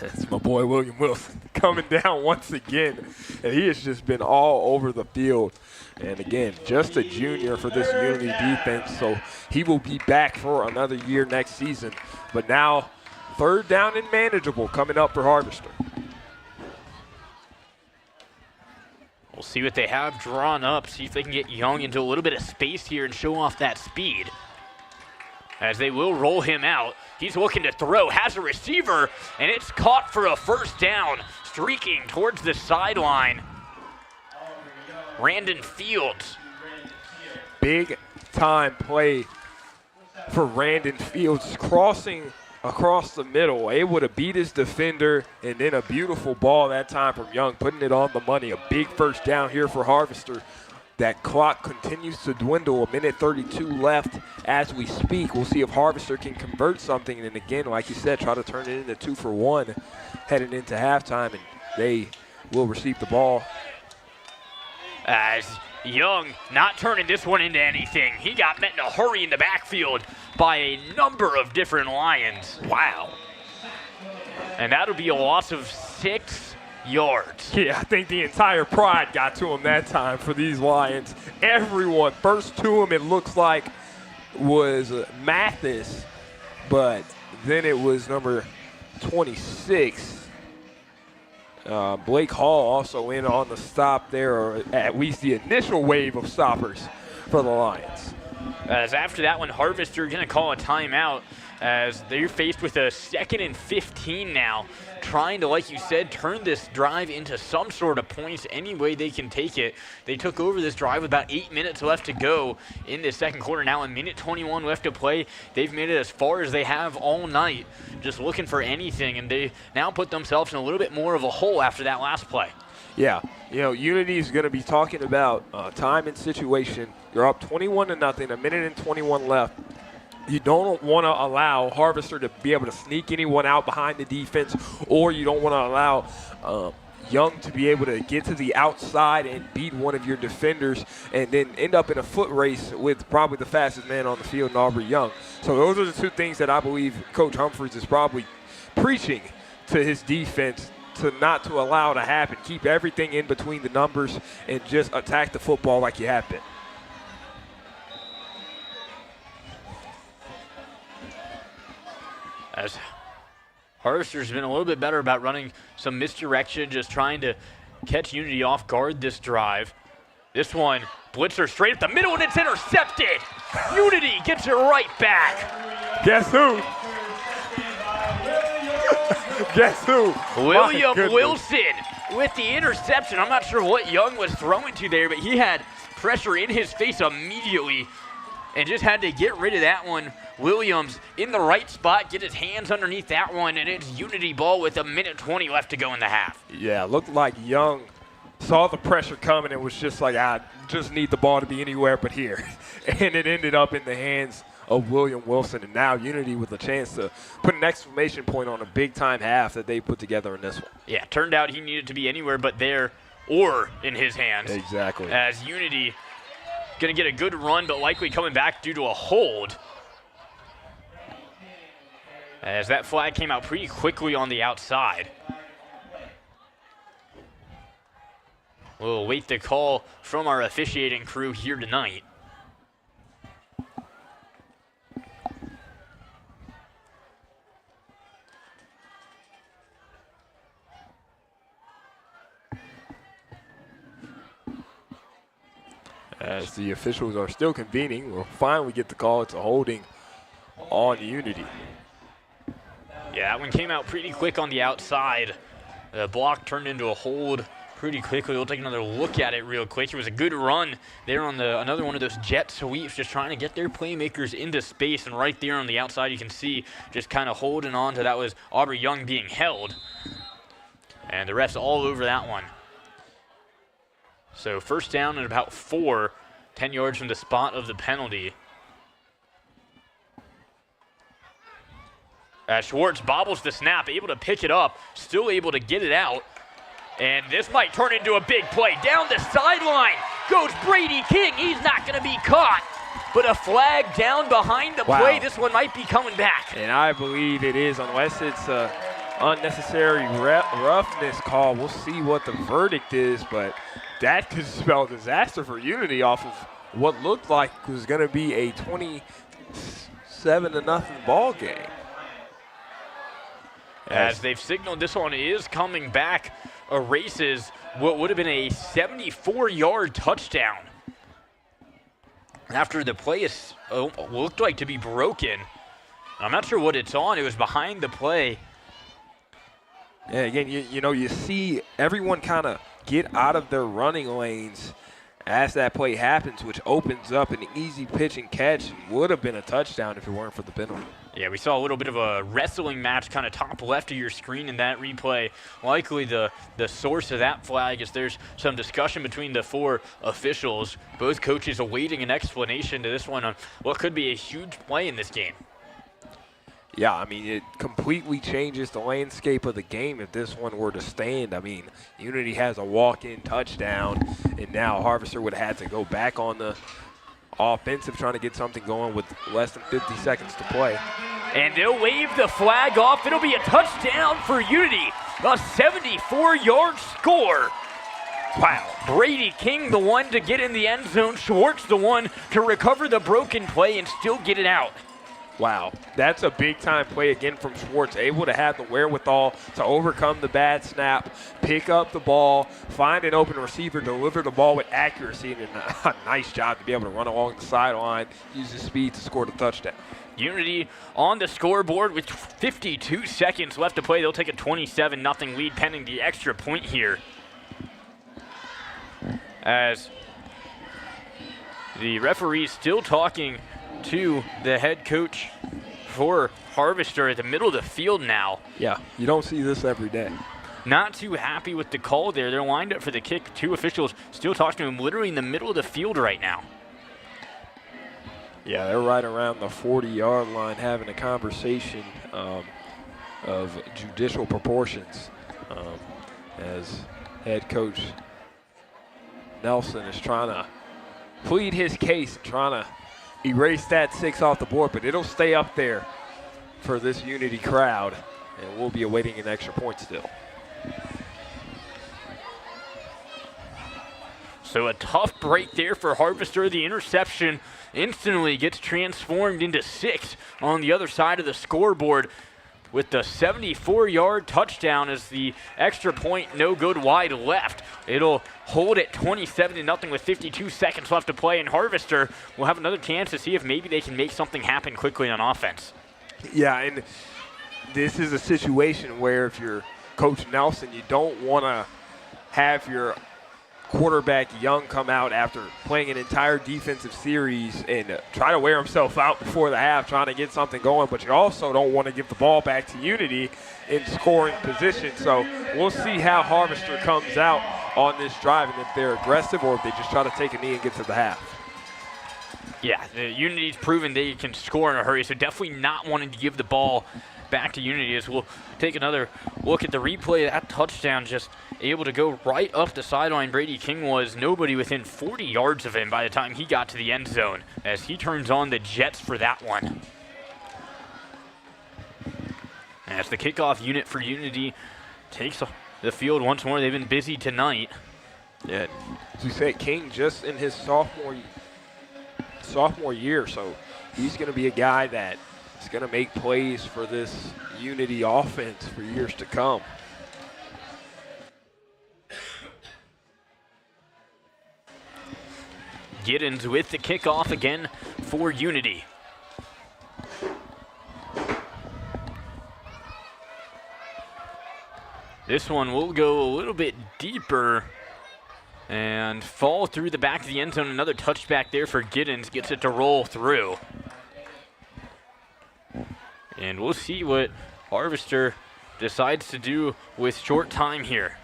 It's my boy William Wilson coming down once again. And he has just been all over the field. And again, just a junior for this Unity defense. So he will be back for another year next season. But now 3rd down and manageable coming up for Harvester. We'll see what they have drawn up, see if they can get Young into a little bit of space here and show off that speed. As they will roll him out. He's looking to throw, has a receiver, and it's caught for a 1st down, streaking towards the sideline. Randon Fields. Big time play for Randon Fields, crossing across the middle, able to beat his defender, and then a beautiful ball that time from Young, putting it on the money. A big 1st down here for Harvester that clock continues to dwindle. 1:32 left as we speak. We'll see if Harvester can convert something. And again, like you said, try to turn it into 2 for 1 heading into halftime. And they will receive the ball. As Young not turning this one into anything. He got met in a hurry in the backfield by a number of different Lions. Wow. And that'll be a loss of 6 yards. Yeah, I think the entire pride got to him that time for these Lions. Everyone, first to him, it looks like was Mathis, but then it was number 26. Blake Hall also in on the stop there, or at least the initial wave of stoppers for the Lions. As after that one, Harvester going to call a timeout as they're faced with a 2nd and 15 now, trying to, like you said, turn this drive into some sort of points any way they can take it. They took over this drive with about 8 minutes left to go in the second quarter. Now 1:21 left to play. They've made it as far as they have all night, just looking for anything, and they now put themselves in a little bit more of a hole after that last play. Yeah, Unity is going to be talking about time and situation. You're up 21-0, 1:21 left. You don't want to allow Harvester to be able to sneak anyone out behind the defense, or you don't want to allow Young to be able to get to the outside and beat one of your defenders and then end up in a foot race with probably the fastest man on the field, Aubrey Young. So those are the two things that I believe Coach Humphreys is probably preaching to his defense not to allow to happen. Keep everything in between the numbers and just attack the football like you have been. As Harvester's been a little bit better about running some misdirection, just trying to catch Unity off guard this drive. This one, blitzer straight up the middle, and it's intercepted. Unity gets it right back. Guess who? Guess who? William Wilson with the interception. I'm not sure what Young was throwing to there, but he had pressure in his face immediately and just had to get rid of that one. Williams in the right spot, get his hands underneath that one, and it's Unity ball with 1:20 left to go in the half. Yeah, looked like Young saw the pressure coming and was just like, I just need the ball to be anywhere but here. And it ended up in the hands of William Wilson, and now Unity with a chance to put an exclamation point on a big-time half that they put together in this one. Yeah, turned out he needed to be anywhere but there or in his hands. Exactly. As Unity going to get a good run, but likely coming back due to a hold. As that flag came out pretty quickly on the outside. We'll wait the call from our officiating crew here tonight. As the officials are still convening, we'll finally get the call. It's a holding on Unity. Yeah, that one came out pretty quick on the outside. The block turned into a hold pretty quickly. We'll take another look at it real quick. It was a good run there on another one of those jet sweeps, just trying to get their playmakers into space. And right there on the outside, you can see just kind of holding on to that was Aubrey Young being held. And the refs all over that one. So first down and about 4, 10 yards from the spot of the penalty. Schwartz bobbles the snap, able to pick it up, still able to get it out. And this might turn into a big play. Down the sideline goes Brady King. He's not going to be caught. But a flag down behind the play. This one might be coming back. And I believe it is, unless it's an unnecessary roughness call. We'll see what the verdict is, but that could spell disaster for Unity off of what looked like was going to be a 27-0 ball game. As they've signaled this one is coming back, erases what would have been a 74-yard touchdown. After the play looked like to be broken. I'm not sure what it's on. It was behind the play. Yeah, again, you see everyone kind of get out of their running lanes as that play happens, which opens up an easy pitch and catch. Would have been a touchdown if it weren't for the penalty. Yeah, we saw a little bit of a wrestling match kind of top left of your screen in that replay. Likely the source of that flag is there's some discussion between the 4 officials. Both coaches awaiting an explanation to this one on what could be a huge play in this game. Yeah, I mean, it completely changes the landscape of the game if this one were to stand. I mean, Unity has a walk-in touchdown, and now Harvester would have had to go back on the offensive trying to get something going with less than 50 seconds to play. And they'll wave the flag off. It'll be a touchdown for Unity. A 74-yard score. Wow. Brady King, the one to get in the end zone. Schwartz, the one to recover the broken play and still get it out. Wow, that's a big-time play again from Schwartz, able to have the wherewithal to overcome the bad snap, pick up the ball, find an open receiver, deliver the ball with accuracy, and a nice job to be able to run along the sideline, use his speed to score the touchdown. Unity on the scoreboard with 52 seconds left to play. They'll take a 27-0 lead pending the extra point here. As the referee is still talking to the head coach for Harvester at the middle of the field now. Yeah, you don't see this every day. Not too happy with the call there. They're lined up for the kick. 2 officials still talking to him literally in the middle of the field right now. Yeah, they're right around the 40-yard line having a conversation of judicial proportions as head coach Nelson is trying to plead his case, trying to erase that 6 off the board, but it'll stay up there for this Unity crowd, and we'll be awaiting an extra point still. So a tough break there for Harvester. The interception instantly gets transformed into 6 on the other side of the scoreboard with the 74-yard touchdown as the extra point no good wide left. It'll hold at 27-0 with 52 seconds left to play, and Harvester will have another chance to see if maybe they can make something happen quickly on offense. Yeah, and this is a situation where if you're Coach Nelson, you don't want to have your quarterback Young come out after playing an entire defensive series and try to wear himself out before the half trying to get something going, but you also don't want to give the ball back to Unity in scoring position. So we'll see how Harvester comes out on this drive and if they're aggressive or if they just try to take a knee and get to the half. Yeah, the Unity's proven they can score in a hurry, so definitely not wanting to give the ball back to Unity as we'll take another look at the replay. That touchdown just able to go right up the sideline. Brady King was nobody within 40 yards of him by the time he got to the end zone as he turns on the Jets for that one. As the kickoff unit for Unity takes the field once more. They've been busy tonight. Yeah, as we said, King just in his sophomore year, so he's going to be a guy that is going to make plays for this Unity offense for years to come. Giddens with the kickoff again for Unity. This one will go a little bit deeper and fall through the back of the end zone. Another touchback there for Giddens, gets it to roll through. And we'll see what Harvester decides to do with short time here.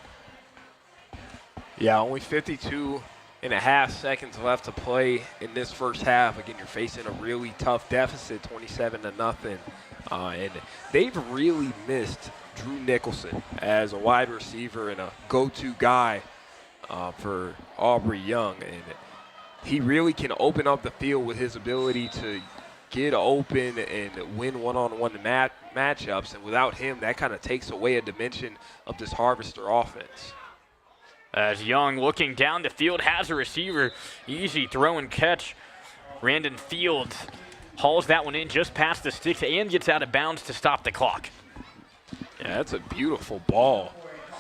Yeah, only 52.5 seconds left to play in this first half. Again, you're facing a really tough deficit, 27-0. And they've really missed Drew Nicholson as a wide receiver and a go-to guy for Aubrey Young. And he really can open up the field with his ability to get open and win one-on-one matchups. And without him, that kind of takes away a dimension of this Harvester offense. As Young looking down the field, has a receiver. Easy throw and catch. Brandon Fields hauls that one in just past the sticks and gets out of bounds to stop the clock. Yeah, that's a beautiful ball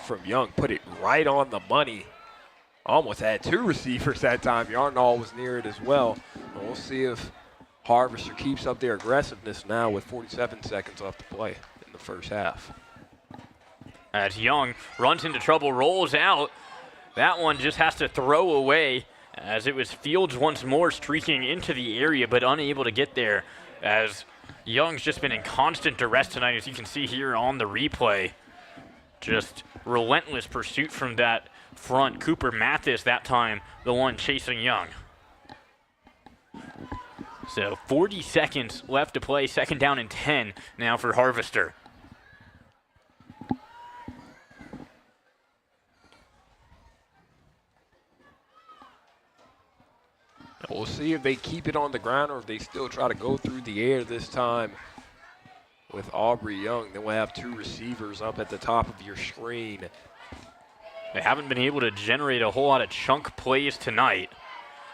from Young. Put it right on the money. Almost had 2 receivers that time. Yarnall was near it as well. And we'll see if Harvester keeps up their aggressiveness now with 47 seconds left to play in the first half. As Young runs into trouble, rolls out. That one just has to throw away as it was Fields once more streaking into the area but unable to get there as Young's just been in constant duress tonight, as you can see here on the replay. Just relentless pursuit from that front. Cooper Mathis that time, the one chasing Young. So 40 seconds left to play, 2nd down and 10 now for Harvester. We'll see if they keep it on the ground or if they still try to go through the air this time with Aubrey Young. Then we'll have 2 receivers up at the top of your screen. They haven't been able to generate a whole lot of chunk plays tonight.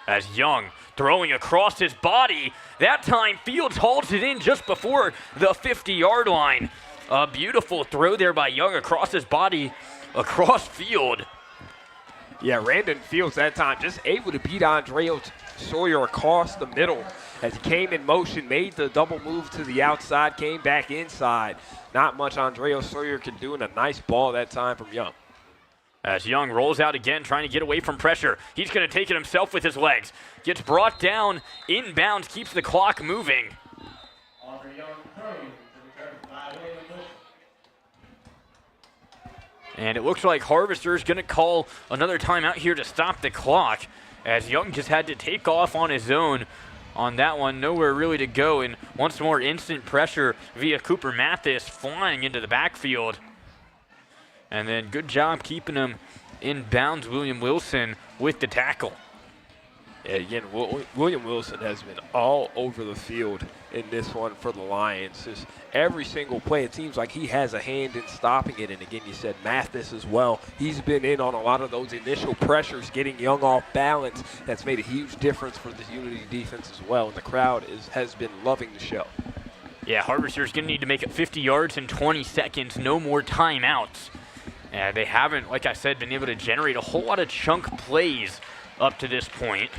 As Young throwing across his body. That time Fields hauls it in just before the 50-yard line. A beautiful throw there by Young across his body, across field. Yeah, Randon Fields that time just able to beat Andrea Sawyer across the middle as he came in motion, made the double move to the outside, came back inside. Not much Andrea Sawyer can do, and a nice ball that time from Young. As Young rolls out again, trying to get away from pressure. He's going to take it himself with his legs. Gets brought down, inbounds, keeps the clock moving. And it looks like Harvester's going to call another timeout here to stop the clock, as Young just had to take off on his own on that one. Nowhere really to go, and once more instant pressure via Cooper Mathis flying into the backfield. And then good job keeping him in bounds, William Wilson, with the tackle. Yeah, again, William Wilson has been all over the field in this one for the Lions. Just every single play, it seems like he has a hand in stopping it. And again, you said Mathis as well. He's been in on a lot of those initial pressures, getting Young off balance. That's made a huge difference for this Unity defense as well. And the crowd has been loving the show. Yeah, Harvester's going to need to make it 50 yards in 20 seconds. No more timeouts. They haven't, like I said, been able to generate a whole lot of chunk plays up to this point.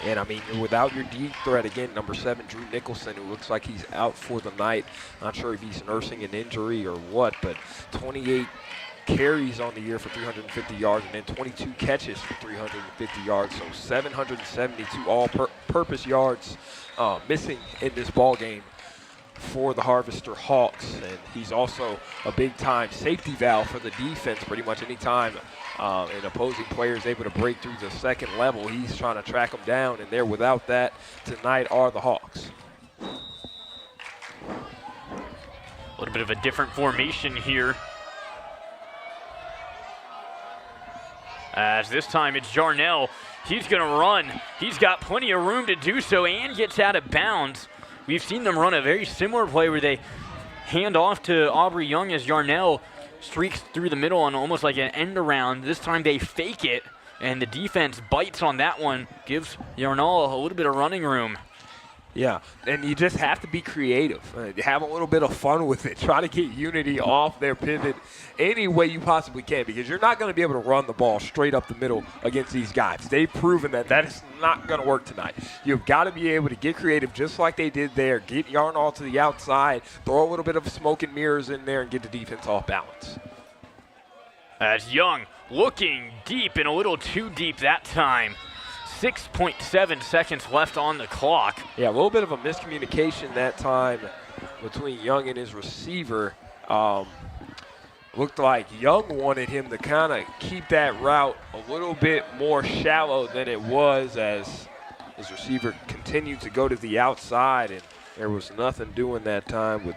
And, I mean, without your deep threat, again, number 7, Drew Nicholson, who looks like he's out for the night. Not sure if he's nursing an injury or what, but 28 carries on the year for 350 yards and then 22 catches for 350 yards. So 772 all-purpose yards missing in this ball game for the Harvester Hawks. And he's also a big-time safety valve for the defense. Pretty much any time an opposing player is able to break through the second level, he's trying to track them down, and they're without that tonight are the Hawks. A little bit of a different formation here. As this time it's Jarnell. He's going to run. He's got plenty of room to do so and gets out of bounds. We've seen them run a very similar play where they hand off to Aubrey Young as Jarnell streaks through the middle on almost like an end around. This time they fake it, and the defense bites on that one, gives Jarnell a little bit of running room. Yeah, and you just have to be creative. Have a little bit of fun with it. Try to get Unity off their pivot any way you possibly can, because you're not going to be able to run the ball straight up the middle against these guys. They've proven that is not going to work tonight. You've got to be able to get creative just like they did there. Get Yarnall to the outside, throw a little bit of smoke and mirrors in there, and get the defense off balance. As Young looking deep and a little too deep that time. 6.7 seconds left on the clock. Yeah, a little bit of a miscommunication that time between Young and his receiver. Looked like Young wanted him to kind of keep that route a little bit more shallow than it was, as his receiver continued to go to the outside, and there was nothing doing that time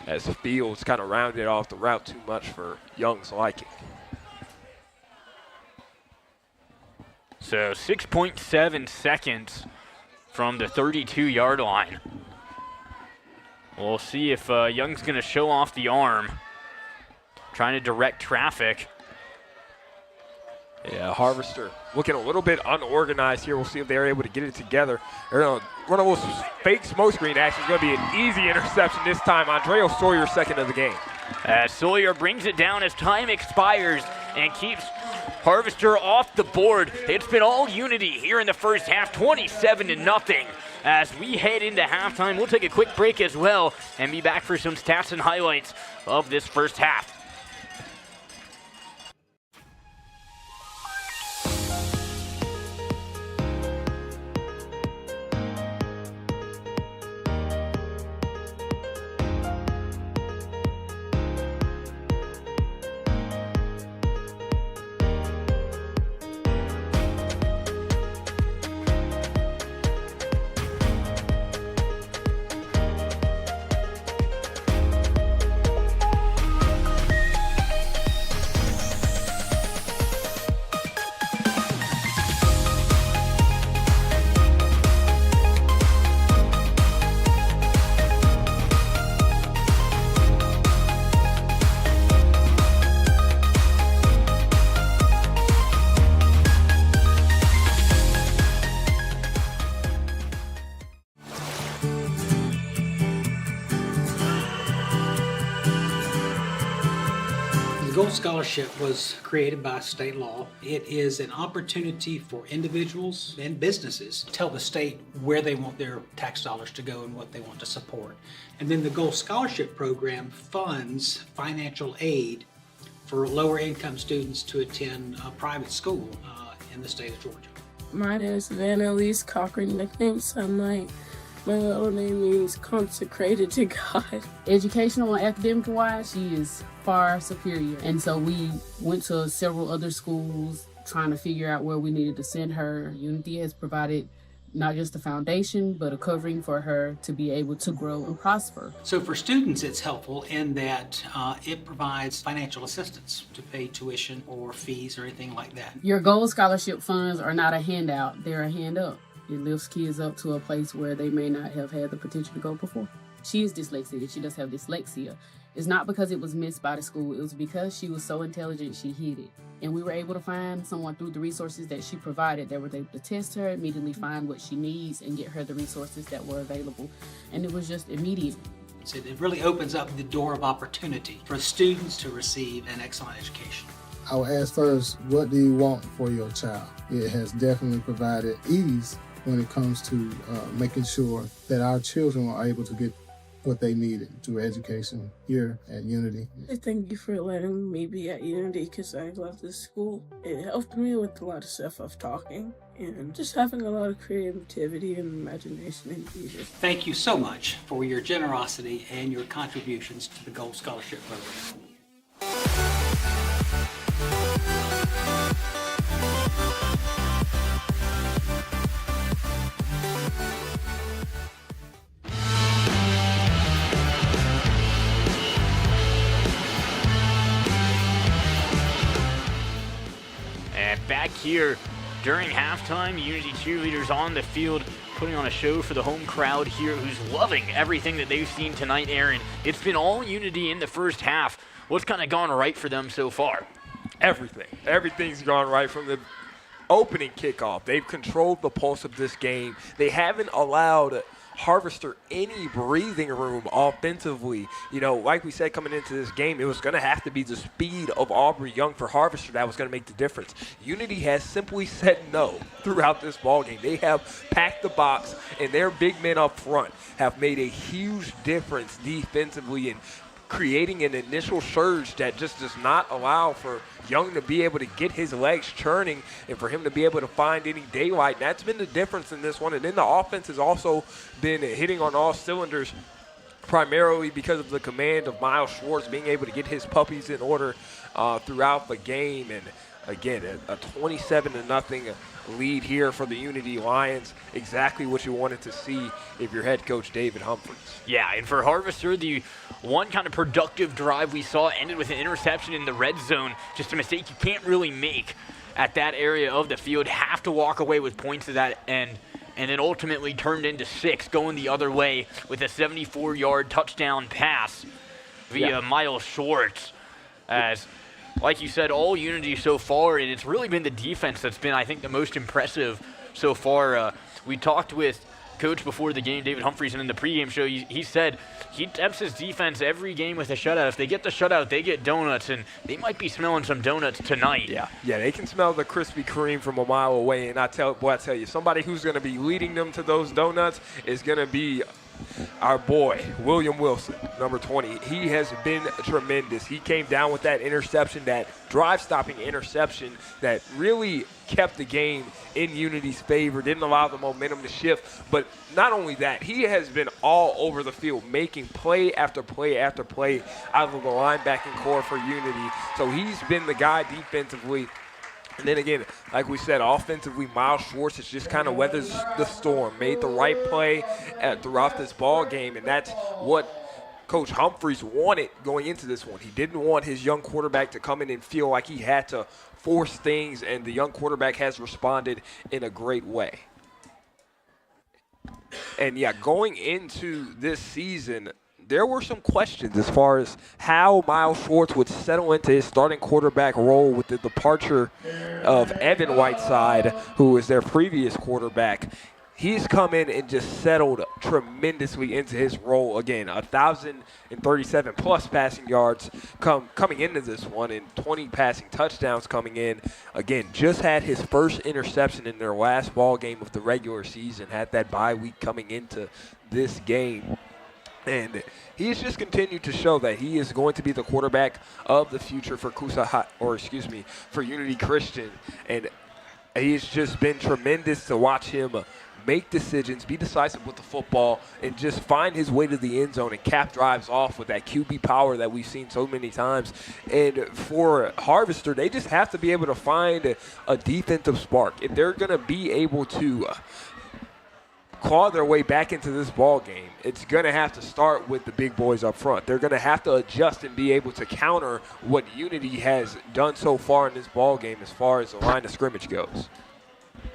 as Fields kind of rounded off the route too much for Young's liking. So 6.7 seconds from the 32-yard line. We'll see if Young's going to show off the arm, trying to direct traffic. Yeah, Harvester looking a little bit unorganized here. We'll see if they're able to get it together. They're going to run a little fake smoke screen action. It's going to be an easy interception this time. Andrea Sawyer, second of the game. As Sawyer brings it down as time expires and keeps Harvester off the board. It's been all Unity here in the first half, 27-0. As we head into halftime, we'll take a quick break as well and be back for some stats and highlights of this first half. Scholarship was created by state law. It is an opportunity for individuals and businesses to tell the state where they want their tax dollars to go and what they want to support. And then the Gold Scholarship Program funds financial aid for lower income students to attend a private school in the state of Georgia. My name is Savannah Elise Cochran, nicknamed Sunlight. My middle name means consecrated to God. Educational and academic-wise, she is far superior. And so we went to several other schools trying to figure out where we needed to send her. Unity has provided not just a foundation, but a covering for her to be able to grow and prosper. So for students, it's helpful in that it provides financial assistance to pay tuition or fees or anything like that. Your Gold Scholarship funds are not a handout, they're a hand up. It lifts kids up to a place where they may not have had the potential to go before. She is dyslexic. She does have dyslexia. It's not because it was missed by the school. It was because she was so intelligent, she hid it. And we were able to find someone through the resources that she provided that were able to test her, immediately find what she needs, and get her the resources that were available. And it was just immediate. So it really opens up the door of opportunity for students to receive an excellent education. I would ask first, what do you want for your child? It has definitely provided ease when it comes to making sure that our children are able to get what they needed through education here at Unity. I thank you for letting me be at Unity because I love this school. It helped me with a lot of stuff of talking and just having a lot of creativity and imagination and music. Thank you so much for your generosity and your contributions to the Gold Scholarship Program. Back here during halftime, Unity cheerleaders on the field putting on a show for the home crowd here who's loving everything that they've seen tonight, Aaron. It's been all Unity in the first half. What's kind of gone right for them so far? Everything. Everything's gone right from the opening kickoff. They've controlled the pulse of this game. They haven't allowed Harvester any breathing room offensively. You know, like we said coming into this game, it was going to have to be the speed of Aubrey Young for Harvester that was going to make the difference. Unity has simply said no throughout this ballgame. They have packed the box, and their big men up front have made a huge difference defensively in creating an initial surge that just does not allow for Young to be able to get his legs churning and for him to be able to find any daylight. And that's been the difference in this one. And then the offense has also been hitting on all cylinders, primarily because of the command of Miles Schwartz being able to get his puppies in order throughout the game. And again, a 27-0 lead here for the Unity Lions. Exactly what you wanted to see if you're head coach David Humphreys. Yeah, and for Harvester, the one kind of productive drive we saw ended with an interception in the red zone. Just a mistake you can't really make at that area of the field. Have to walk away with points at that end. And then ultimately turned into 6, going the other way with a 74-yard touchdown pass via Miles Schwartz. As, like you said, all Unity so far, and it's really been the defense that's been, I think, the most impressive so far. We talked with Coach before the game, David Humphreys, and in the pregame show, he said he tempts his defense every game with a shutout. If they get the shutout, they get donuts, and they might be smelling some donuts tonight. Yeah, they can smell the Krispy Kreme from a mile away, and I tell you, somebody who's going to be leading them to those donuts is going to be our boy, William Wilson, number 20. He has been tremendous. He came down with that interception, that drive-stopping interception that really kept the game in Unity's favor, didn't allow the momentum to shift. But not only that, he has been all over the field, making play after play after play out of the linebacking core for Unity. So he's been the guy defensively. And then again, like we said, offensively, Miles Schwartz has just kind of weathered the storm, made the right play throughout this ball game, and that's what Coach Humphreys wanted going into this one. He didn't want his young quarterback to come in and feel like he had to force things, and the young quarterback has responded in a great way. And yeah, going into this season, there were some questions as far as how Miles Schwartz would settle into his starting quarterback role with the departure of Evan Whiteside, who was their previous quarterback. he's come in and just settled tremendously into his role. Again, 1,037 plus passing yards coming into this one, and 20 passing touchdowns coming in. Again, just had his first interception in their last ball game of the regular season, had that bye week coming into this game. And he's just continued to show that he is going to be the quarterback of the future for for Unity Christian. And he's just been tremendous to watch him make decisions, be decisive with the football, and just find his way to the end zone and cap drives off with that QB power that we've seen so many times. And for Harvester, they just have to be able to find a defensive spark. If they're going to be able to claw their way back into this ball game, it's going to have to start with the big boys up front. They're going to have to adjust and be able to counter what Unity has done so far in this ball game as far as the line of scrimmage goes.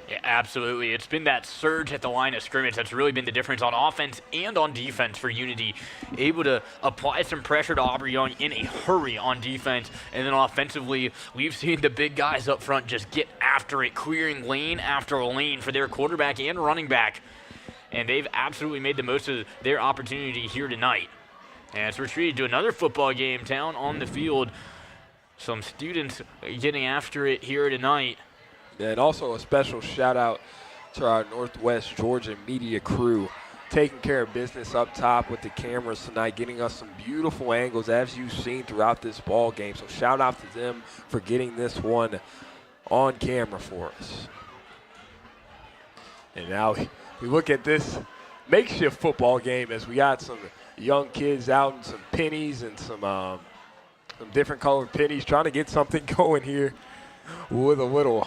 Yeah, absolutely. It's been that surge at the line of scrimmage that's really been the difference on offense and on defense for Unity. Able to apply some pressure to Aubrey Young in a hurry on defense. And then offensively, we've seen the big guys up front just get after it, clearing lane after lane for their quarterback and running back. And they've absolutely made the most of their opportunity here tonight. And it's retreated to another football game down on the field. Some students getting after it here tonight. And also a special shout out to our Northwest Georgia media crew, taking care of business up top with the cameras tonight, getting us some beautiful angles as you've seen throughout this ball game. So shout out to them for getting this one on camera for us. And now we look at this makeshift football game as we got some young kids out in some pennies and some different colored pennies trying to get something going here with a little.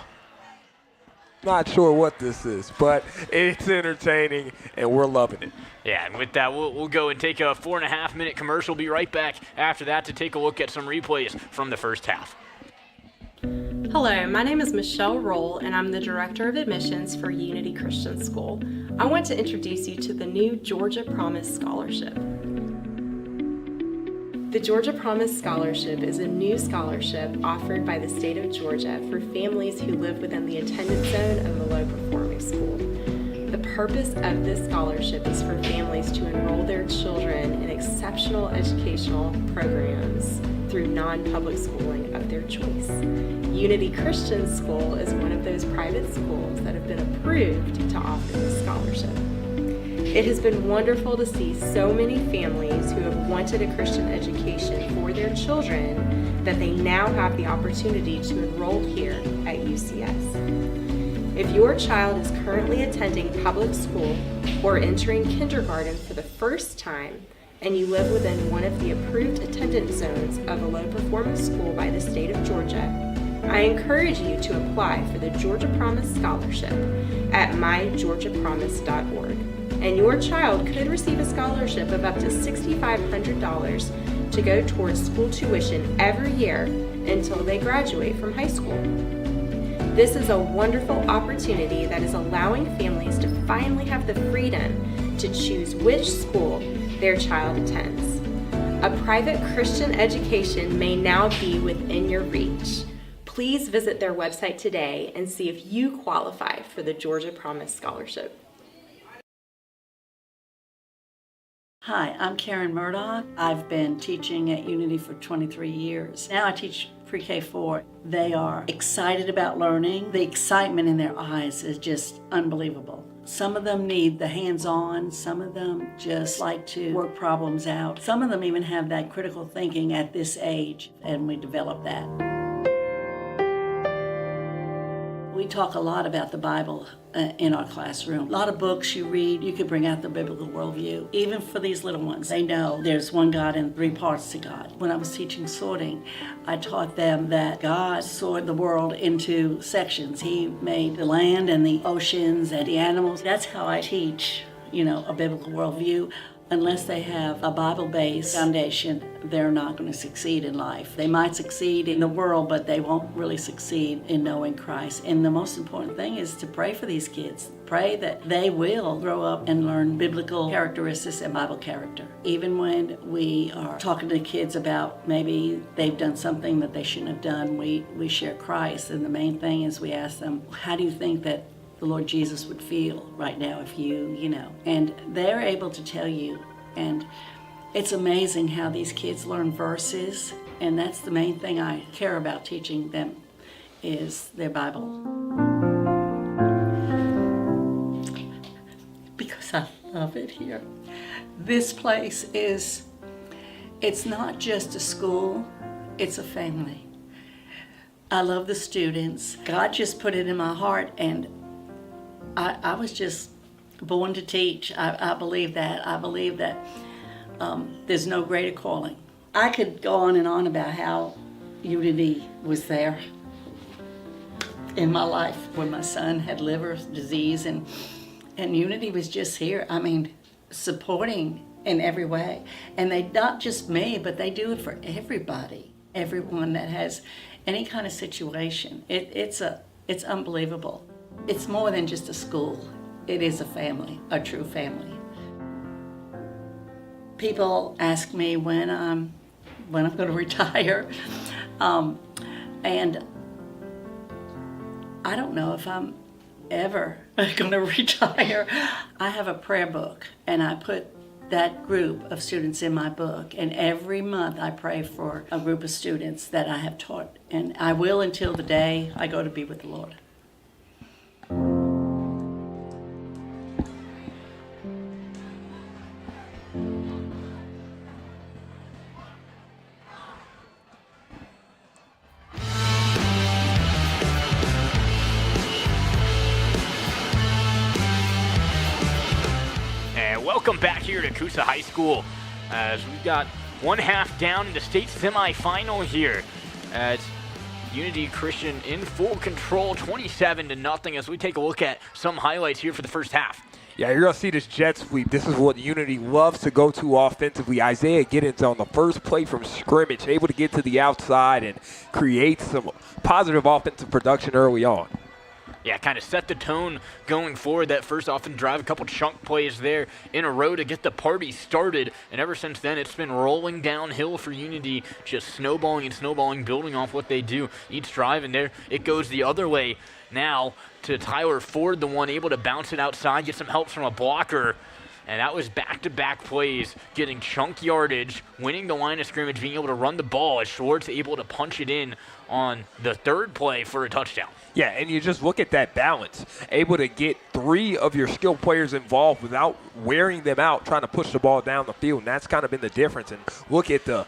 Not sure what this is, but it's entertaining, and we're loving it. Yeah, and with that, we'll go and take a 4.5-minute commercial. Be right back after that to take a look at some replays from the first half. Hello, my name is Michelle Roll, and I'm the Director of Admissions for Unity Christian School. I want to introduce you to the new Georgia Promise Scholarship. The Georgia Promise Scholarship is a new scholarship offered by the state of Georgia for families who live within the attendance zone of a low-performing school. The purpose of this scholarship is for families to enroll their children in exceptional educational programs through non-public schooling of their choice. Unity Christian School is one of those private schools that have been approved to offer this scholarship. It has been wonderful to see so many families who have wanted a Christian education for their children that they now have the opportunity to enroll here at UCS. If your child is currently attending public school or entering kindergarten for the first time, and you live within one of the approved attendance zones of a low-performing school by the state of Georgia, I encourage you to apply for the Georgia Promise Scholarship at mygeorgiapromise.org. And your child could receive a scholarship of up to $6,500 to go towards school tuition every year until they graduate from high school. This is a wonderful opportunity that is allowing families to finally have the freedom to choose which school their child attends. A private Christian education may now be within your reach. Please visit their website today and see if you qualify for the Georgia Promise Scholarship. Hi, I'm Karen Murdoch. I've been teaching at Unity for 23 years. Now I teach pre-K4. They are excited about learning. The excitement in their eyes is just unbelievable. Some of them need the hands-on. Some of them just like to work problems out. Some of them even have that critical thinking at this age, and we develop that. We talk a lot about the Bible in our classroom. A lot of books you read, you could bring out the biblical worldview. Even for these little ones, they know there's one God and three parts to God. When I was teaching sorting, I taught them that God sorted the world into sections. He made the land and the oceans and the animals. That's how I teach, a biblical worldview. Unless they have a Bible-based foundation, they're not going to succeed in life. They might succeed in the world, but they won't really succeed in knowing Christ. And the most important thing is to pray for these kids. Pray that they will grow up and learn biblical characteristics and Bible character. Even when we are talking to kids about maybe they've done something that they shouldn't have done, we share Christ. And the main thing is we ask them, how do you think that the Lord Jesus would feel right now if you know. And they're able to tell you. And it's amazing how these kids learn verses. And that's the main thing I care about teaching them is their Bible. Because I love it here. This place it's not just a school, it's a family. I love the students. God just put it in my heart, and I was just born to teach. I believe that. I believe that there's no greater calling. I could go on and on about how Unity was there in my life when my son had liver disease, and Unity was just here. I mean, supporting in every way. And they, not just me, but they do it for everybody, everyone that has any kind of situation. It's unbelievable. It's more than just a school. It is a family, a true family. People ask me when I'm going to retire, and I don't know if I'm ever going to retire. I have a prayer book, and I put that group of students in my book, and every month I pray for a group of students that I have taught, and I will until the day I go to be with the Lord. Welcome back here to Coosa High School as we've got one half down in the state semifinal here as Unity Christian in full control, 27-0, as we take a look at some highlights here for the first half. Yeah, you're going to see this jet sweep. This is what Unity loves to go to offensively. Isaiah Giddens on the first play from scrimmage, able to get to the outside and create some positive offensive production early on. Yeah, kind of set the tone going forward. That first offensive drive, a couple chunk plays there in a row to get the party started. And ever since then, it's been rolling downhill for Unity, just snowballing and snowballing, building off what they do each drive. And there it goes the other way now to Tyler Ford, the one able to bounce it outside, get some help from a blocker. And that was back-to-back plays, getting chunk yardage, winning the line of scrimmage, being able to run the ball as Schwartz able to punch it in on the third play for a touchdown. Yeah, and you just look at that balance, able to get three of your skilled players involved without wearing them out, trying to push the ball down the field, and that's kind of been the difference. And look at the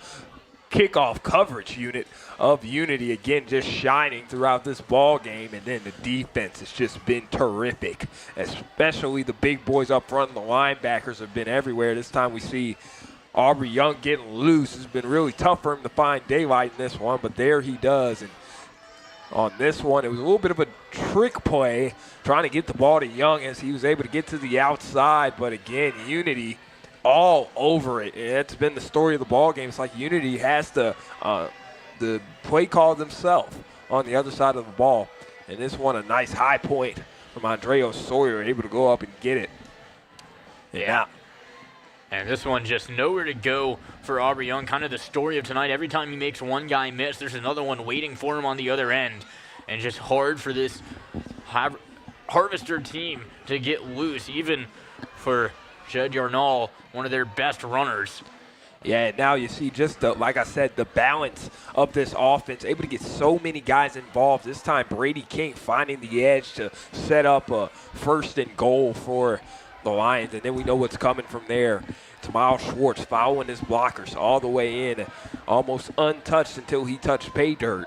kickoff coverage unit of Unity, again, just shining throughout this ball game. And then the defense has just been terrific, especially the big boys up front. The linebackers have been everywhere. This time we see Aubrey Young getting loose. It's been really tough for him to find daylight in this one, but there he does. And on this one, it was a little bit of a trick play, trying to get the ball to Young as he was able to get to the outside. But again, Unity all over it. It's been the story of the ball game. It's like Unity has the play call themselves on the other side of the ball. And this one, a nice high point from Andreo Sawyer, able to go up and get it. Yeah. And this one just nowhere to go for Aubrey Young. Kind of the story of tonight. Every time he makes one guy miss, there's another one waiting for him on the other end. And just hard for this Harvester team to get loose, even for Jed Yarnall, one of their best runners. Yeah, now you see just, like I said, the balance of this offense, able to get so many guys involved. This time, Brady King finding the edge to set up a 1st and goal for the Lions, and then we know what's coming from there. It's Miles Schwartz following his blockers all the way in, almost untouched until he touched pay dirt.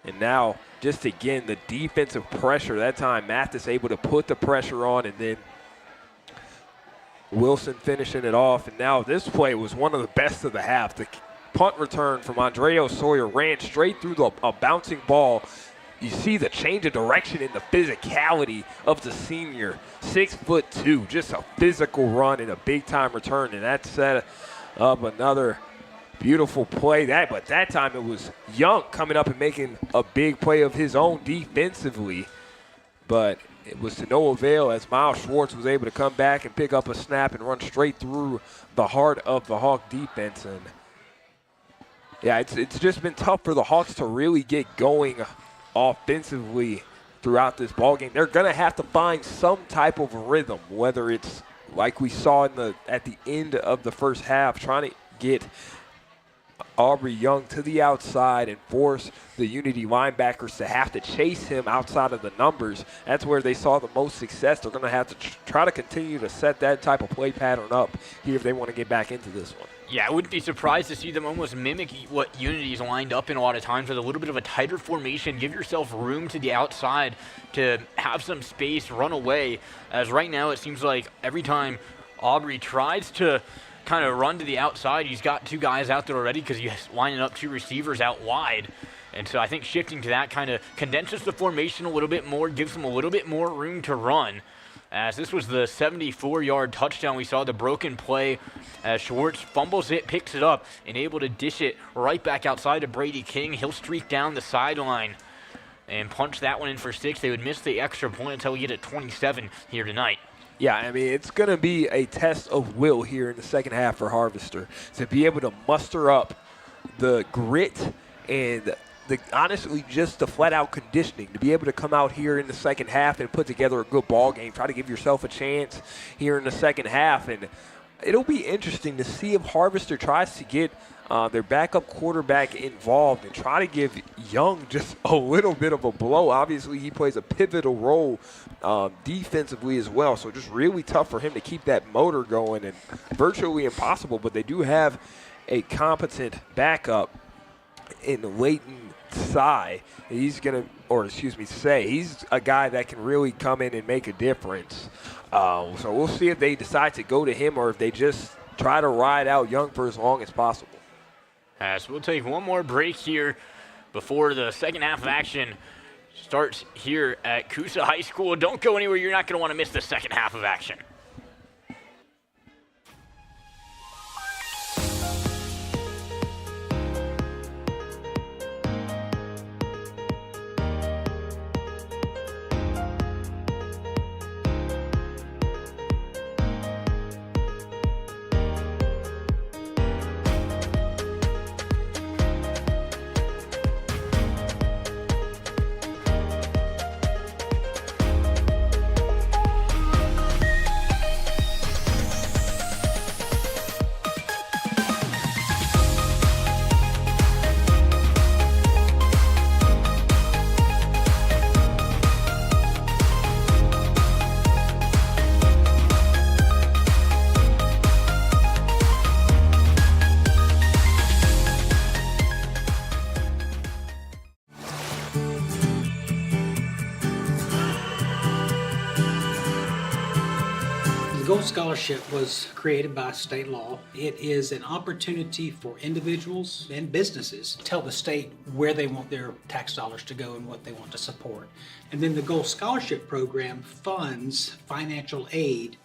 And now, just again, the defensive pressure. That time, Mathis able to put the pressure on, and then Wilson finishing it off. And now this play was one of the best of the half. The punt return from Andreo Sawyer ran straight through a bouncing ball. You see the change of direction in the physicality of the senior. 6'2", just a physical run and a big-time return. And that set up another beautiful play. But that time it was Young coming up and making a big play of his own defensively. But it was to no avail as Miles Schwartz was able to come back and pick up a snap and run straight through the heart of the Hawk defense. And yeah, it's just been tough for the Hawks to really get going offensively throughout this ball game. They're going to have to find some type of rhythm, whether it's like we saw at the end of the first half, trying to get Aubrey Young to the outside and force the Unity linebackers to have to chase him outside of the numbers. That's where they saw the most success. They're going to have to try to continue to set that type of play pattern up here if they want to get back into this one. Yeah, I wouldn't be surprised to see them almost mimic what Unity's lined up in a lot of times with a little bit of a tighter formation. Give yourself room to the outside to have some space, run away. As right now it seems like every time Aubrey tries to kind of run to the outside, he's got two guys out there already because he's lining up two receivers out wide. And so I think shifting to that kind of condenses the formation a little bit more, gives them a little bit more room to run. As this was the 74-yard touchdown, we saw the broken play as Schwartz fumbles it, picks it up, and able to dish it right back outside to Brady King. He'll streak down the sideline and punch that one in for 6. They would miss the extra point until we get at 27 here tonight. Yeah, I mean, it's going to be a test of will here in the second half for Harvester to be able to muster up the grit and honestly, just the flat-out conditioning to be able to come out here in the second half and put together a good ball game. Try to give yourself a chance here in the second half. And it'll be interesting to see if Harvester tries to get their backup quarterback involved and try to give Young just a little bit of a blow. Obviously, he plays a pivotal role defensively as well, so just really tough for him to keep that motor going and virtually impossible. But they do have a competent backup in Leighton Say. He's a guy that can really come in and make a difference. So we'll see if they decide to go to him or if they just try to ride out Young for as long as possible. So we'll take one more break here before the second half of action starts here at Coosa High School. Don't go anywhere. You're not going to want to miss the second half of action. The Gold Scholarship was created by state law. It is an opportunity for individuals and businesses to tell the state where they want their tax dollars to go and what they want to support. And then the Gold Scholarship program funds financial aid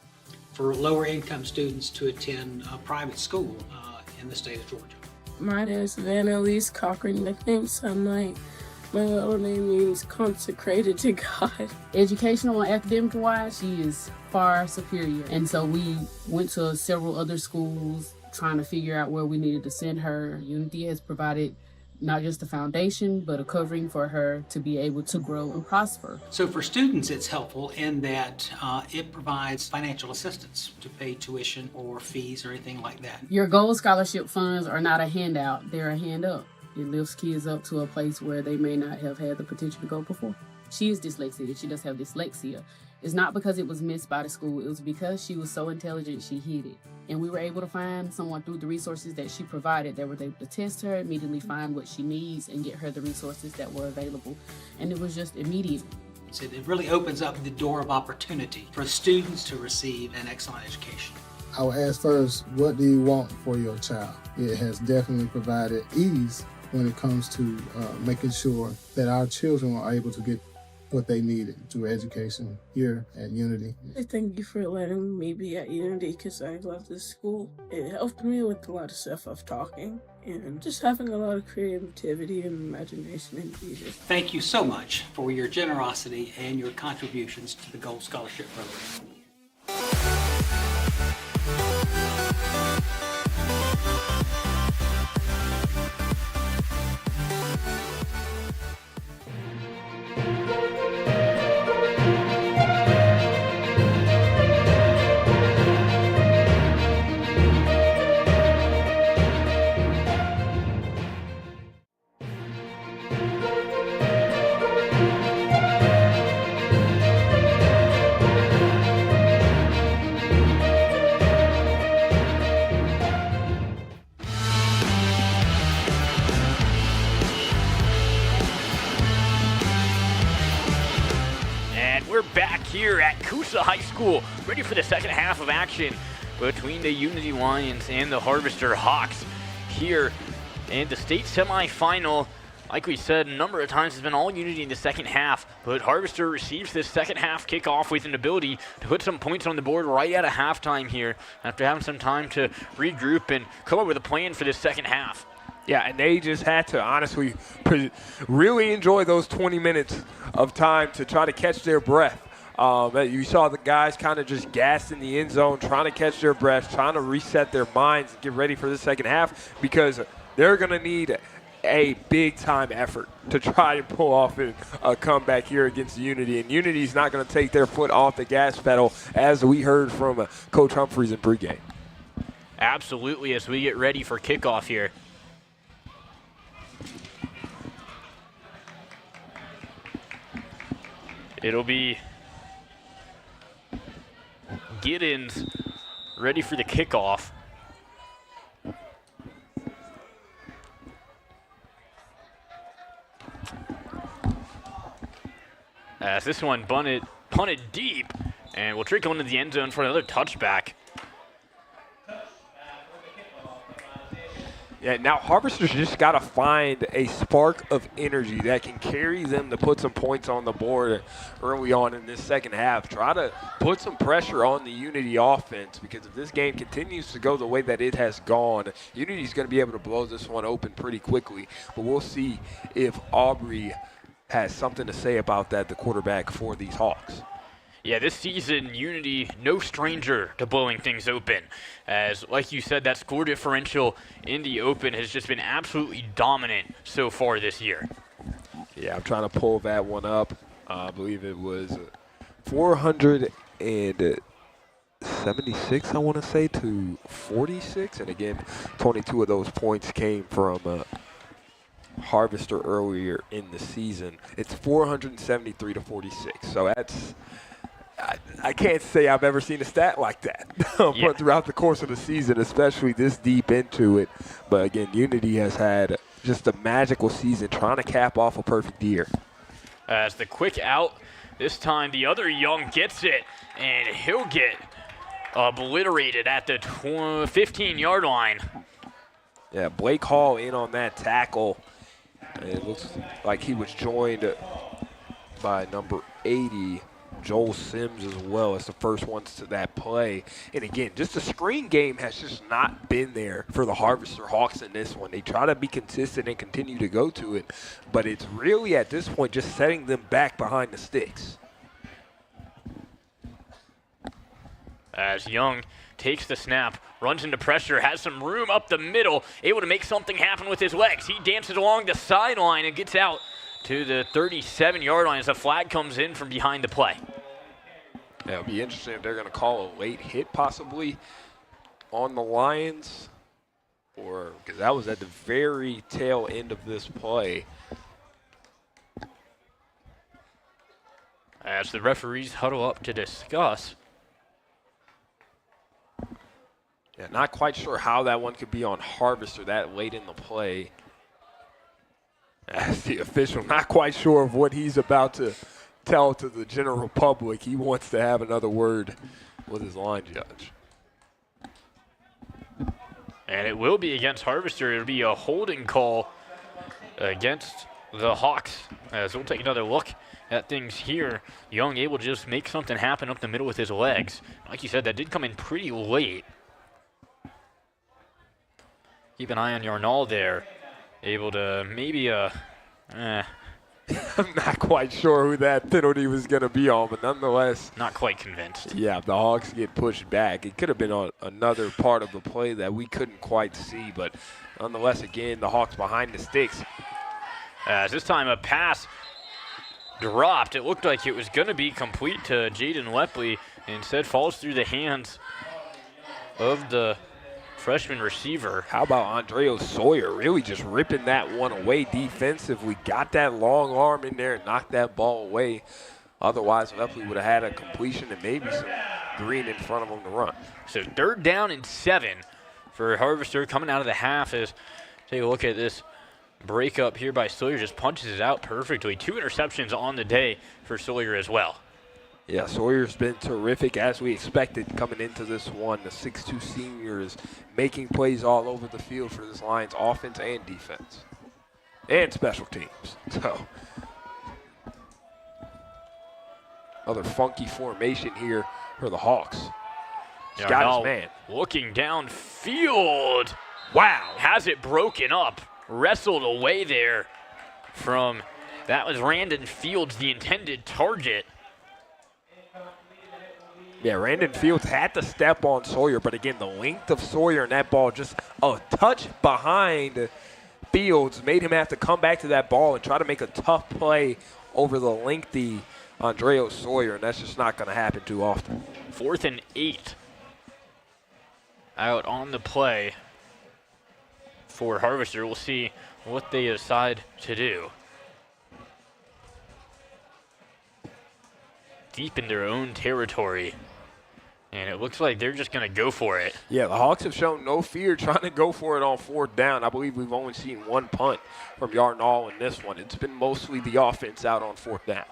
for lower income students to attend a private school in the state of Georgia. My name is Vanna Elise Cochran, nickname Sunlight. My middle name means consecrated to God. Educational and academic-wise, she is far superior. And so we went to several other schools trying to figure out where we needed to send her. Unity has provided not just a foundation, but a covering for her to be able to grow and prosper. So for students, it's helpful in that it provides financial assistance to pay tuition or fees or anything like that. Your Gold Scholarship funds are not a handout, they're a hand up. It lifts kids up to a place where they may not have had the potential to go before. She is dyslexic. She does have dyslexia. It's not because it was missed by the school. It was because she was so intelligent, she hid it. And we were able to find someone through the resources that she provided that were able to test her, immediately find what she needs, and get her the resources that were available. And it was just immediate. So it really opens up the door of opportunity for students to receive an excellent education. I would ask first, what do you want for your child? It has definitely provided ease when it comes to making sure that our children are able to get what they needed through education here at Unity. I thank you for letting me be at Unity because I love this school. It helped me with a lot of stuff of talking and just having a lot of creativity and imagination and Jesus. Thank you so much for your generosity and your contributions to the Gold Scholarship program. Coosa High School, ready for the second half of action between the Unity Lions and the Harvester Hawks here in the state semifinal. Like we said a number of times, it's been all Unity in the second half, but Harvester receives this second half kickoff with an ability to put some points on the board right at a halftime here after having some time to regroup and come up with a plan for this second half. Yeah, and they just had to honestly really enjoy those 20 minutes of time to try to catch their breath. You saw the guys kind of just gassed in the end zone, trying to catch their breath, trying to reset their minds and get ready for the second half, because they're going to need a big-time effort to try and pull off a comeback here against Unity. And Unity's not going to take their foot off the gas pedal, as we heard from Coach Humphreys in pregame. Absolutely, as we get ready for kickoff here. It'll be Giddens ready for the kickoff. As this one punted deep, and will trickle into the end zone for another touchback. Yeah, now Harvester's just got to find a spark of energy that can carry them to put some points on the board early on in this second half. Try to put some pressure on the Unity offense, because if this game continues to go the way that it has gone, Unity's going to be able to blow this one open pretty quickly. But we'll see if Aubrey has something to say about that, the quarterback for these Hawks. Yeah, this season, Unity, no stranger to blowing things open. As, like you said, that score differential in the open has just been absolutely dominant so far this year. Yeah, I'm trying to pull that one up. I believe it was 476, I want to say, to 46. And again, 22 of those points came from Harvester earlier in the season. It's 473 to 46. So that's... I can't say I've ever seen a stat like that but throughout the course of the season, especially this deep into it. But again, Unity has had just a magical season trying to cap off a perfect year. As the quick out, this time the other Young gets it, and he'll get obliterated at the 15-yard line. Yeah, Blake Hall in on that tackle. And it looks like he was joined by number 80, Joel Sims, as well, as the first ones to that play. And again, just the screen game has just not been there for the Harvester Hawks in this one. They try to be consistent and continue to go to it, but it's really at this point just setting them back behind the sticks. As Young takes the snap, runs into pressure, has some room up the middle, able to make something happen with his legs. He dances along the sideline and gets out to the 37-yard line as a flag comes in from behind the play. Yeah, it'll be interesting if they're going to call a late hit possibly on the Lions, or because that was at the very tail end of this play. As the referees huddle up to discuss. Yeah, not quite sure how that one could be on Harvester that late in the play. As the official, not quite sure of what he's about to tell to the general public. He wants to have another word with his line judge. And it will be against Harvester. It'll be a holding call against the Hawks. As we'll take another look at things here. Young able to just make something happen up the middle with his legs. Like you said, that did come in pretty late. Keep an eye on Yarnall there. Able to maybe I'm not quite sure who that penalty was going to be on, but nonetheless. Not quite convinced. Yeah, the Hawks get pushed back. It could have been on another part of the play that we couldn't quite see, but nonetheless, again, the Hawks behind the sticks. As this time a pass dropped. It looked like it was going to be complete to Jaden Lepley. Instead falls through the hands of the freshman receiver. How about Andreo Sawyer really just ripping that one away defensively? Got that long arm in there and knocked that ball away. Otherwise, Lepley would have had a completion and maybe some green in front of him to run. So 3rd down and 7 for Harvester coming out of the half. As take a look at this break up here by Sawyer, just punches it out perfectly. 2 interceptions on the day for Sawyer as well. Yeah, Sawyer's been terrific as we expected coming into this one. The 6'2 senior is making plays all over the field for this Lions offense and defense and special teams. So another funky formation here for the Hawks. He's got his man. Looking downfield. Wow. Has it broken up. Wrestled away there from, that was Randon Fields, the intended target. Yeah, Randon Fields had to step on Sawyer, but again, the length of Sawyer and that ball just a touch behind Fields made him have to come back to that ball and try to make a tough play over the lengthy Andreo Sawyer, and that's just not going to happen too often. 4th and 8. Out on the play for Harvester. We'll see what they decide to do. Deep in their own territory. And it looks like they're just going to go for it. Yeah, the Hawks have shown no fear trying to go for it on 4th down. I believe we've only seen one punt from Yarnall in this one. It's been mostly the offense out on 4th down.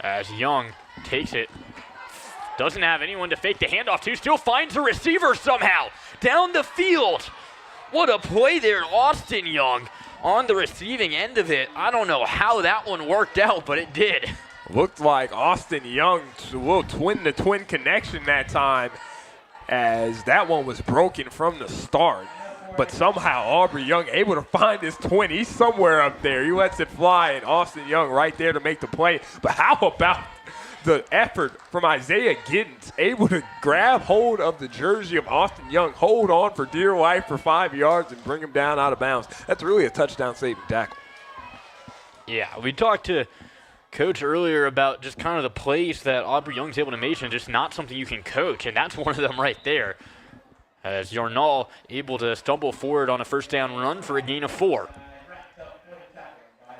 As Young takes it. Doesn't have anyone to fake the handoff to. Still finds a receiver somehow. Down the field. What a play there, Austin Young. On the receiving end of it. I don't know how that one worked out, but it did. Looked like Austin Young will twin the twin connection that time, as that one was broken from the start. But somehow Aubrey Young able to find his twin. He's somewhere up there. He lets it fly, and Austin Young right there to make the play. But how about the effort from Isaiah Giddens, able to grab hold of the jersey of Austin Young, hold on for dear life for 5 yards, and bring him down out of bounds. That's really a touchdown-saving tackle. Yeah, we talked to Coach earlier about just kind of the plays that Aubrey Young's able to make, and just not something you can coach, and that's one of them right there. As Yarnall able to stumble forward on a 1st down run for a gain of 4.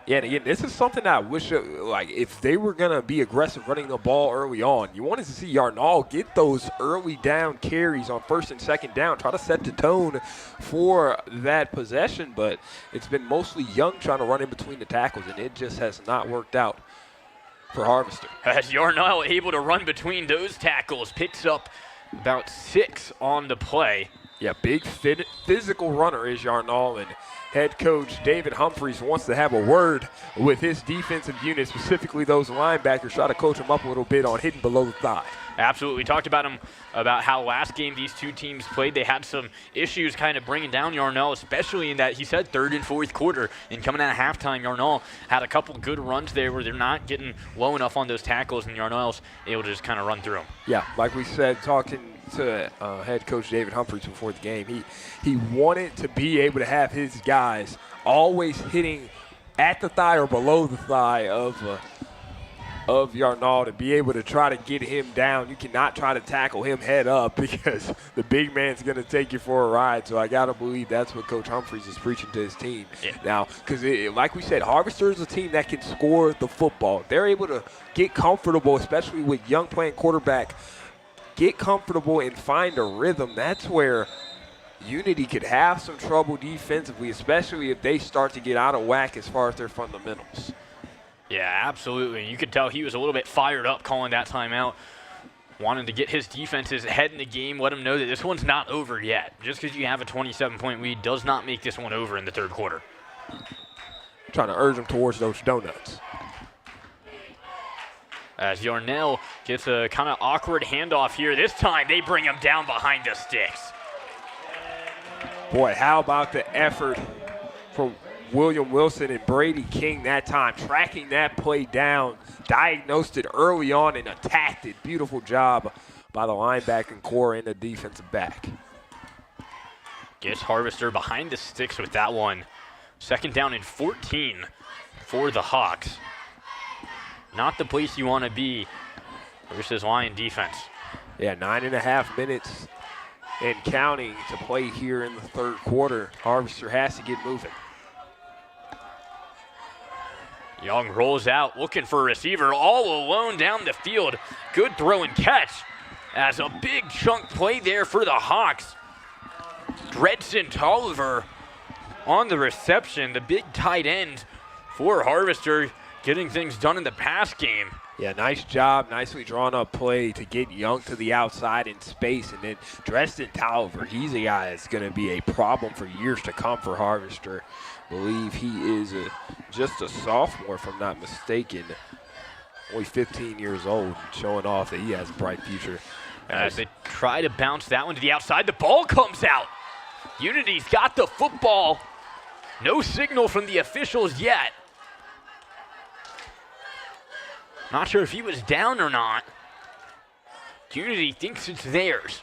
Yeah, and again, this is something I wish, like, if they were going to be aggressive running the ball early on, you wanted to see Yarnall get those early down carries on 1st and 2nd down, try to set the tone for that possession, but it's been mostly Young trying to run in between the tackles, and it just has not worked out for Harvester. As Yarnall able to run between those tackles, picks up about 6 on the play. Yeah, big physical runner is Yarnall, and head coach David Humphreys wants to have a word with his defensive unit, specifically those linebackers, try to coach them up a little bit on hitting below the thigh. Absolutely. We talked about him, about how last game these two teams played. They had some issues kind of bringing down Yarnall, especially in that he said 3rd and 4th quarter. And coming out of halftime, Yarnall had a couple good runs there where they're not getting low enough on those tackles, and Yarnall's able to just kind of run through them. Yeah, like we said, talking to head coach David Humphreys before the game, he wanted to be able to have his guys always hitting at the thigh or below the thigh of Yarnall to be able to try to get him down. You cannot try to tackle him head up because the big man's going to take you for a ride. So I got to believe that's what Coach Humphreys is preaching to his team now, because like we said, Harvester is a team that can score the football. They're able to get comfortable, especially with Young playing quarterback, get comfortable and find a rhythm. That's where Unity could have some trouble defensively, especially if they start to get out of whack as far as their fundamentals. Yeah, absolutely. You could tell he was a little bit fired up calling that timeout. Wanted to get his defenses ahead in the game, let them know that this one's not over yet. Just because you have a 27-point lead does not make this one over in the 3rd quarter. Trying to urge them towards those donuts. As Yarnell gets a kind of awkward handoff here. This time they bring him down behind the sticks. Boy, how about the effort from William Wilson and Brady King that time, tracking that play down, diagnosed it early on and attacked it. Beautiful job by the linebacking core and the defensive back. Gets Harvester behind the sticks with that one. 2nd down and 14 for the Hawks. Not the place you want to be versus Lion defense. Yeah, 9.5 minutes and counting to play here in the 3rd quarter. Harvester has to get moving. Young rolls out, looking for a receiver, all alone down the field. Good throw and catch as a big chunk play there for the Hawks. Dredson Tolliver on the reception. The big tight end for Harvester getting things done in the pass game. Yeah, nice job, nicely drawn up play to get Young to the outside in space. And then Dresden Tolliver, he's a guy that's going to be a problem for years to come for Harvester. Believe he is just a sophomore, if I'm not mistaken. Only 15 years old, showing off that he has a bright future. As they try to bounce that one to the outside, the ball comes out. Unity's got the football. No signal from the officials yet. Not sure if he was down or not. Unity thinks it's theirs.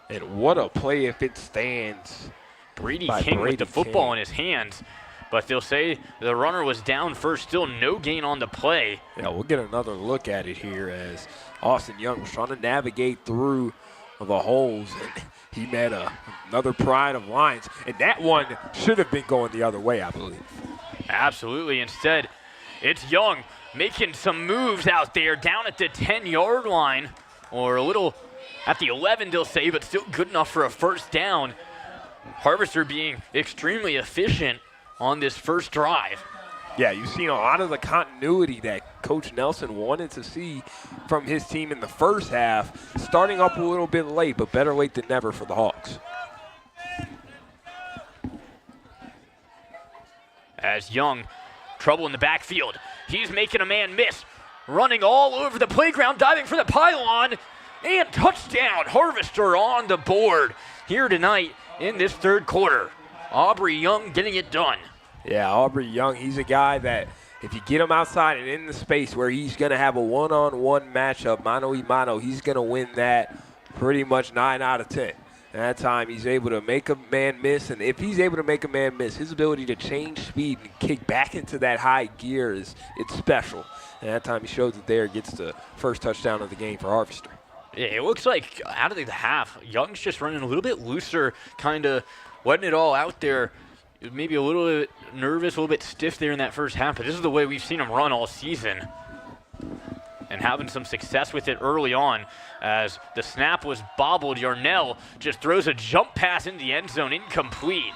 And what a play if it stands. Brady King with the football in his hands. But they'll say the runner was down first, still no gain on the play. Yeah, we'll get another look at it here as Austin Young was trying to navigate through the holes, and he met another pride of Lions. And that one should have been going the other way, I believe. Absolutely. Instead, it's Young making some moves out there down at the 10-yard line, or a little at the 11, they'll say, but still good enough for a first down. Harvester being extremely efficient on this first drive. Yeah, you've seen a lot of the continuity that Coach Nelson wanted to see from his team in the first half, starting up a little bit late, but better late than never for the Hawks. As Young, trouble in the backfield. He's making a man miss, running all over the playground, diving for the pylon, and touchdown. Harvester on the board here tonight in this third quarter. Aubrey Young getting it done. Yeah, Aubrey Young, he's a guy that if you get him outside and in the space where he's going to have a one-on-one matchup, mano-y-mano, he's going to win that pretty much 9 out of 10. And that time he's able to make a man miss, and if he's able to make a man miss, his ability to change speed and kick back into that high gear it's special. And that time he shows it there, gets the first touchdown of the game for Harvester. Yeah, it looks like out of the half, Young's just running a little bit looser, kind of letting it all out there. Maybe a little bit nervous, a little bit stiff there in that first half, but this is the way we've seen him run all season. And having some success with it early on as the snap was bobbled. Yarnell just throws a jump pass in the end zone, incomplete.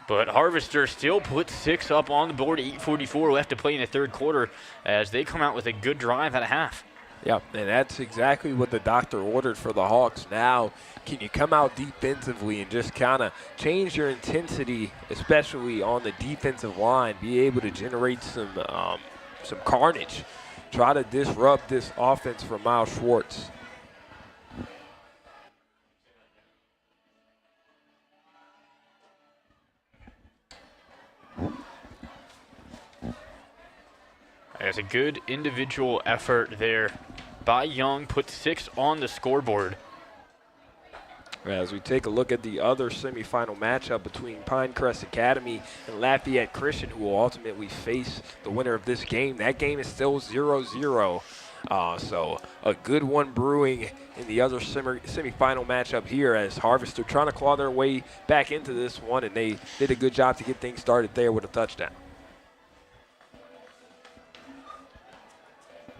But Harvester still puts 6 up on the board, 8:44 left to play in the third quarter as they come out with a good drive at a half. Yep, and that's exactly what the doctor ordered for the Hawks. Now, can you come out defensively and just kind of change your intensity, especially on the defensive line, be able to generate some carnage, try to disrupt this offense from Miles Schwartz. There's a good individual effort there by Young, puts 6 on the scoreboard. As we take a look at the other semifinal matchup between Pinecrest Academy and Lafayette Christian, who will ultimately face the winner of this game. That game is still 0-0. So a good one brewing in the other semifinal matchup here as Harvester trying to claw their way back into this one, and they did a good job to get things started there with a touchdown.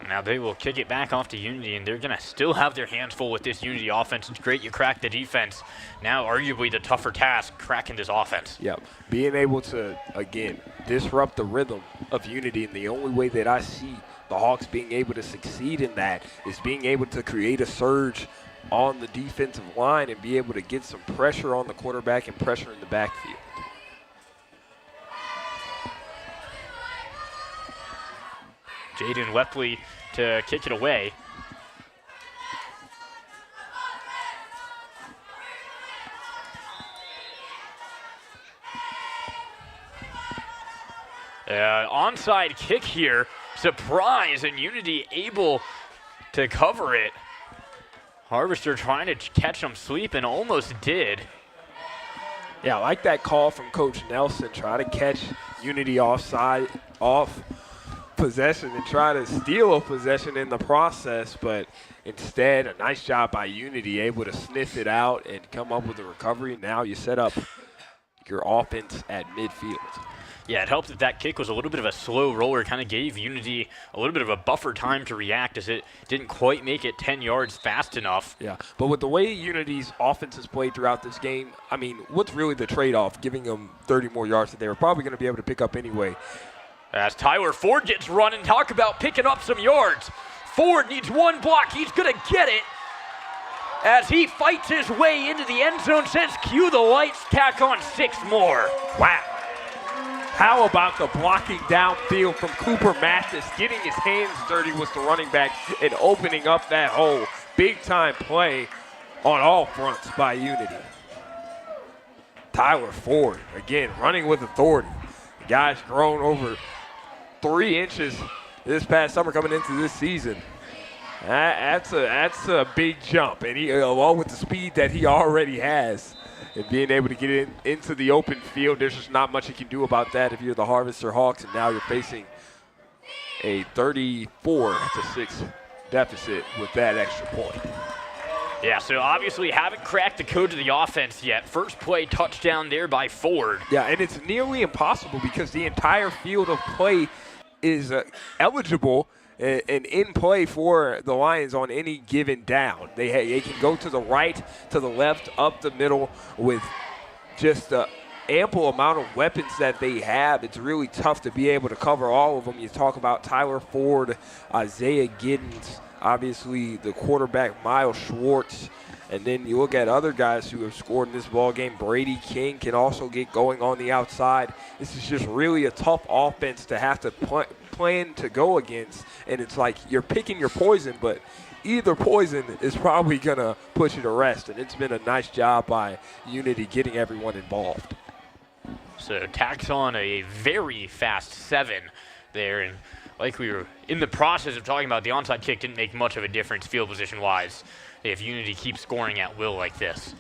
Now they will kick it back off to Unity, and they're going to still have their hands full with this Unity offense. It's great you cracked the defense. Now arguably the tougher task, cracking this offense. Yep, being able to, again, disrupt the rhythm of Unity, and the only way that I see the Hawks being able to succeed in that is being able to create a surge on the defensive line and be able to get some pressure on the quarterback and pressure in the backfield. Jaden Wepley to kick it away. Onside kick here. Surprise, and Unity able to cover it. Harvester trying to catch them sleeping, almost did. Yeah, I like that call from Coach Nelson. Try to catch Unity off possession and try to steal a possession in the process, but instead a nice job by Unity, able to sniff it out and come up with a recovery. Now you set up your offense at midfield. Yeah, it helped that that kick was a little bit of a slow roller, kind of gave Unity a little bit of a buffer time to react as it didn't quite make it 10 yards fast enough. Yeah, but with the way Unity's offense has played throughout this game, I mean, what's really the trade-off? Giving them 30 more yards that they were probably going to be able to pick up anyway. As Tyler Ford gets running, talk about picking up some yards. Ford needs one block. He's going to get it as he fights his way into the end zone. Says cue the lights, tack on 6 more. Wow. How about the blocking downfield from Cooper Mathis, getting his hands dirty with the running back and opening up that hole. Big-time play on all fronts by Unity. Tyler Ford, again, running with authority. The guy's grown over 3 inches this past summer coming into this season. That's a big jump, and he, along with the speed that he already has, and being able to get into the open field, there's just not much you can do about that if you're the Harvester Hawks, and now you're facing a 34-6 deficit with that extra point. Yeah, so obviously haven't cracked the code to the offense yet. First play touchdown there by Ford. Yeah, and it's nearly impossible because the entire field of play is eligible and in play for the Lions on any given down. They can go to the right, to the left, up the middle with just the ample amount of weapons that they have. It's really tough to be able to cover all of them. You talk about Tyler Ford, Isaiah Giddens, obviously the quarterback Miles Schwartz, and then you look at other guys who have scored in this ball game. Brady King can also get going on the outside. This is just really a tough offense to have to plan to go against, and it's like you're picking your poison, but either poison is probably going to put you to rest, and it's been a nice job by Unity getting everyone involved. So tacks on a very fast 7 there, and like we were in the process of talking about, the onside kick didn't make much of a difference field position-wise if Unity keeps scoring at will like this.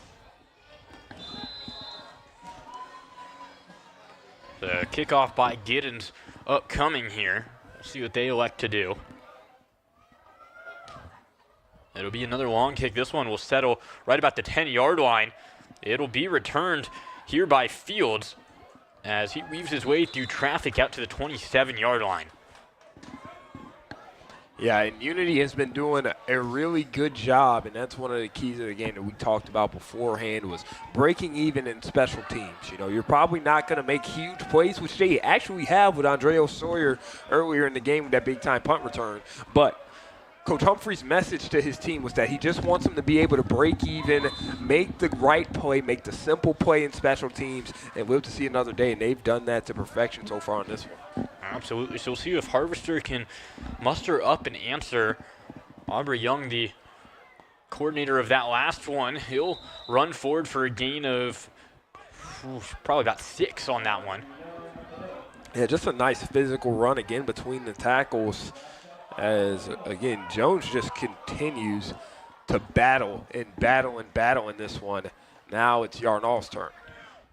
The kickoff by Giddens upcoming here. Let's see what they elect to do. It'll be another long kick. This one will settle right about the 10-yard line. It'll be returned here by Fields as he weaves his way through traffic out to the 27-yard line. Yeah, and Unity has been doing a really good job, and that's one of the keys of the game that we talked about beforehand was breaking even in special teams. You know, you're probably not going to make huge plays, which they actually have with Andreo Sawyer earlier in the game with that big-time punt return, but Coach Humphrey's message to his team was that he just wants them to be able to break even, make the right play, make the simple play in special teams, and live to see another day, and they've done that to perfection so far on this one. Absolutely. So we'll see if Harvester can muster up an answer. Aubrey Young, the coordinator of that last one, he'll run forward for a gain of probably about 6 on that one. Yeah, just a nice physical run again between the tackles as, again, Jones just continues to battle and battle and battle in this one. Now it's Yarnall's turn.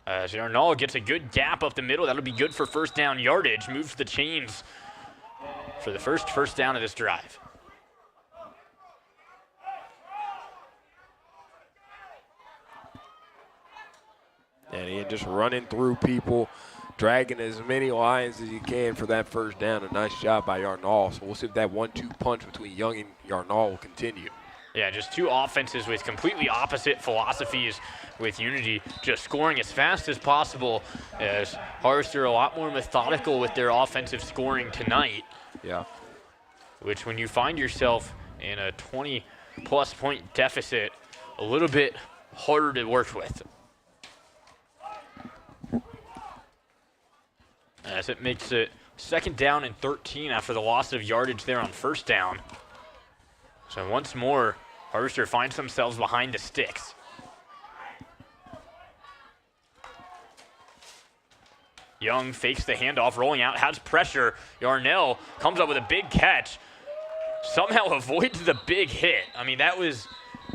As Yarnall gets a good gap up the middle, that'll be good for first down yardage. Moves the chains for the first down of this drive. And he just running through people, dragging as many Lions as you can for that first down. A nice job by Yarnall. So we'll see if that 1-2 punch between Young and Yarnall will continue. Yeah, just two offenses with completely opposite philosophies, with Unity just scoring as fast as possible, as Harvester a lot more methodical with their offensive scoring tonight. Yeah. Which, when you find yourself in a 20-plus point deficit, a little bit harder to work with. As it makes it second down and 13 after the loss of yardage there on first down. So once more, Harvester finds themselves behind the sticks. Young fakes the handoff, rolling out, has pressure. Yarnell comes up with a big catch, somehow avoids the big hit. I mean, that was,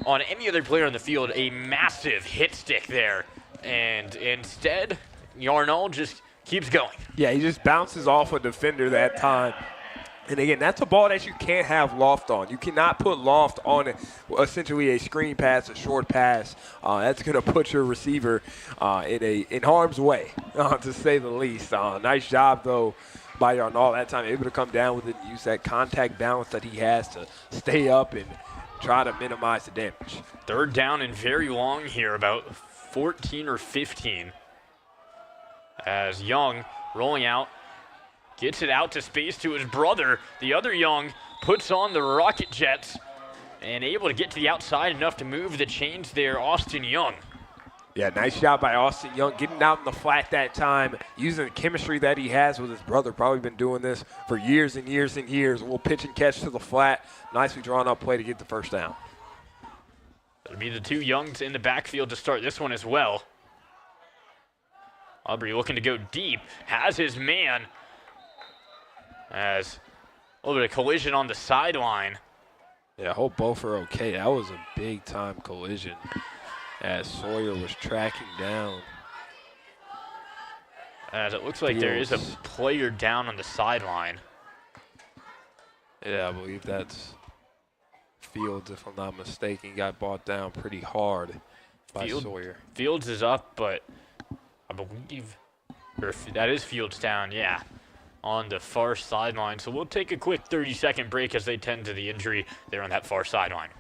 on any other player on the field, a massive hit stick there. And instead, Yarnell just keeps going. Yeah, he just bounces off a defender that time. And again, that's a ball that you can't have loft on. You cannot put loft on essentially a screen pass, a short pass. That's going to put your receiver in harm's way, to say the least. Nice job, though, by Yarnall that time, able to come down with it and use that contact balance that he has to stay up and try to minimize the damage. 3rd down and very long here, about 14 or 15. As Young rolling out. Gets it out to space to his brother. The other Young puts on the rocket jets and able to get to the outside enough to move the chains there, Austin Young. Yeah, nice job by Austin Young, getting out in the flat that time, using the chemistry that he has with his brother. Probably been doing this for years and years and years. A little pitch and catch to the flat. Nicely drawn up play to get the first down. That'll be the 2 Youngs in the backfield to start this one as well. Aubrey looking to go deep, has his man. As a little bit of collision on the sideline. Yeah, I hope both are okay. That was a big-time collision as Sawyer was tracking down. As it looks like there is a player down on the sideline. Yeah, I believe that's Fields, if I'm not mistaken. Got brought down pretty hard by Sawyer. Fields is up, but I believe that is Fields down, yeah, on the far sideline. So we'll take a quick 30-second break as they tend to the injury there on that far sideline.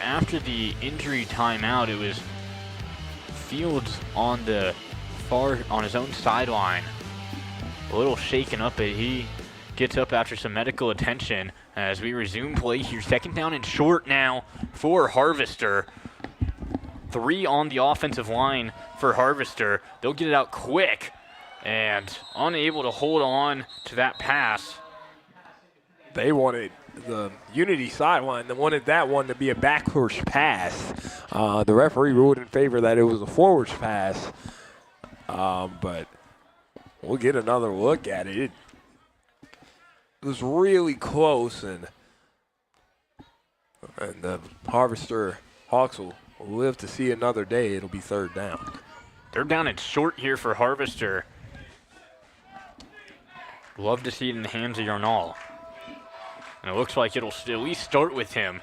After the injury timeout, it was Fields on his own sideline, a little shaken up, but he gets up after some medical attention as we resume play here. 2nd down and short now for Harvester. 3 on the offensive line for Harvester. They'll get it out quick and unable to hold on to that pass. They wanted the Unity sideline. They wanted that one to be a backwards pass. The referee ruled in favor that it was a forwards pass. But we'll get another look at it. It was really close, and the Harvester Hawks will live to see another day. It'll be 3rd down. 3rd down and short here for Harvester. Love to see it in the hands of Yarnall. And it looks like it'll at least start with him.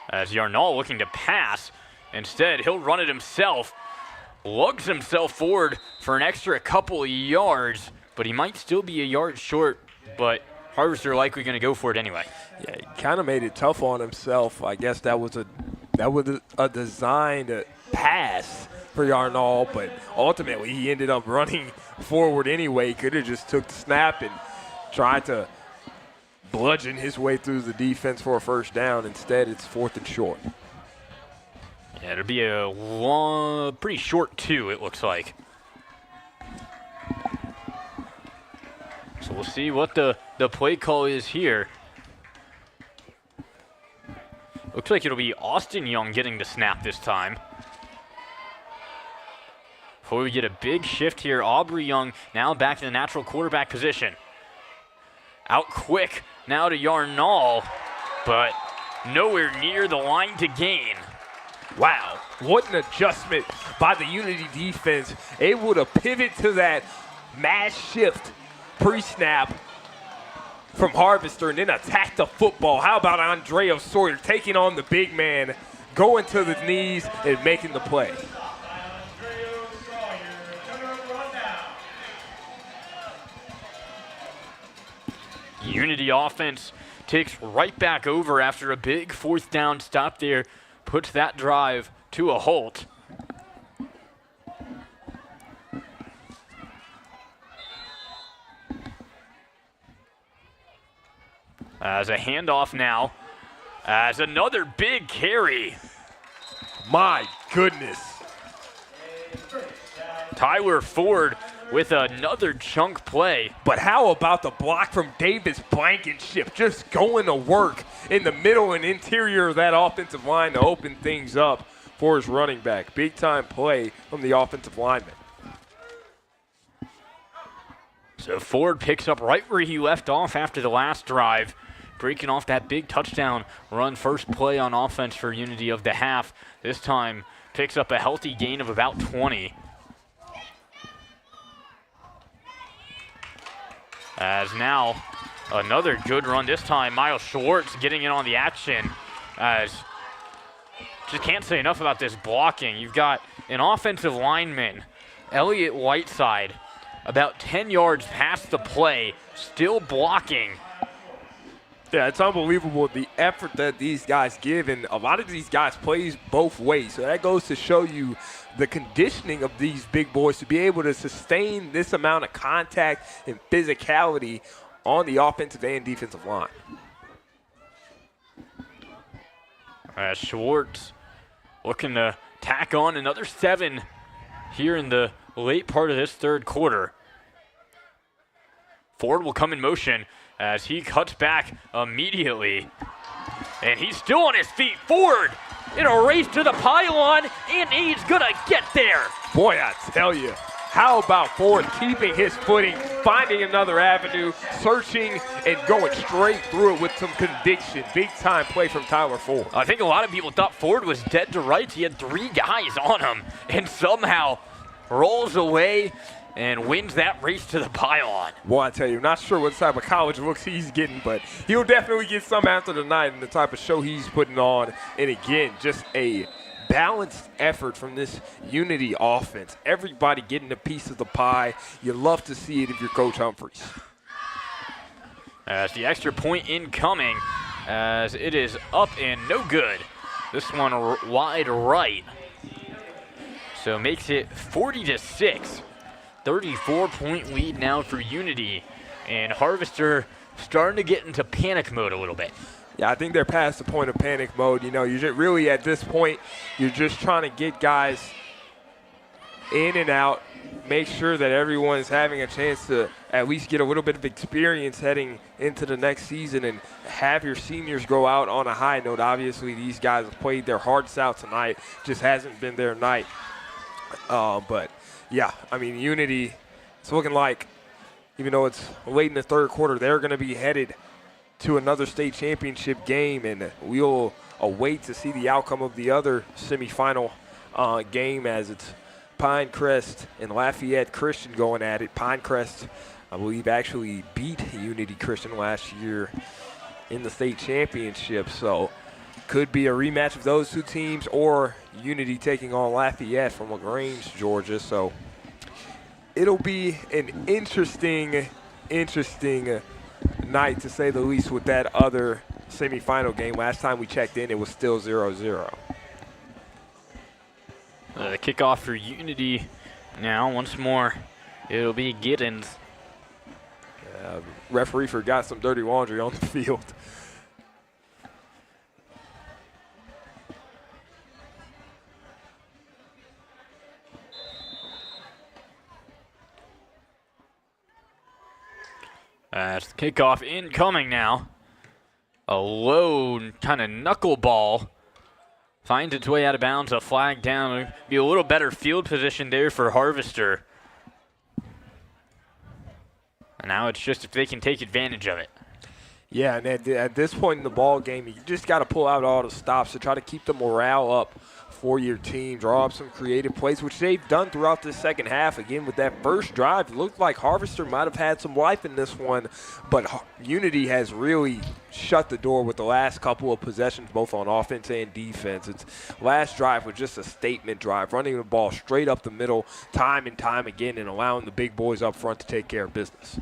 As Yarnall looking to pass, Instead, he'll run it himself, lugs himself forward for an extra couple of yards, but he might still be a yard short, but Harvester likely going to go for it anyway. Yeah, he kind of made it tough on himself. I guess that was a designed pass for Yarnall, but ultimately he ended up running forward anyway. He could have just took the snap and tried to bludgeon his way through the defense for a first down. Instead, it's 4th and short. Yeah, it'll be a long, pretty short 2, it looks like. So we'll see what the play call is here. Looks like it'll be Austin Young getting the snap this time. Before we get a big shift here, Aubrey Young now back to the natural quarterback position. Out quick now to Yarnall, but nowhere near the line to gain. Wow, what an adjustment by the Unity defense. Able to pivot to that mass shift pre-snap from Harvester and then attack the football. How about Andrea Sawyer taking on the big man, going to the knees and making the play? Unity offense takes right back over after a big 4th down stop there, puts that drive to a halt. As a handoff now, as another big carry. My goodness. Tyler Ford with another chunk play. But how about the block from Davis Blankenship, just going to work in the middle and interior of that offensive line to open things up for his running back. Big time play from the offensive lineman. So Ford picks up right where he left off after the last drive, breaking off that big touchdown run, first play on offense for Unity of the half. This time picks up a healthy gain of about 20. As now another good run, this time Miles Schwartz getting in on the action. As just can't say enough about this blocking. You've got an offensive lineman, Elliott Whiteside, about 10 yards past the play, still blocking. Yeah, it's unbelievable the effort that these guys give, and a lot of these guys plays both ways. So that goes to show you the conditioning of these big boys to be able to sustain this amount of contact and physicality on the offensive and defensive line. Schwartz looking to tack on another 7 here in the late part of this third quarter. Ford will come in motion as he cuts back immediately. And he's still on his feet. Ford in a race to the pylon, and he's going to get there. Boy, I tell you, how about Ford keeping his footing, finding another avenue, searching, and going straight through it with some conviction. Big-time play from Tyler Ford. I think a lot of people thought Ford was dead to rights. He had 3 guys on him and somehow rolls away and wins that race to the pylon. Boy, I tell you, not sure what type of college looks he's getting, but he'll definitely get some after the night and the type of show he's putting on. And again, just a balanced effort from this Unity offense. Everybody getting a piece of the pie. You love to see it if you're Coach Humphreys. As the extra point incoming, as it is up and no good. This one wide right. So makes it 40-6. 34-point lead now for Unity, and Harvester starting to get into panic mode a little bit. Yeah, I think they're past the point of panic mode. You know, you're just really at this point, you're just trying to get guys in and out, make sure that everyone's having a chance to at least get a little bit of experience heading into the next season and have your seniors go out on a high note. Obviously, these guys have played their hearts out tonight, just hasn't been their night. But yeah, I mean, Unity, it's looking like, even though it's late in the third quarter, they're going to be headed to another state championship game, and we'll await to see the outcome of the other semifinal game, as it's Pinecrest and Lafayette Christian going at it. Pinecrest, I believe, actually beat Unity Christian last year in the state championship, so could be a rematch of those two teams or Unity taking on Lafayette from LaGrange, Georgia. So it'll be an interesting night, to say the least, with that other semifinal game. Last time we checked in, it was still 0-0. The kickoff for Unity now, once more, it'll be Giddens. Referee forgot some dirty laundry on the field. That's the kickoff incoming now. A low kind of knuckleball finds its way out of bounds, a flag down. Be a little better field position there for Harvester. And now it's just if they can take advantage of it. Yeah, and at this point in the ball game, you just got to pull out all the stops to try to keep the morale up for your team, draw up some creative plays, which they've done throughout the second half. Again, with that first drive, it looked like Harvester might have had some life in this one, but Unity has really shut the door with the last couple of possessions, both on offense and defense. Its last drive was just a statement drive, running the ball straight up the middle time and time again and allowing the big boys up front to take care of business.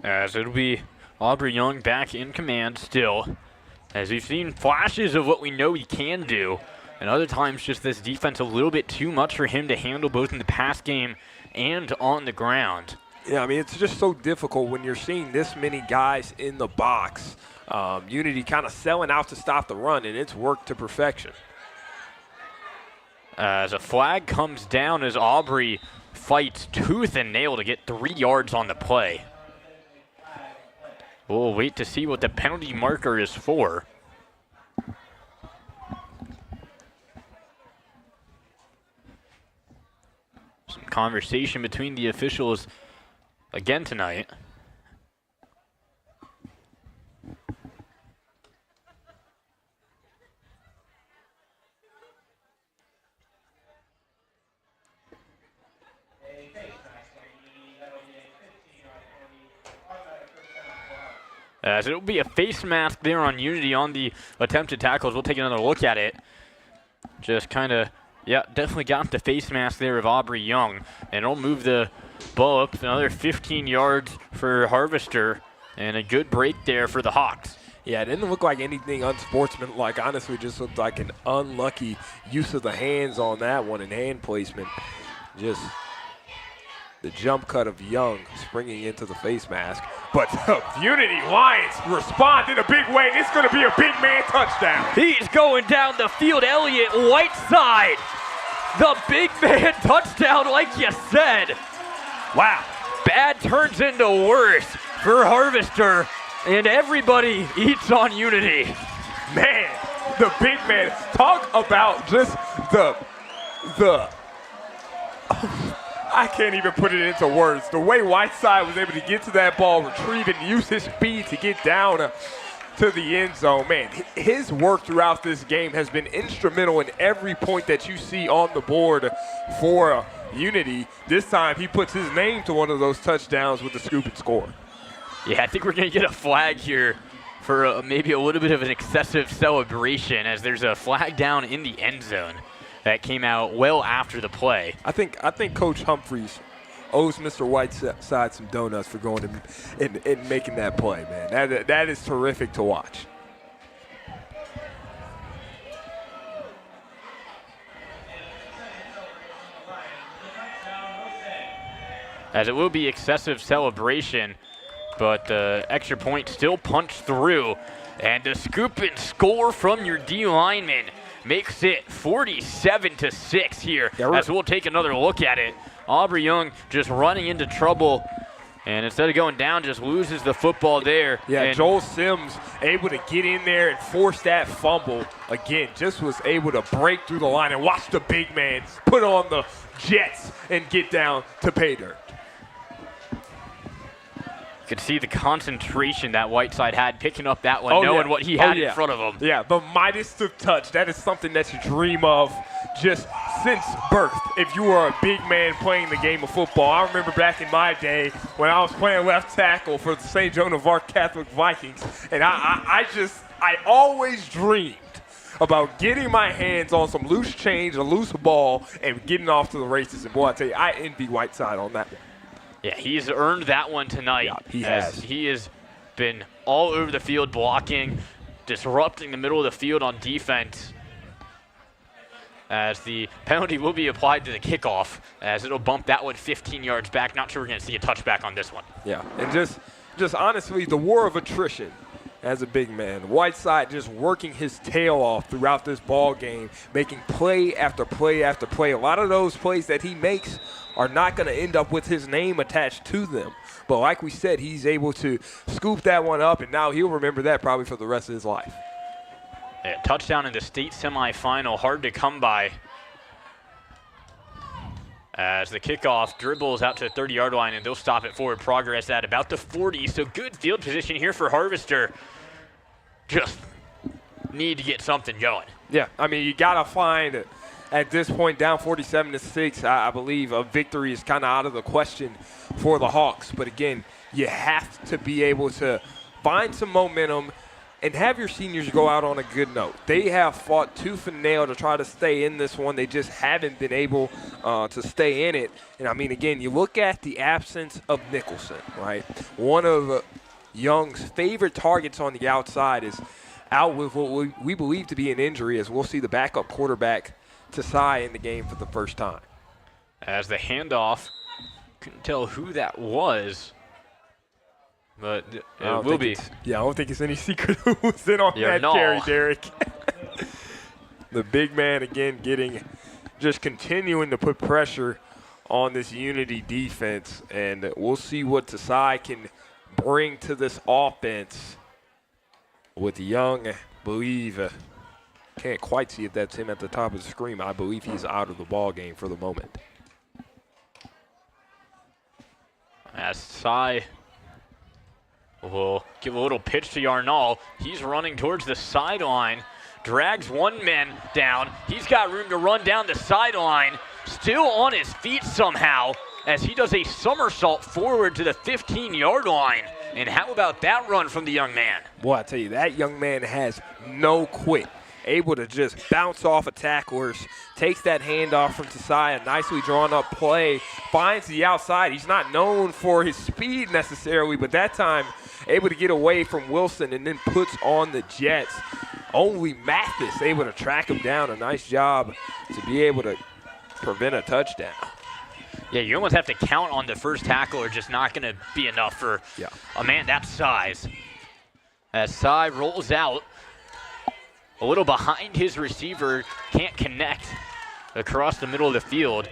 As it'll be Aubrey Young back in command still. As we've seen flashes of what we know he can do, and other times just this defense a little bit too much for him to handle both in the pass game and on the ground. Yeah, I mean, it's just so difficult when you're seeing this many guys in the box. Unity kind of selling out to stop the run, and it's worked to perfection. As a flag comes down as Aubrey fights tooth and nail to get 3 yards on the play. We'll wait to see what the penalty marker is for. Some conversation between the officials again tonight. As it'll be a face mask there on Unity on the attempted tackles. We'll take another look at it. Just kind of, yeah, definitely got the face mask there of Aubrey Young. And it'll move the ball up another 15 yards for Harvester. And a good break there for the Hawks. Yeah, it didn't look like anything unsportsmanlike. Honestly, just looked like an unlucky use of the hands on that one and hand placement. Just the jump cut of Young springing into the face mask. But the Unity Lions respond in a big way, and it's going to be a big man touchdown. He's going down the field, Elliott Whiteside. The big man touchdown, like you said. Wow. Bad turns into worse for Harvester, and everybody eats on Unity. Man, the big man. Talk about just the I can't even put it into words. The way Whiteside was able to get to that ball, retrieve and use his speed to get down to the end zone. Man, his work throughout this game has been instrumental in every point that you see on the board for Unity. This time he puts his name to one of those touchdowns with the scoop and score. Yeah, I think we're going to get a flag here for maybe a little bit of an excessive celebration, as there's a flag down in the end zone that came out well after the play. I think Coach Humphreys owes Mr. Whiteside some donuts for going and making that play, man. That is terrific to watch. As it will be excessive celebration, but the extra point still punched through. And the scoop and score from your D lineman makes it 47-6 here. Yeah, as we'll take another look at it. Aubrey Young just running into trouble, and instead of going down, just loses the football there. Yeah, and Joel Sims able to get in there and force that fumble. Again, just was able to break through the line and watch the big man put on the Jets and get down to pay dirt. You could see the concentration that Whiteside had picking up that one, knowing what he had in front of him. Yeah, the Midas of touch. That is something that you dream of just since birth. if you were a big man playing the game of football. I remember back in my day when I was playing left tackle for the St. Joan of Arc Catholic Vikings, and I always dreamed about getting my hands on some loose change, a loose ball, and getting off to the races. And boy, I tell you, I envy Whiteside on that one. Yeah, he's earned that one tonight. Yeah, he has. He has been all over the field blocking, disrupting the middle of the field on defense. As the penalty will be applied to the kickoff, as it'll bump that one 15 yards back. Not sure we're going to see a touchback on this one. Yeah, and just honestly, the war of attrition as a big man. Whiteside just working his tail off throughout this ball game, making play after play after play. A lot of those plays that he makes are not going to end up with his name attached to them. But like we said, he's able to scoop that one up, and now he'll remember that probably for the rest of his life. Yeah, touchdown in the state semifinal, hard to come by. As the kickoff dribbles out to the 30-yard line, and they'll stop it forward progress at about the 40. So good field position here for Harvester. Just need to get something going. Yeah, I mean, you got to find at this point down 47-6, I believe a victory is kind of out of the question for the Hawks. But again, you have to be able to find some momentum and have your seniors go out on a good note. They have fought tooth and nail to try to stay in this one. They just haven't been able to stay in it. And, I mean, again, you look at the absence of Nicholson, right? One of Young's favorite targets on the outside is out with what we believe to be an injury, as we'll see the backup quarterback, Tsai, in the game for the first time. As the handoff, couldn't tell who that was. But it will be. Yeah, I don't think it's any secret who was in on that carry, Derek. The big man, again, just continuing to put pressure on this Unity defense. And we'll see what Tsai can bring to this offense with Young. I believe, can't quite see if that's him at the top of the screen. I believe he's out of the ball game for the moment. As Tsai will give a little pitch to Yarnall. He's running towards the sideline, drags one man down. He's got room to run down the sideline, still on his feet somehow, as he does a somersault forward to the 15-yard line. And how about that run from the young man? Boy, I tell you, that young man has no quit. Able to just bounce off of tacklers, takes that handoff from Tsai, a nicely drawn up play, finds the outside. He's not known for his speed necessarily, but that time able to get away from Wilson and then puts on the Jets. Only Mathis able to track him down. A nice job to be able to prevent a touchdown. Yeah, you almost have to count on the first tackle, or just not going to be enough for a man that size. As Tsai rolls out, a little behind his receiver, can't connect across the middle of the field.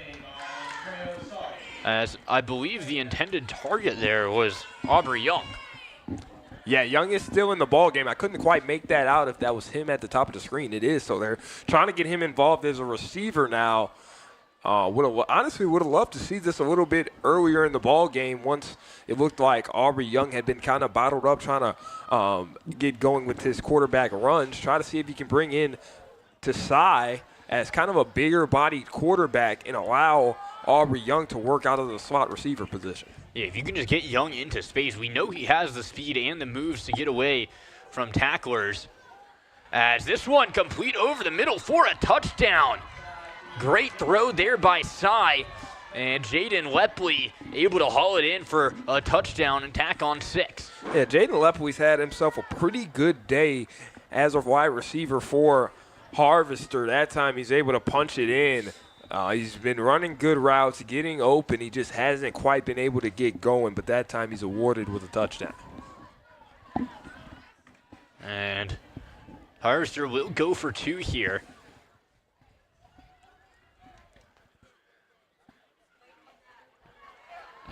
As I believe the intended target there was Aubrey Young. Yeah, Young is still in the ball game. I couldn't quite make that out if that was him at the top of the screen. It is, so they're trying to get him involved as a receiver now. Honestly, would have loved to see this a little bit earlier in the ball game once it looked like Aubrey Young had been kind of bottled up trying to get going with his quarterback runs. Try to see if he can bring in Tsai as kind of a bigger-bodied quarterback and allow Aubrey Young to work out of the slot receiver position. Yeah, if you can just get Young into space, we know he has the speed and the moves to get away from tacklers. As this one complete over the middle for a touchdown. Great throw there by Tsai, and Jaden Lepley able to haul it in for a touchdown and tack on 6. Yeah, Jaden Lepley's had himself a pretty good day as a wide receiver for Harvester. That time he's able to punch it in. He's been running good routes, getting open. He just hasn't quite been able to get going, but that time he's awarded with a touchdown. And Harvester will go for 2 here.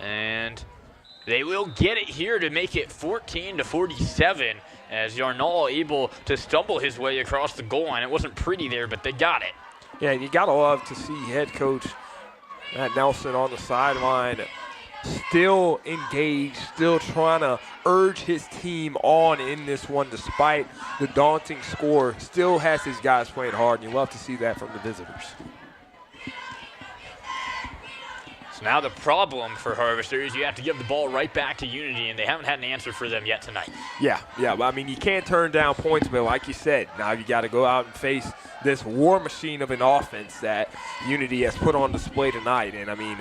And they will get it here to make it 14-47 as Yarnall able to stumble his way across the goal line. It wasn't pretty there, but they got it. Yeah, and you got to love to see head coach Matt Nelson on the sideline still engaged, still trying to urge his team on in this one despite the daunting score. Still has his guys playing hard, and you love to see that from the visitors. So now the problem for Harvester is you have to give the ball right back to Unity, and they haven't had an answer for them yet tonight. Yeah. But I mean, you can't turn down points, but like you said, now you got to go out and face this war machine of an offense that Unity has put on display tonight. And I mean,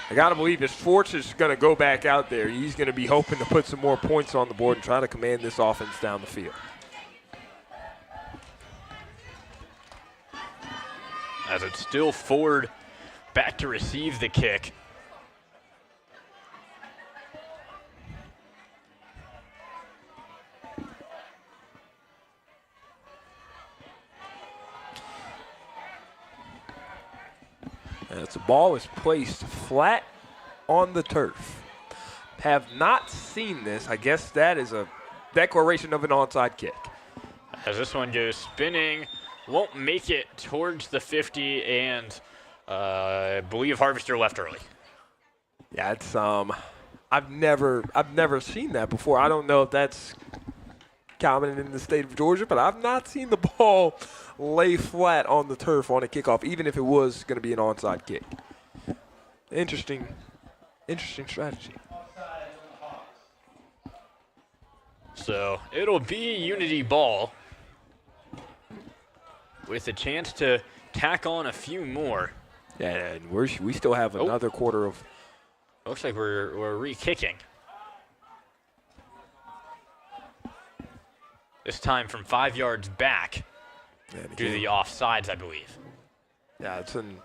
I got to believe if Schwartz is going to go back out there, he's going to be hoping to put some more points on the board and try to command this offense down the field. As it's still Ford back to receive the kick. As the ball is placed flat on the turf. Have not seen this. I guess that is a declaration of an onside kick. As this one goes spinning, won't make it towards the 50, and I believe Harvester left early. Yeah, it's I've never seen that before. I don't know if that's common in the state of Georgia, but I've not seen the ball lay flat on the turf on a kickoff, even if it was going to be an onside kick. Interesting strategy. So it'll be Unity ball with a chance to tack on a few more. Yeah, and we still have another quarter of. Looks like we're re-kicking. This time from 5 yards back due to the offsides, I believe. Yeah, it's an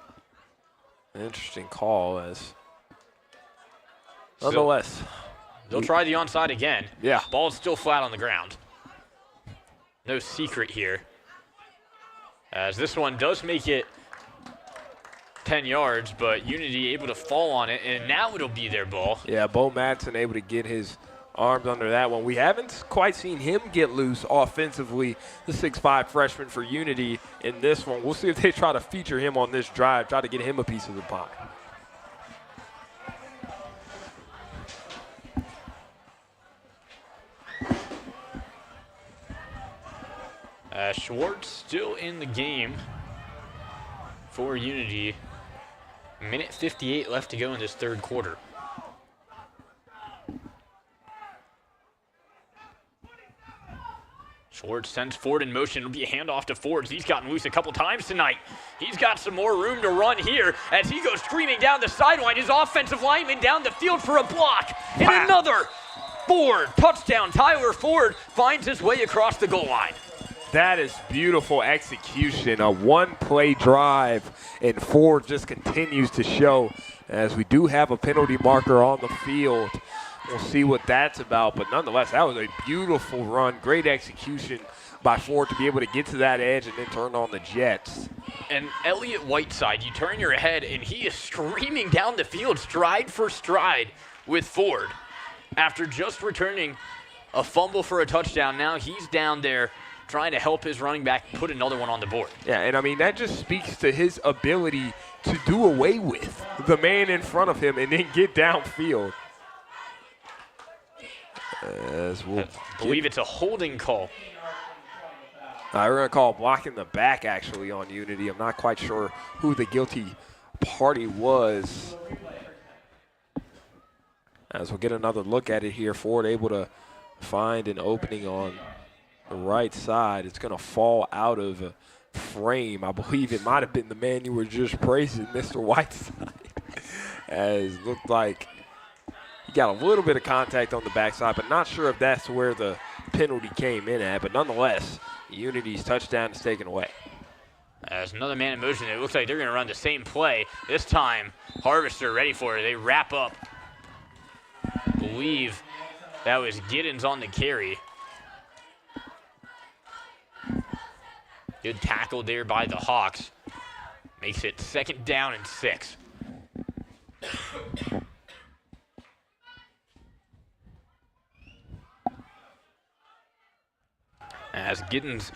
interesting call as. Nonetheless. They'll try the onside again. Yeah. Ball's still flat on the ground. No secret here. As this one does make it 10 yards, but Unity able to fall on it, and now it'll be their ball. Yeah, Bo Madsen able to get his arms under that one. We haven't quite seen him get loose offensively, the 6'5" freshman for Unity in this one. We'll see if they try to feature him on this drive, try to get him a piece of the pie. Schwartz still in the game for Unity. Minute 58 left to go in this third quarter. Schwartz sends Ford in motion. It'll be a handoff to Ford. He's gotten loose a couple times tonight. He's got some more room to run here as he goes screaming down the sideline. His offensive lineman down the field for a block. And another Ford touchdown. Tyler Ford finds his way across the goal line. That is beautiful execution, a one-play drive, and Ford just continues to show as we do have a penalty marker on the field. We'll see what that's about, but nonetheless, that was a beautiful run, great execution by Ford to be able to get to that edge and then turn on the Jets. And Elliott Whiteside, you turn your head, and he is screaming down the field, stride for stride with Ford. After just returning a fumble for a touchdown, now he's down there trying to help his running back put another one on the board. Yeah, and I mean, that just speaks to his ability to do away with the man in front of him and then get downfield. As we'll believe it's a holding call. We're going to call blocking the back, actually, on Unity. I'm not quite sure who the guilty party was. As we'll get another look at it here, Ford able to find an opening on the right side. It's going to fall out of frame. I believe it might have been the man you were just praising, Mr. Whiteside. As looked like he got a little bit of contact on the backside, but not sure if that's where the penalty came in at. But nonetheless, Unity's touchdown is taken away. As another man in motion, it looks like they're going to run the same play. This time, Harvester ready for it. They wrap up. I believe that was Giddens on the carry. Good tackle there by the Hawks. Makes it 2nd down and 6. As Giddens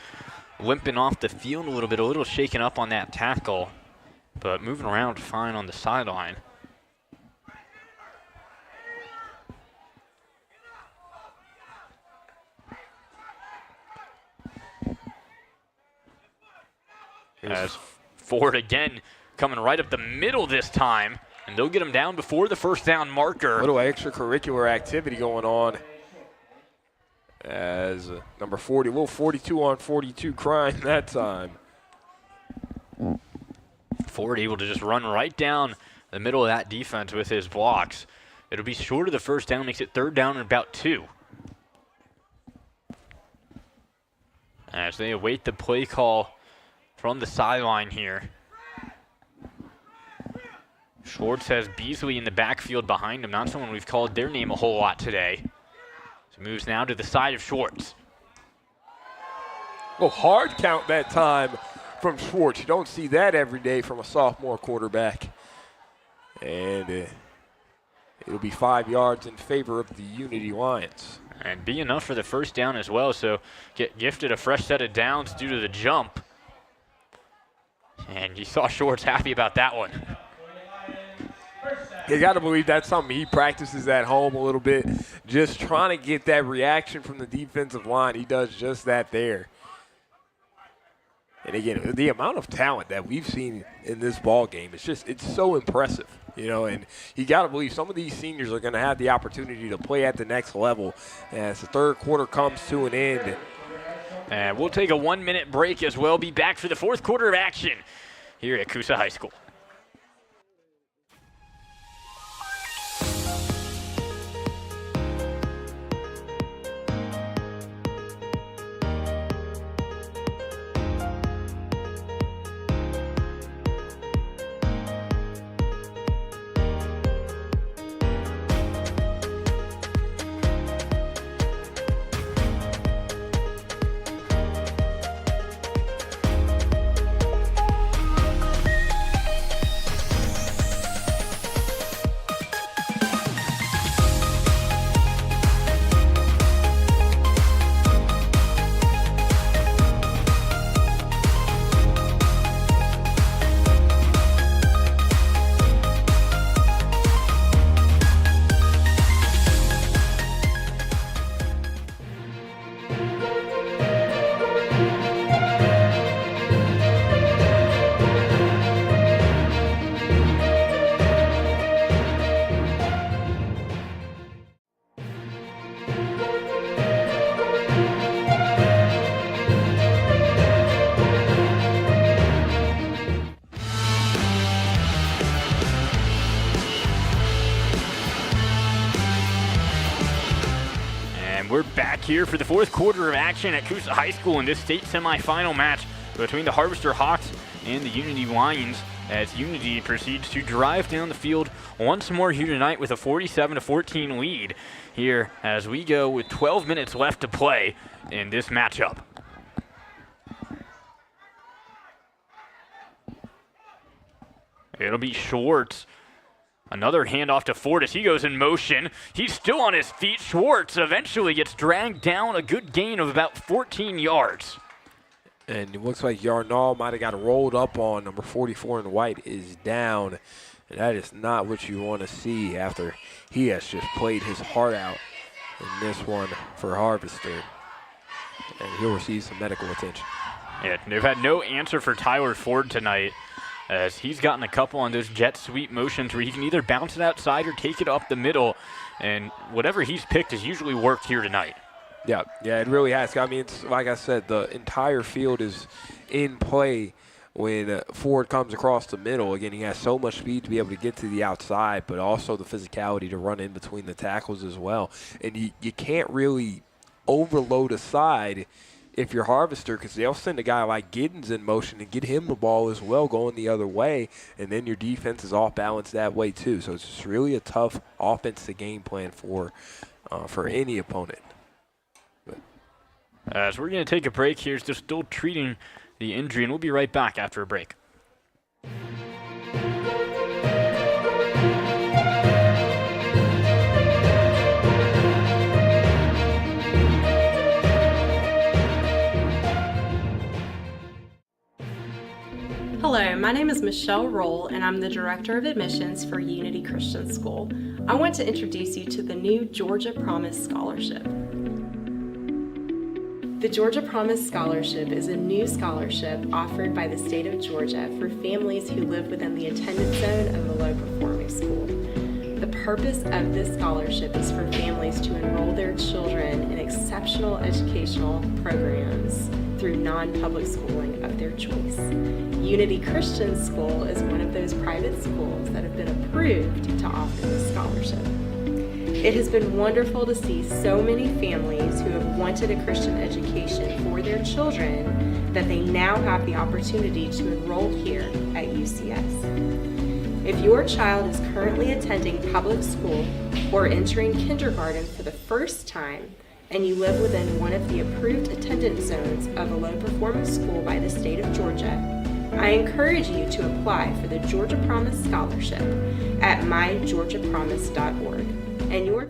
limping off the field a little shaken up on that tackle, but moving around fine on the sideline. As Ford again coming right up the middle this time, and they'll get him down before the first down marker. A little extracurricular activity going on as number 40, a little 42 on 42 crime that time. Ford able to just run right down the middle of that defense with his blocks. It'll be short of the first down, makes it 3rd down and about 2. As they await the play call from the sideline here. Schwartz has Beasley in the backfield behind him, not someone we've called their name a whole lot today. So moves now to the side of Schwartz. Oh, hard count that time from Schwartz. You don't see that every day from a sophomore quarterback. And it'll be 5 yards in favor of the Unity Lions. And be enough for the first down as well, so get gifted a fresh set of downs due to the jump. And you saw Schwartz happy about that one. You got to believe that's something he practices at home a little bit, just trying to get that reaction from the defensive line. He does just that there. And again, the amount of talent that we've seen in this ball game, it's so impressive, you know, and you got to believe some of these seniors are going to have the opportunity to play at the next level as the third quarter comes to an end. And we'll take a 1-minute break as well. Be back for the fourth quarter of action here at Coosa High School. We're back here for the fourth quarter of action at Coosa High School in this state semifinal match between the Harvester Hawks and the Unity Lions, as Unity proceeds to drive down the field once more here tonight with a 47-14 lead here as we go with 12 minutes left to play in this matchup. It'll be Schwartz. Another handoff to Ford as he goes in motion. He's still on his feet. Schwartz eventually gets dragged down, a good gain of about 14 yards. And it looks like Yarnall might have got rolled up on. Number 44 in white is down. And that is not what you want to see after he has just played his heart out in this one for Harvester. And he'll receive some medical attention. Yeah, they've had no answer for Tyler Ford tonight, as he's gotten a couple on those jet sweep motions where he can either bounce it outside or take it up the middle. And whatever he's picked has usually worked here tonight. Yeah, it really has. I mean, it's, like I said, the entire field is in play when Ford comes across the middle. Again, he has so much speed to be able to get to the outside, but also the physicality to run in between the tackles as well. And you can't really overload a side if you're Harvester, because they'll send a guy like Giddens in motion and get him the ball as well going the other way, and then your defense is off balance that way too. So it's just really a tough offense to game plan for any opponent. So we're going to take a break here. They're still treating the injury, and we'll be right back after a break. Hello, my name is Michelle Roll, and I'm the Director of Admissions for Unity Christian School. I want to introduce you to the new Georgia Promise Scholarship. The Georgia Promise Scholarship is a new scholarship offered by the state of Georgia for families who live within the attendance zone of a low-performing School. The purpose of this scholarship is for families to enroll their children in exceptional educational programs through non-public schooling of their choice. Unity Christian School is one of those private schools that have been approved to offer this scholarship. It has been wonderful to see so many families who have wanted a Christian education for their children that they now have the opportunity to enroll here at UCS. If your child is currently attending public school or entering kindergarten for the first time, and you live within one of the approved attendance zones of a low-performing school by the state of Georgia, I encourage you to apply for the Georgia Promise Scholarship at mygeorgiapromise.org. And your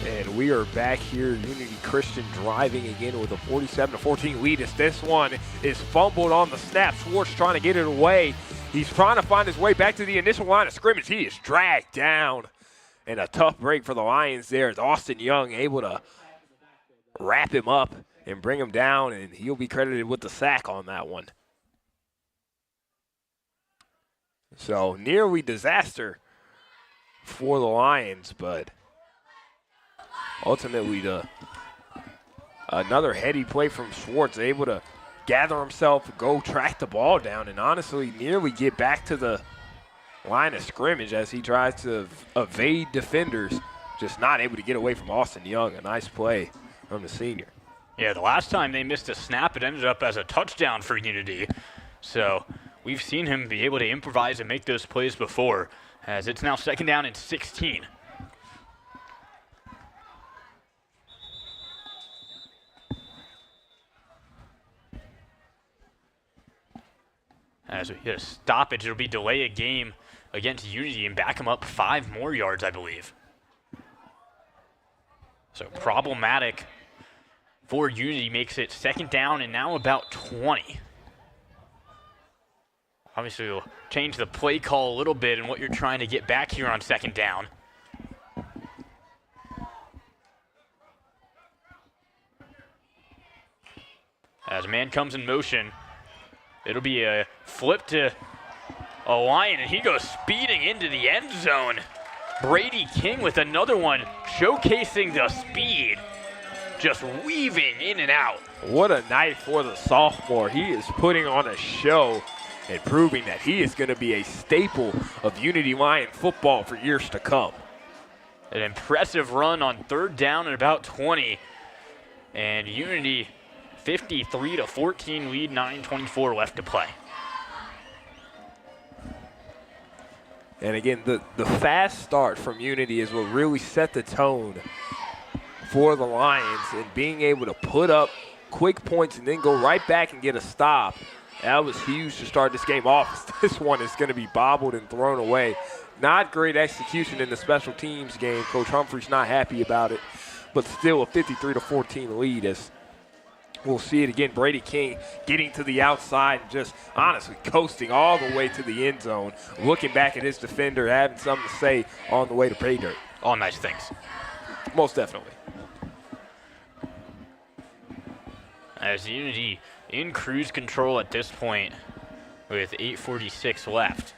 And we are back here, Unity Christian driving again with a 47-14 lead as this one is fumbled on the snap. Schwartz trying to get it away. He's trying to find his way back to the initial line of scrimmage. He is dragged down. And a tough break for the Lions there as Austin Young able to wrap him up and bring him down, and he'll be credited with the sack on that one. So nearly disaster for the Lions, but ultimately another heady play from Schwartz, able to gather himself, go track the ball down, and honestly nearly get back to the line of scrimmage as he tries to evade defenders, just not able to get away from Austin Young. A nice play from the senior. Yeah, the last time they missed a snap, it ended up as a touchdown for Unity. So we've seen him be able to improvise and make those plays before, as it's now 2nd down and 16. As we hit a stoppage, it'll be delay a game against Unity and back him up 5 more yards, I believe. So problematic for Unity, makes it 2nd down and now about 20. Obviously, we'll change the play call a little bit and what you're trying to get back here on 2nd down. As a man comes in motion, it'll be a flip to a Lion, and he goes speeding into the end zone. Brady King with another one, showcasing the speed, just weaving in and out. What a night for the sophomore. He is putting on a show and proving that he is going to be a staple of Unity Lion football for years to come. An impressive run on 3rd down and about 20. And Unity 53-14 lead, 9:24 left to play. And again, the fast start from Unity is what really set the tone for the Lions, and being able to put up quick points and then go right back and get a stop. That was huge to start this game off. This one is going to be bobbled and thrown away. Not great execution in the special teams game. Coach Humphrey's not happy about it, but still a 53-14 lead as we'll see it again. Brady King getting to the outside and just honestly coasting all the way to the end zone, looking back at his defender, having something to say on the way to pay dirt. All nice things. Most definitely. As Unity in cruise control at this point with 8:46 left.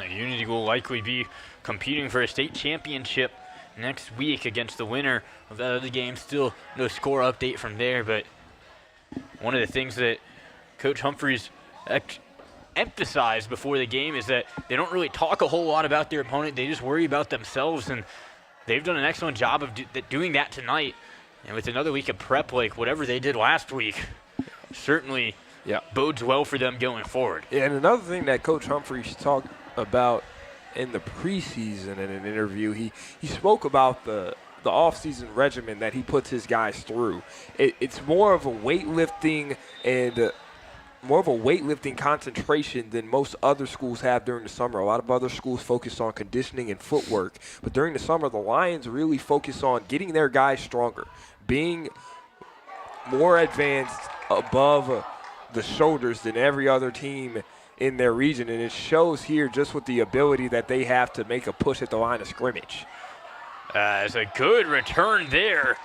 Unity will likely be competing for a state championship next week against the winner of that other game. Still no score update from there, but one of the things that Coach Humphreys emphasized before the game is that they don't really talk a whole lot about their opponent. They just worry about themselves, and they've done an excellent job of doing that tonight. And with another week of prep, like whatever they did last week, certainly bodes well for them going forward. Yeah, and another thing that Coach Humphreys talked about in the preseason in an interview, he spoke about the off-season regimen that he puts his guys through. It's more of a weightlifting and more of a weightlifting concentration than most other schools have during the summer. A lot of other schools focus on conditioning and footwork, but during the summer, the Lions really focus on getting their guys stronger, being more advanced above the shoulders than every other team in their region, and it shows here just with the ability that they have to make a push at the line of scrimmage. It's a good return there,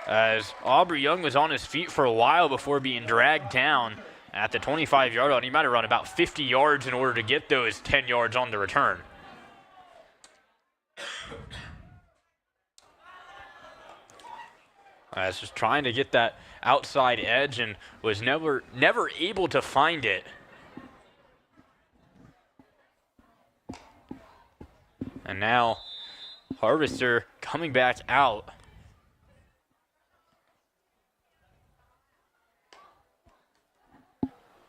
as Aubrey Young was on his feet for a while before being dragged down at the 25-yard line. He might have run about 50 yards in order to get those 10 yards on the return. It's just trying to get that outside edge and was never able to find it. And now Harvester coming back out.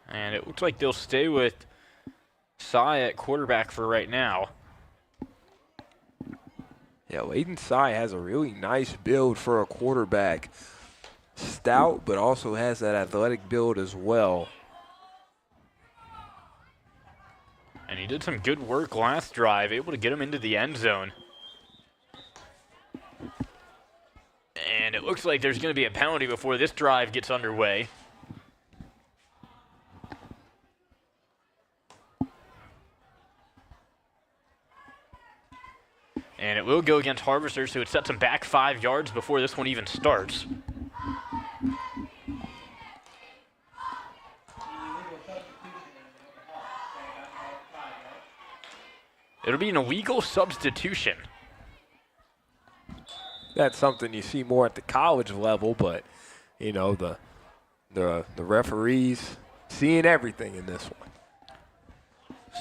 And it looks like they'll stay with Sy at quarterback for right now. Yeah, Layden Sy has a really nice build for a quarterback. Stout, but also has that athletic build as well. And he did some good work last drive, able to get him into the end zone. And it looks like there's going to be a penalty before this drive gets underway. And it will go against Harvester, so it sets them back 5 yards before this one even starts. It'll be an illegal substitution. That's something you see more at the college level, but, you know, the referees seeing everything in this one.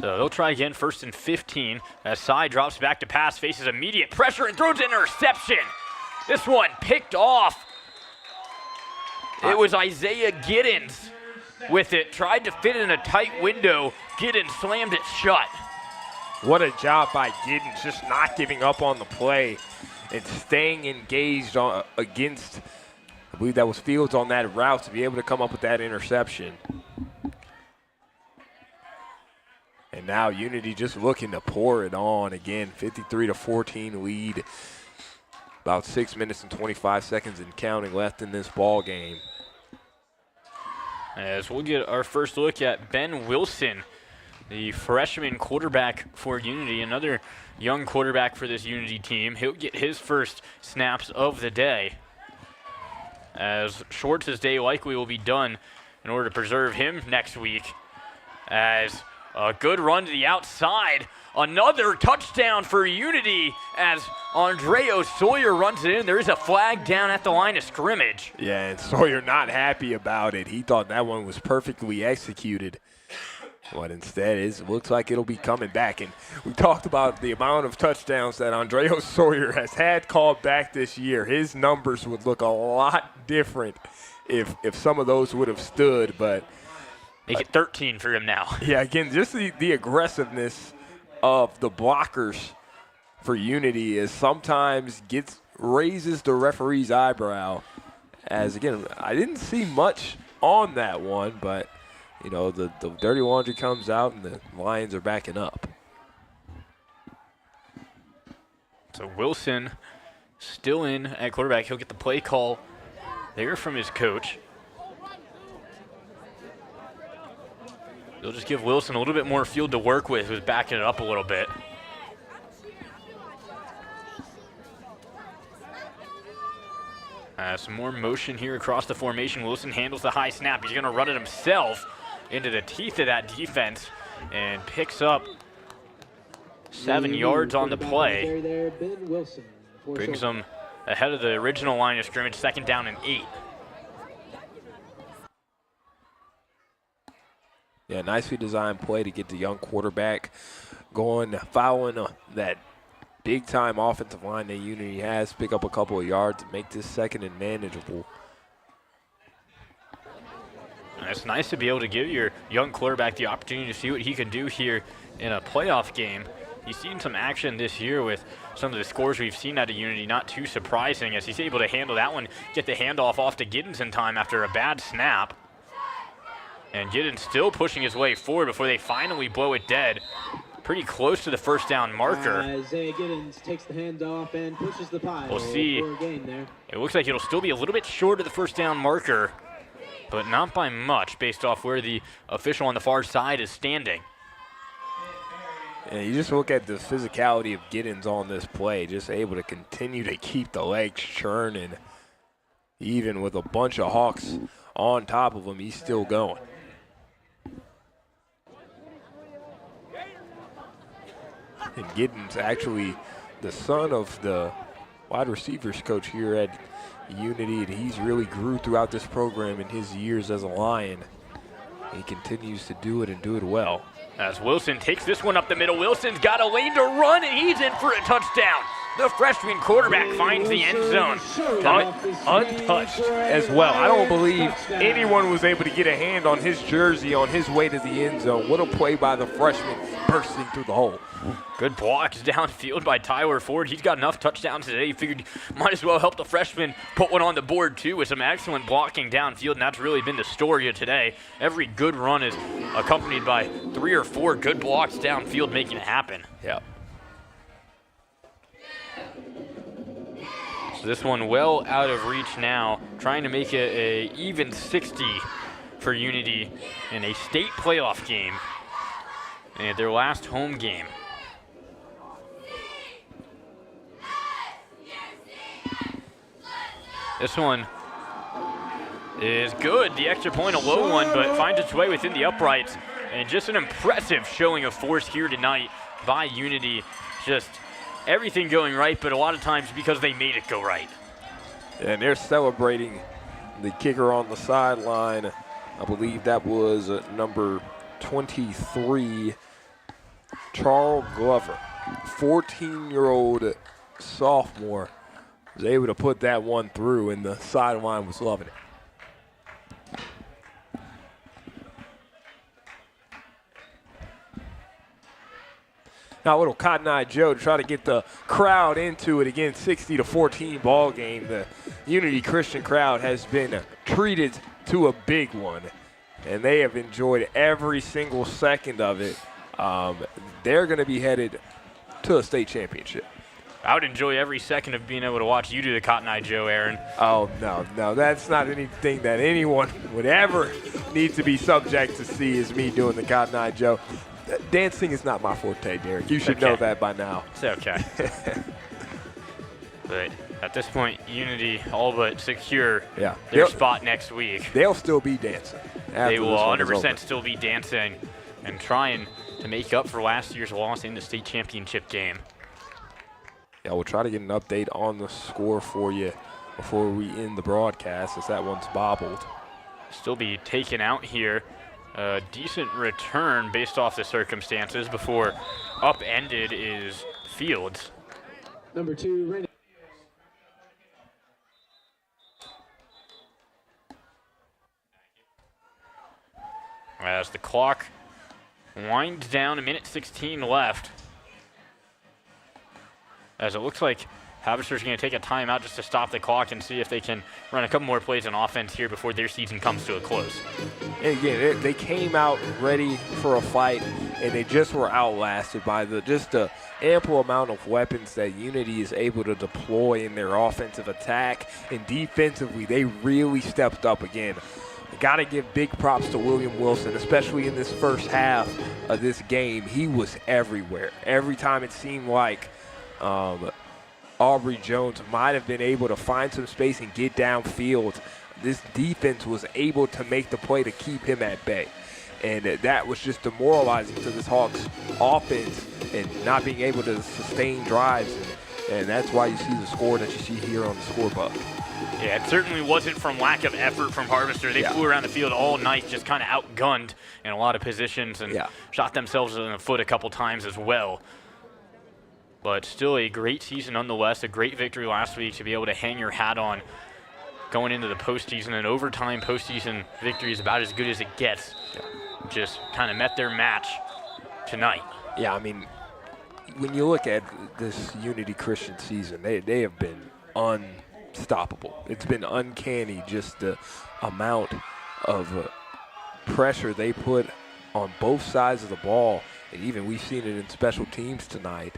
So they'll try again, 1st and 15, as Sy drops back to pass, faces immediate pressure and throws an interception. This one picked off. It was Isaiah Giddens with it, tried to fit in a tight window. Giddens slammed it shut. What a job by Giddens, just not giving up on the play and staying engaged against, I believe that was Fields on that route, to be able to come up with that interception. And now Unity just looking to pour it on again, 53-14 lead. About 6 minutes and 25 seconds and counting left in this ball game. As we'll get our first look at Ben Wilson, the freshman quarterback for Unity, another young quarterback for this Unity team. He'll get his first snaps of the day, as Schwartz's day likely will be done in order to preserve him next week. As a good run to the outside, another touchdown for Unity as Andreo Sawyer runs it in. There is a flag down at the line of scrimmage. Yeah, and Sawyer not happy about it. He thought that one was perfectly executed. But instead, it looks like it'll be coming back. And we talked about the amount of touchdowns that Andreo Sawyer has had called back this year. His numbers would look a lot different if some of those would have stood. But make it 13 for him now. Yeah, again, just the aggressiveness of the blockers for Unity is sometimes raises the referee's eyebrow. As, again, I didn't see much on that one, but you know, the dirty laundry comes out and the Lions are backing up. So Wilson still in at quarterback. He'll get the play call there from his coach. They'll just give Wilson a little bit more field to work with, who's backing it up a little bit. Some more motion here across the formation. Wilson handles the high snap. He's going to run it himself into the teeth of that defense and picks up 7 yards on the play. Brings them ahead of the original line of scrimmage, 2nd down and 8. Yeah, nicely designed play to get the young quarterback going, following that big-time offensive line that Unity has, pick up a couple of yards and make this 2nd and manageable. And it's nice to be able to give your young quarterback the opportunity to see what he can do here in a playoff game. He's seen some action this year with some of the scores we've seen out of Unity, not too surprising, as he's able to handle that one, get the handoff off to Giddens in time after a bad snap. And Giddens still pushing his way forward before they finally blow it dead. Pretty close to the first down marker. Isaiah Giddens takes the handoff and pushes the pile. We'll see. For a gain there. It looks like it'll still be a little bit short of the first down marker, but not by much based off where the official on the far side is standing. And you just look at the physicality of Giddens on this play, just able to continue to keep the legs churning. Even with a bunch of Hawks on top of him, he's still going. And Giddens actually the son of the wide receivers coach here at Unity, and he's really grew throughout this program in his years as a Lion. He continues to do it and do it well. As Wilson takes this one up the middle, Wilson's got a lane to run, and he's in for a touchdown. The freshman quarterback finds the end zone. Untouched as well. I don't believe anyone was able to get a hand on his jersey on his way to the end zone. What a play by the freshman bursting through the hole. Good blocks downfield by Tyler Ford. He's got enough touchdowns today. He figured might as well help the freshman put one on the board too with some excellent blocking downfield, and that's really been the story of today. Every good run is accompanied by 3 or 4 good blocks downfield making it happen. Yeah. So this one well out of reach now, trying to make it a even 60 for Unity in a state playoff game and their last home game. This one is good. The extra point, a low one, but finds its way within the uprights. And just an impressive showing of force here tonight by Unity. Just everything going right, but a lot of times because they made it go right. And they're celebrating the kicker on the sideline. I believe that was number 23, Charles Glover. 14-year-old sophomore was able to put that one through, and the sideline was loving it. Now a little Cotton Eye Joe to try to get the crowd into it. Again, 60-14 ball game. The Unity Christian crowd has been treated to a big one, and they have enjoyed every single second of it. They're going to be headed to a state championship. I would enjoy every second of being able to watch you do the Cotton Eye Joe, Aaron. Oh, no, that's not anything that anyone would ever need to be subject to see is me doing the Cotton Eye Joe. Dancing is not my forte, Derek. You should know that by now. It's okay. But at this point, Unity all but secure their spot next week. They'll still be dancing. They will 100% still be dancing and trying to make up for last year's loss in the state championship game. Yeah, we'll try to get an update on the score for you before we end the broadcast, as that one's bobbled. Still be taken out here. A decent return based off the circumstances before upended is Fields. Number 2, Randy. As the clock winds down, 1:16 left. As it looks like Havister's going to take a timeout just to stop the clock and see if they can run a couple more plays on offense here before their season comes to a close. And again, they came out ready for a fight, and they just were outlasted by the ample amount of weapons that Unity is able to deploy in their offensive attack. And defensively, they really stepped up again. Got to give big props to William Wilson, especially in this first half of this game. He was everywhere. Every time it seemed like Aubrey Jones might have been able to find some space and get downfield, this defense was able to make the play to keep him at bay. And that was just demoralizing to this Hawks offense and not being able to sustain drives. And that's why you see the score that you see here on the scorebook. Yeah, it certainly wasn't from lack of effort from Harvester. They flew around the field all night, just kind of outgunned in a lot of positions and shot themselves in the foot a couple times as well. But still a great season nonetheless, a great victory last week to be able to hang your hat on going into the postseason. An overtime postseason victory is about as good as it gets. Just kind of met their match tonight. Yeah, I mean, when you look at this Unity Christian season, they have been unstoppable. It's been uncanny, just the amount of pressure they put on both sides of the ball, and even we've seen it in special teams tonight.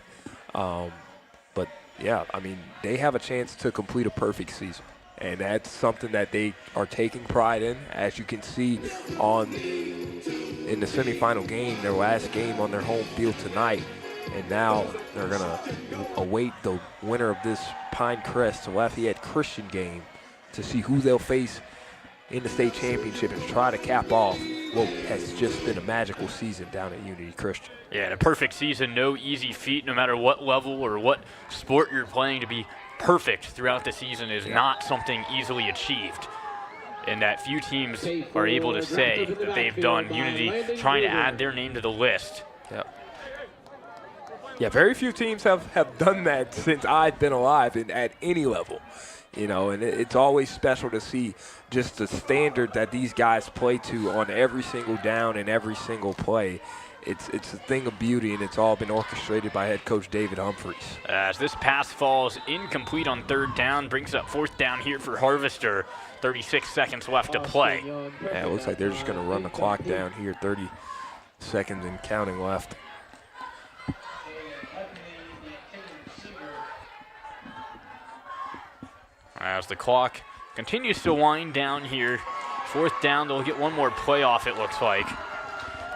But yeah, I mean, they have a chance to complete a perfect season, and that's something that they are taking pride in, as you can see in the semifinal game, their last game on their home field tonight. And now they're going to await the winner of this Pinecrest Lafayette Christian game to see who they'll face in the state championship and try to cap off what has just been a magical season down at Unity Christian. Yeah, and a perfect season, no easy feat, no matter what level or what sport you're playing. To be perfect throughout the season is not something easily achieved. And that few teams are able to say that they've done. Unity trying to add their name to the list. Yeah, very few teams have done that since I've been alive at any level. You know, and it's always special to see just the standard that these guys play to on every single down and every single play. It's a thing of beauty, and it's all been orchestrated by head coach David Humphreys. As this pass falls incomplete on third down, brings up fourth down here for Harvester. 36 seconds left to play. Yeah, it looks like they're just going to run the clock down here. 30 seconds and counting left. As the clock continues to wind down here, fourth down, they'll get one more play off, it looks like,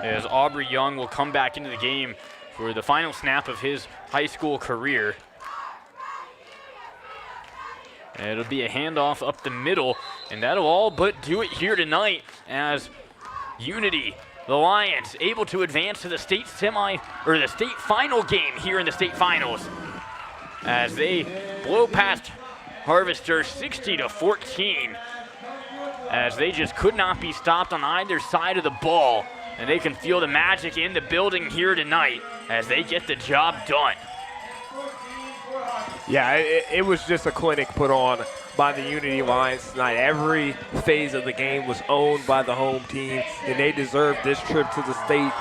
as Aubrey Young will come back into the game for the final snap of his high school career. And it'll be a handoff up the middle, and that'll all but do it here tonight as Unity, the Lions, able to advance to the state the state final game here in the state finals as they blow past Harvester 60-14, as they just could not be stopped on either side of the ball, and they can feel the magic in the building here tonight as they get the job done. Yeah, it was just a clinic put on by the Unity Lions tonight. Every phase of the game was owned by the home team, and they deserved this trip to the state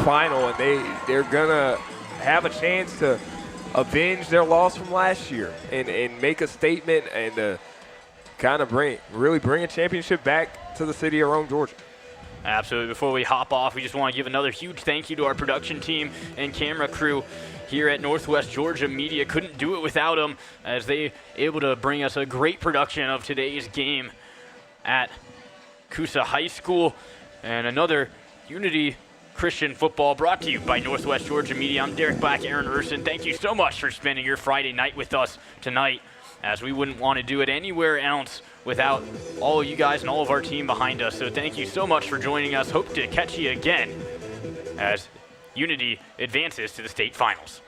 final, and they're gonna have a chance to avenge their loss from last year and make a statement and kind of really bring a championship back to the city of Rome, Georgia. Absolutely. Before we hop off, we just want to give another huge thank you to our production team and camera crew here at Northwest Georgia Media. Couldn't do it without them, as they able to bring us a great production of today's game at Coosa High School. And another Unity Christian football brought to you by Northwest Georgia Media. I'm Derek Black, Aaron Urson. Thank you so much for spending your Friday night with us tonight, as we wouldn't want to do it anywhere else without all of you guys and all of our team behind us. So thank you so much for joining us. Hope to catch you again as Unity advances to the state finals.